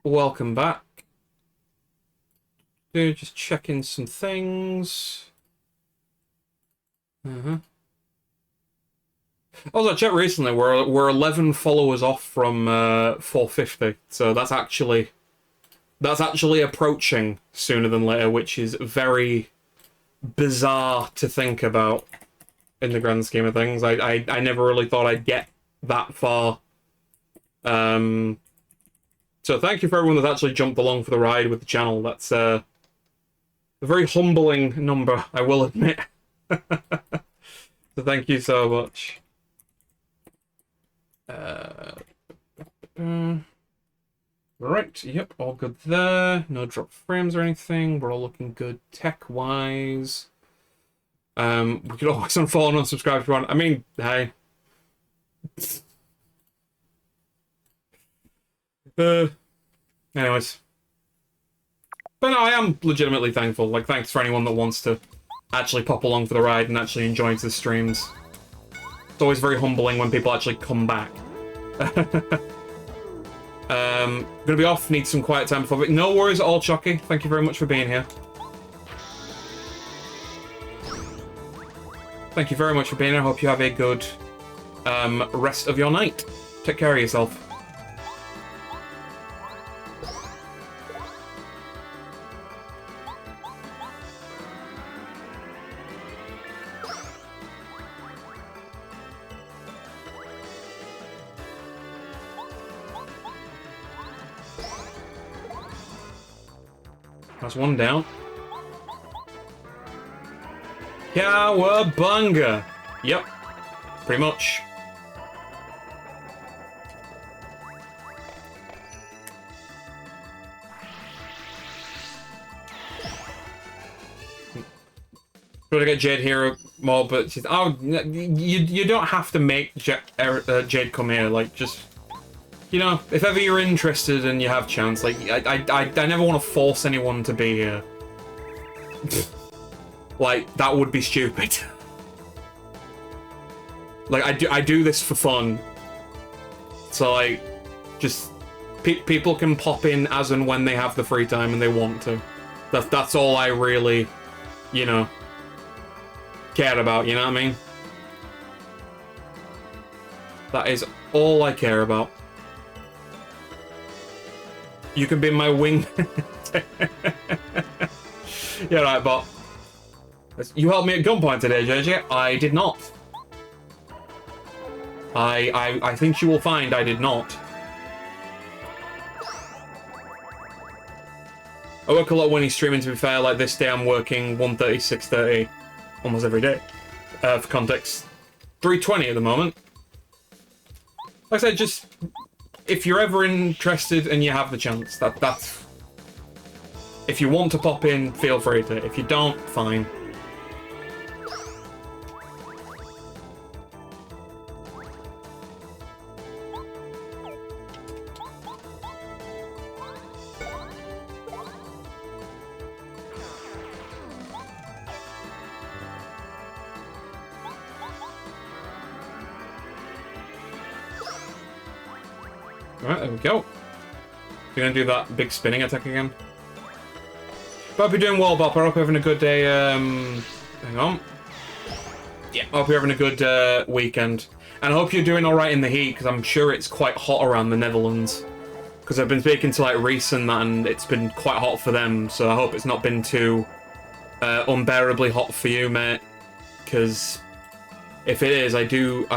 Welcome back. Just checking some things. I was at chat recently. We're 11 followers off from 450, so that's actually approaching sooner than later, which is very bizarre to think about in the grand scheme of things. I never really thought I'd get that far So thank you for everyone that's actually jumped along for the ride with the channel. That's a very humbling number, I will admit. So thank you so much. Right, yep, all good there. No drop frames or anything. We're all looking good tech-wise. We could always unfollow and unsubscribe if you want. I mean, hey. Anyways. But no, I am legitimately thankful. Like, thanks for anyone that wants to actually pop along for the ride and actually enjoys the streams. It's always very humbling when people actually come back. Gonna be off, need some quiet time before, but no worries at all, Chucky. Thank you very much for being here. Thank you very much for being here. I hope you have a good rest of your night. Take care of yourself. That's one down. Cowabunga! Yep, pretty much. Try to get Jade here more, but she's, oh, you don't have to make Jade come here. Like, just, you know, if ever you're interested and you have chance, like, I never want to force anyone to be here. Like, that would be stupid. Like, I do this for fun. So, like, just, people can pop in as and when they have the free time and they want to. That's all I really, you know, care about, you know what I mean? That is all I care about. You can be my wing. Yeah, right, but you helped me at gunpoint today, JJ. I did not. I think you will find I did not. I work a lot when he's streaming, to be fair. Like this day I'm working 1:30, 6:30 almost every day. For context, 3:20 at the moment. Like I said, just if you're ever interested and you have the chance, that's... If you want to pop in, feel free to. If you don't, fine. Alright, there we go. You're gonna do that big spinning attack again. But I hope you're doing well, Bop. I hope you're having a good day. Hang on. Yeah, I hope you're having a good weekend. And I hope you're doing alright in the heat, because I'm sure it's quite hot around the Netherlands. Because I've been speaking to, like, Reese and that, and it's been quite hot for them, so I hope it's not been too unbearably hot for you, mate. Because if it is, I do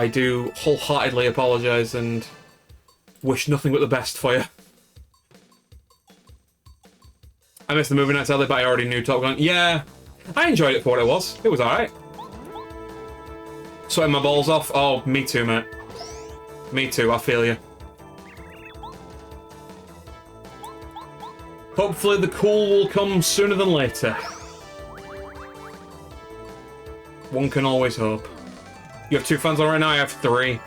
wholeheartedly apologise and wish nothing but the best for you. I missed the movie night sadly, but I already knew Top Gun. Yeah, I enjoyed it for what it was. It was alright. Sweating my balls off? Oh, me too, mate. Me too, I feel you. Hopefully the cool will come sooner than later. One can always hope. You have 2 fans on right now? I have 3.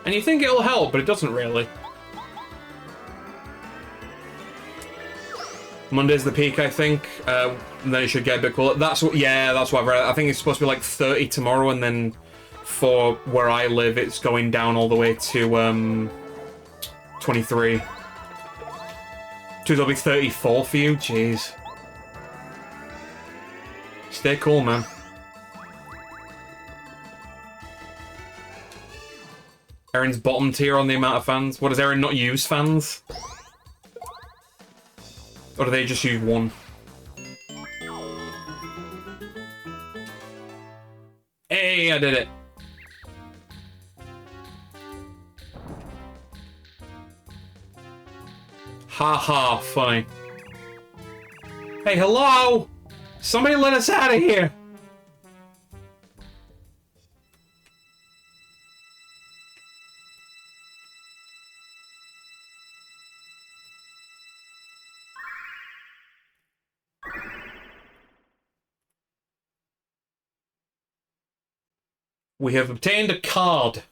And you think it'll help, but it doesn't really. Monday's the peak, I think. And then it should get a bit cooler. That's what, yeah, that's what I've read. I think it's supposed to be like 30 tomorrow, and then for where I live, it's going down all the way to 23. So it'll be 34 for you? Jeez. Stay cool, man. Erin's bottom tier on the amount of fans. What, does Erin not use fans? Or do they just use one? Hey, Yay, I did it. Ha ha, funny. Hey, hello! Somebody let us out of here! We have obtained a card.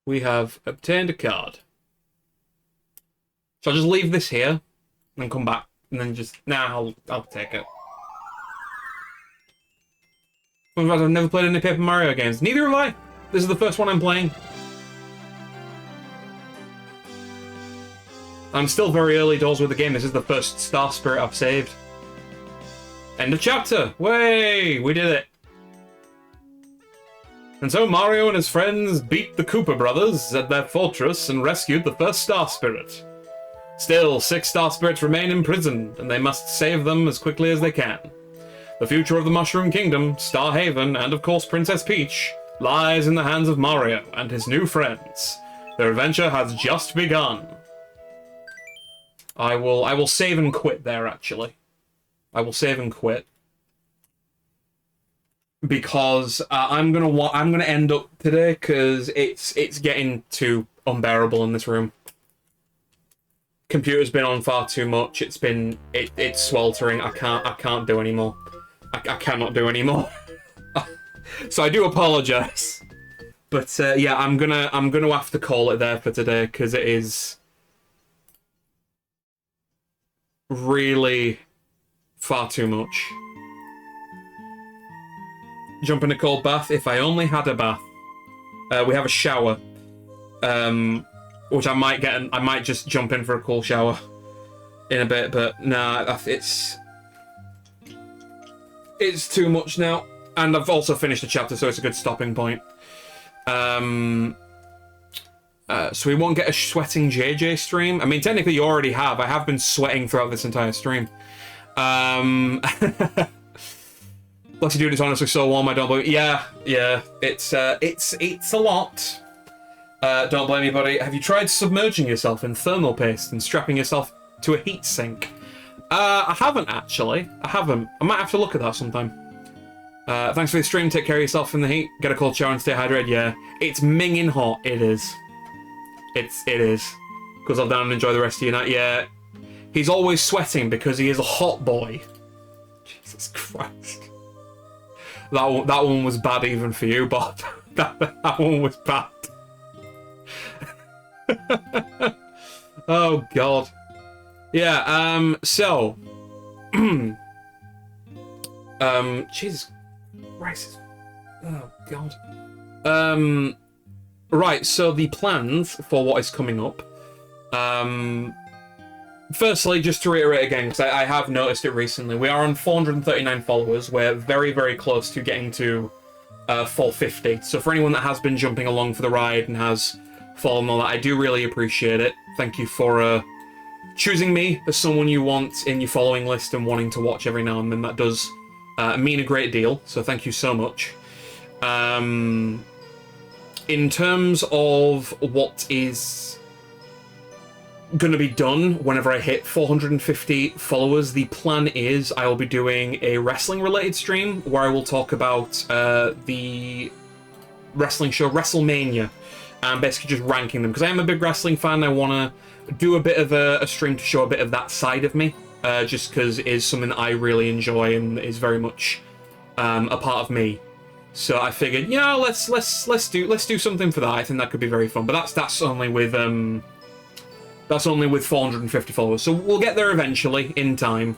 We have obtained a card. So I'll just leave this here, and then come back, and then just... Nah, I'll take it. I've never played any Paper Mario games. Neither have I. This is the first one I'm playing. I'm still very early doors with the game. This is the first Star Spirit I've saved. End of chapter! Way! We did it! And so Mario and his friends beat the Koopa Brothers at their fortress and rescued the first Star Spirit. Still, 6 Star Spirits remain imprisoned, and they must save them as quickly as they can. The future of the Mushroom Kingdom, Star Haven, and of course Princess Peach, lies in the hands of Mario and his new friends. Their adventure has just begun. I will save and quit there, actually. I will save and quit. Because I'm gonna end up today, because it's getting too unbearable in this room. Computer's been on far too much. It's sweltering. I can't do anymore. I cannot do anymore. So I do apologize. But yeah, I'm gonna have to call it there for today, because it is really far too much. Jump in a cold bath. If I only had a bath. We have a shower, which I might get. I might just jump in for a cool shower in a bit. But nah, it's too much now. And I've also finished the chapter, so it's a good stopping point. So we won't get a sweating JJ stream. I mean, technically you already have. I have been sweating throughout this entire stream. Bless you, dude, it's honestly so warm, I don't believe... Yeah, it's a lot. Don't blame me, buddy. Have you tried submerging yourself in thermal paste and strapping yourself to a heat sink? I haven't, actually. I haven't. I might have to look at that sometime. Thanks for the stream. Take care of yourself in the heat. Get a cold shower and stay hydrated. Yeah, it's minging hot. It is. It is. Goes off down and enjoy the rest of your night. Yeah. He's always sweating because he is a hot boy. Jesus Christ. That one was bad even for you, Bob. that one was bad. Oh, God. Yeah, so... Jesus Christ. Oh, God. Right, so the plans for what is coming up. Firstly, just to reiterate again, because I have noticed it recently, we are on 439 followers. We're very, very close to getting to 450. So for anyone that has been jumping along for the ride and has followed all that, I do really appreciate it. Thank you for choosing me as someone you want in your following list and wanting to watch every now and then. That does mean a great deal, so thank you so much. In terms of what is going to be done whenever I hit 450 followers, the plan is I will be doing a wrestling related stream where I will talk about the wrestling show WrestleMania and basically just ranking them, because I am a big wrestling fan. I want to do a bit of a stream to show a bit of that side of me, just because it is something that I really enjoy and is very much a part of me. So I figured, you know, let's do something for that. I think that could be very fun. But that's only with 450 followers. So we'll get there eventually, in time.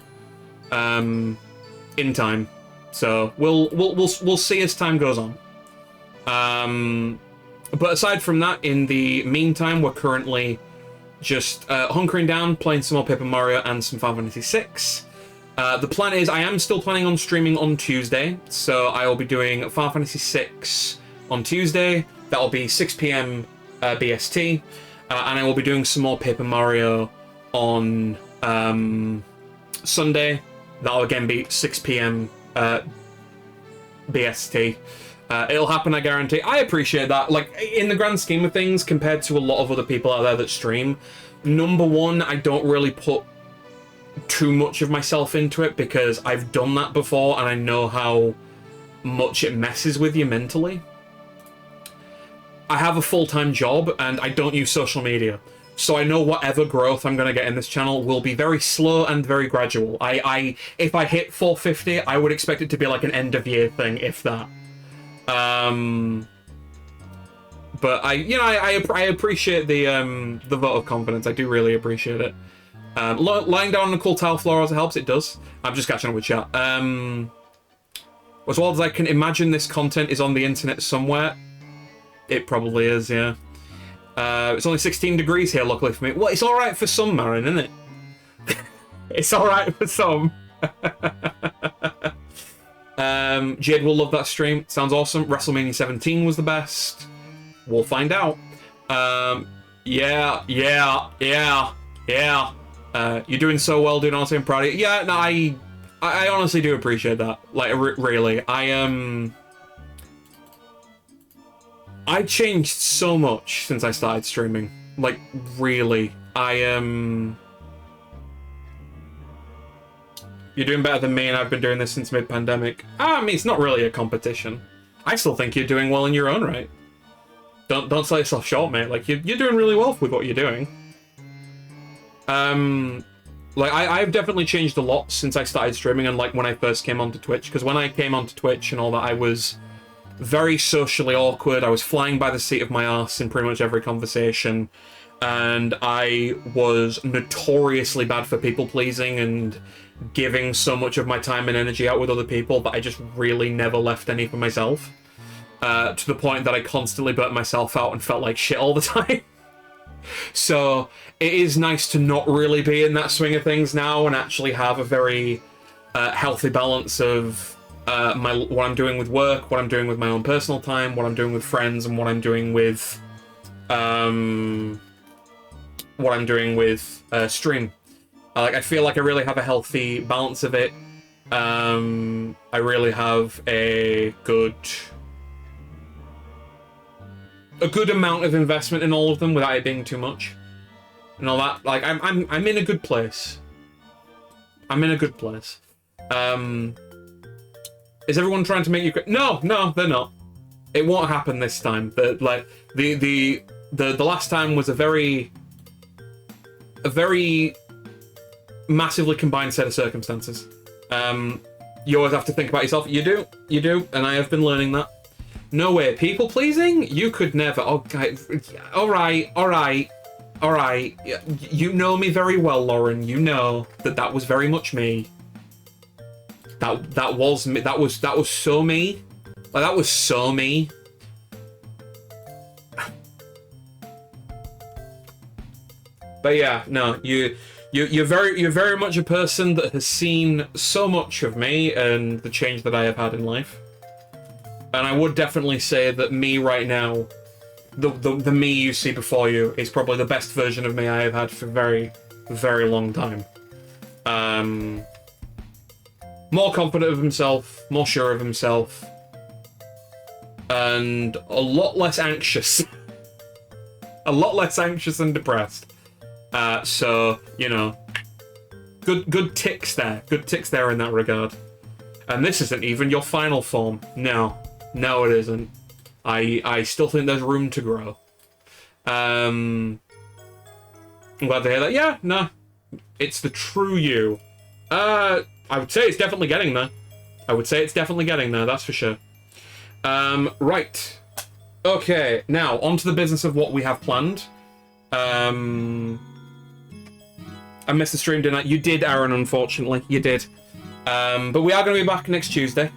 So we'll see as time goes on. But aside from that, in the meantime, we're currently just hunkering down, playing some more Paper Mario and some Final Fantasy VI. The plan is I am still planning on streaming on Tuesday, so I will be doing Final Fantasy VI on Tuesday. That'll be 6 PM BST. and I will be doing some more Paper Mario on Sunday. That'll again be 6 p.m. BST. It'll happen, I guarantee. I appreciate that. Like, in the grand scheme of things, compared to a lot of other people out there that stream, number one, I don't really put too much of myself into it because I've done that before and I know how much it messes with you mentally. I have a full-time job and I don't use social media, so I know whatever growth I'm going to get in this channel will be very slow and very gradual. If I hit 450, I would expect it to be like an end-of-year thing, if that. But I appreciate the vote of confidence. I do really appreciate it. Lying down on a cool tile floor also helps. It does. I'm just catching up with chat. As well as I can imagine, this content is on the internet somewhere. It probably is, yeah. It's only 16 degrees here, luckily for me. Well, it's all right for some, Marin, isn't it? It's all right for some. Jade will love that stream. Sounds awesome. WrestleMania 17 was the best. We'll find out. Yeah. You're doing so well, dude. Honestly, I'm proud of you. Yeah, no, I honestly do appreciate that. Like, really. I changed so much since I started streaming. Like, really. You're doing better than me, and I've been doing this since mid-pandemic. I mean, it's not really a competition. I still think you're doing well in your own right. Don't sell yourself short, mate. Like, you're doing really well with what you're doing. Like, I've definitely changed a lot since I started streaming and, like, when I first came onto Twitch. Because when I came onto Twitch and all that, I was very socially awkward. I was flying by the seat of my arse in pretty much every conversation. And I was notoriously bad for people-pleasing and giving so much of my time and energy out with other people that I just really never left any for myself. To the point that I constantly burnt myself out and felt like shit all the time. So it is nice to not really be in that swing of things now and actually have a very healthy balance of what I'm doing with work, what I'm doing with my own personal time, what I'm doing with friends, and what I'm doing with stream. Like, I feel like I really have a healthy balance of it. I really have a good amount of investment in all of them without it being too much. And all that. Like, I'm in a good place. I'm in a good place. Is everyone trying to make you... No, they're not. It won't happen this time. The last time was a very massively combined set of circumstances. You always have to think about yourself. You do, and I have been learning that. No way. People pleasing? You could never. Okay. All right. You know me very well, Lauren. You know that was very much me. That was me. That was so me. Like, that was so me. But yeah, no, you're very much a person that has seen so much of me and the change that I have had in life. And I would definitely say that me right now, the me you see before you, is probably the best version of me I have had for a very, very long time. More confident of himself, more sure of himself, and a lot less anxious. A lot less anxious and depressed. So, you know, good ticks there. Good ticks there in that regard. And this isn't even your final form. No, it isn't. I still think there's room to grow. I'm glad to hear that. Yeah, no, it's the true you. I would say it's definitely getting there. That's for sure. Right. Okay, now, on to the business of what we have planned. I missed the stream, didn't I? You did, Aaron, unfortunately. You did. But we are going to be back next Tuesday.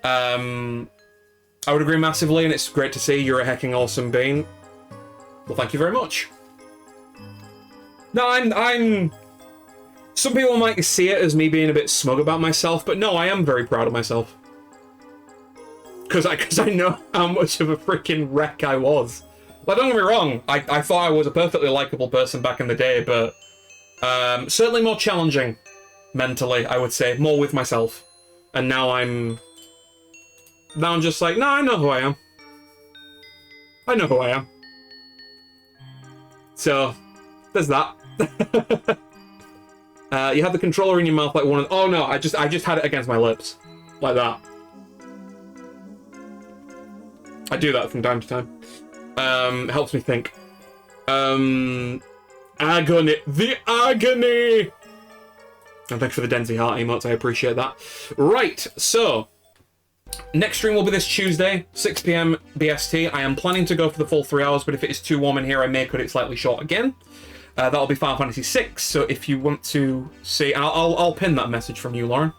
I would agree massively, and it's great to see you're a hecking awesome bean. Well, thank you very much. No, I'm... Some people might see it as me being a bit smug about myself, but no, I am very proud of myself. Because I know how much of a freaking wreck I was Like, don't get me wrong, I thought I was a perfectly likable person back in the day, but certainly more challenging mentally, I would say, more with myself. And now I'm just like, no, I know who I am. I know who I am. So, there's that. You have the controller in your mouth like one of... Oh no, I just had it against my lips. Like that. I do that from time to time. Helps me think. Agony. The agony! And thanks for the Denzi Heart emotes, I appreciate that. Right, so... Next stream will be this Tuesday, 6 PM BST. I am planning to go for the full 3 hours, but if it is too warm in here, I may cut it slightly short again. That'll be Final Fantasy VI, so if you want to see... I'll pin that message from you, Lauren.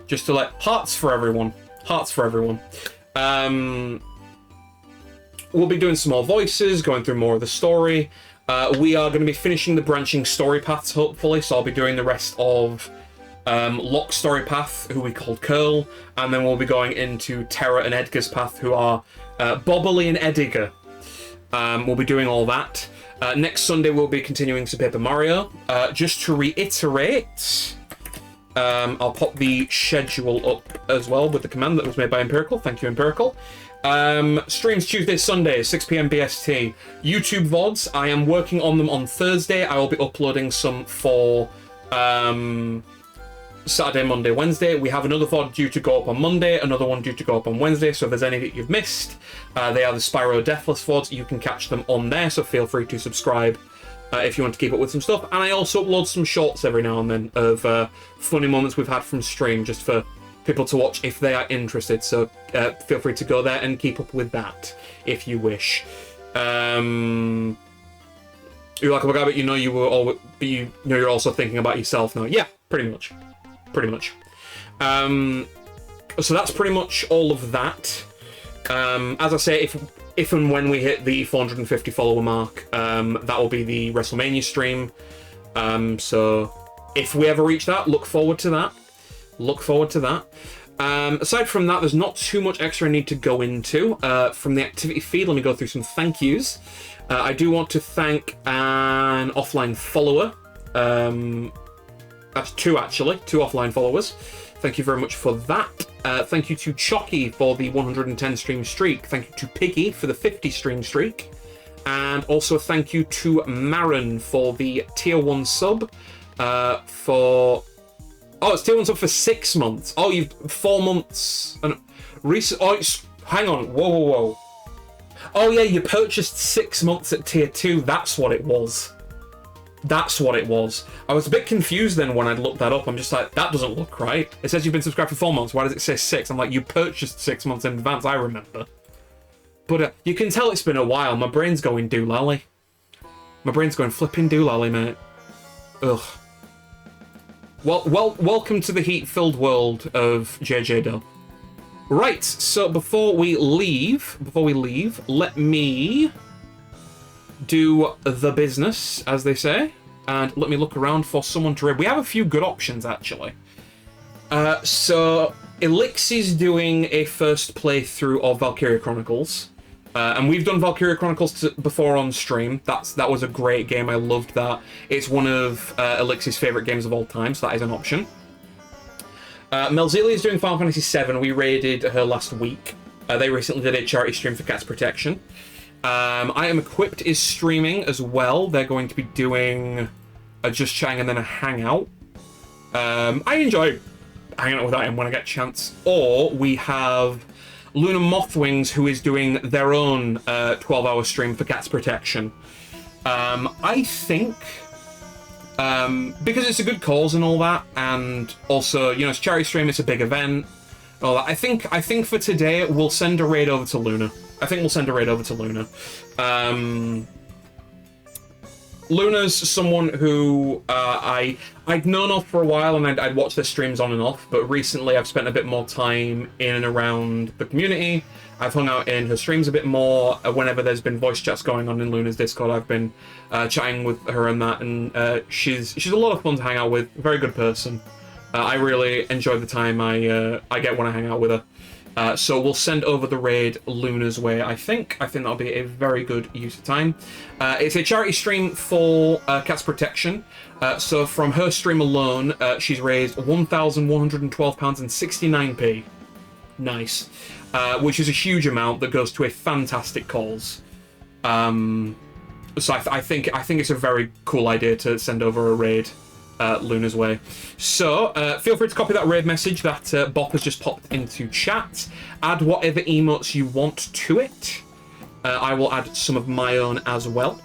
Just to let... Hearts for everyone. Hearts for everyone. We'll be doing some more voices, going through more of the story. We are going to be finishing the branching story paths, hopefully, so I'll be doing the rest of... Locke's story path, who we called Curl, and then we'll be going into Terra and Edgar's path, who are Bobbly and Edgar. We'll be doing all that. Next Sunday we'll be continuing to Paper Mario. Just to reiterate, I'll pop the schedule up as well with the command that was made by Empirical. Thank you, Empirical. Streams Tuesday, Sunday, 6 PM BST. YouTube VODs, I am working on them on Thursday. I will be uploading some for... Saturday, Monday, Wednesday. We have another VOD due to go up on Monday, another one due to go up on Wednesday, so if there's any that you've missed, they are the Spyro Deathless VODs. You can catch them on there, so feel free to subscribe if you want to keep up with some stuff. And I also upload some shorts every now and then of funny moments we've had from stream, just for people to watch if they are interested, so feel free to go there and keep up with that, if you wish. You're like, oh my god, but you know you're also thinking about yourself now. Yeah, pretty much. Pretty much. So that's pretty much all of that. As I say, if and when we hit the 450 follower mark, that will be the WrestleMania stream. So if we ever reach that, look forward to that. Look forward to that. Aside from that, there's not too much extra I need to go into. From the activity feed, let me go through some thank yous. I do want to thank an offline follower. That's two, actually. Two offline followers. Thank you very much for that. Thank you to Chocky for the 110 stream streak. Thank you to Piggy for the 50 stream streak. And also thank you to Marin for the tier 1 sub. For... Oh, it's tier 1 sub for 6 months. Oh, you've 4 months. And oh, hang on. Whoa, whoa, whoa. Oh, yeah, you purchased 6 months at tier 2. That's what it was. That's what it was. I was a bit confused then when I'd looked that up. I'm just like, that doesn't look right. It says you've been subscribed for 4 months. Why does it say 6? I'm like, you purchased 6 months in advance, I remember. But you can tell it's been a while. My brain's going doolally. My brain's going flipping doolally, mate. Ugh. Well, welcome to the heat-filled world of JeyJeyDub. Right, so before we leave, let me do the business, as they say, and let me look around for someone to raid. We have a few good options, actually. So Elixir's doing a first playthrough of Valkyria Chronicles, and we've done Valkyria Chronicles before on stream. That was a great game. I loved that. It's one of Elixir's favorite games of all time, so that is an option. Melzelia is doing Final Fantasy VII. We raided her last week. They recently did a charity stream for Cats Protection. I Am Equipped is streaming as well. They're going to be doing a Just Chatting and then a Hangout. I enjoy hanging out with them when I get a chance. Or we have Luna Mothwings, who is doing their own 12-hour stream for Cats Protection. I think, because it's a good cause and all that, and also, you know, it's a charity stream, it's a big event, all that, I think for today, we'll send a raid over to Luna. Luna's someone who I'd known of for a while, and I'd watched their streams on and off, but recently I've spent a bit more time in and around the community. I've hung out in her streams a bit more. Whenever there's been voice chats going on in Luna's Discord, I've been chatting with her and that, and she's a lot of fun to hang out with. Very good person. I really enjoy the time I get when I hang out with her. So we'll send over the raid Luna's way, I think. I think that'll be a very good use of time. It's a charity stream for Cats Protection. So from her stream alone, she's raised £1,112.69p. Nice. Which is a huge amount that goes to a fantastic cause. So I think it's a very cool idea to send over a raid Luna's way. So feel free to copy that raid message that Bop has just popped into chat. Add whatever emotes you want to it. I will add some of my own as well.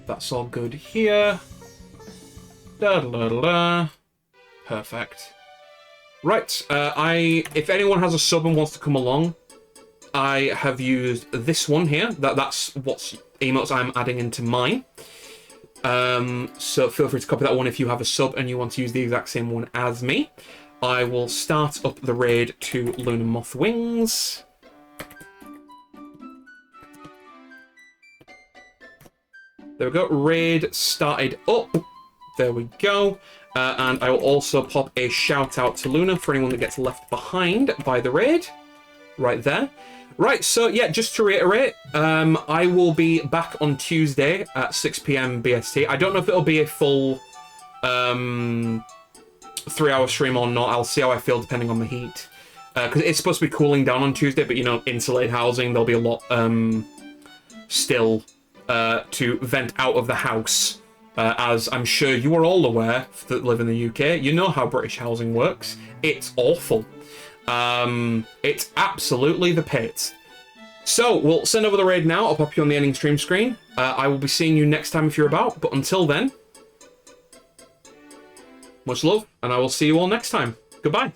That's all good here. Perfect. Right, if anyone has a sub and wants to come along, I have used this one here. That's what emotes I'm adding into mine. So feel free to copy that one if you have a sub and you want to use the exact same one as me. I will start up the raid to Luna Moth Wings. There we go. Raid started up. There we go. And I will also pop a shout out to Luna for anyone that gets left behind by the raid. Right there. Right, so yeah, just to reiterate, I will be back on Tuesday at 6 PM BST. I don't know if it'll be a full 3-hour stream or not. I'll see how I feel depending on the heat. Because it's supposed to be cooling down on Tuesday, but you know, insulated housing, there'll be a lot still to vent out of the house. As I'm sure you are all aware that live in the UK, you know how British housing works. It's awful. It's absolutely the pit. So, we'll send over the raid now. I'll pop you on the ending stream screen. I will be seeing you next time if you're about, but until then, much love, and I will see you all next time. Goodbye.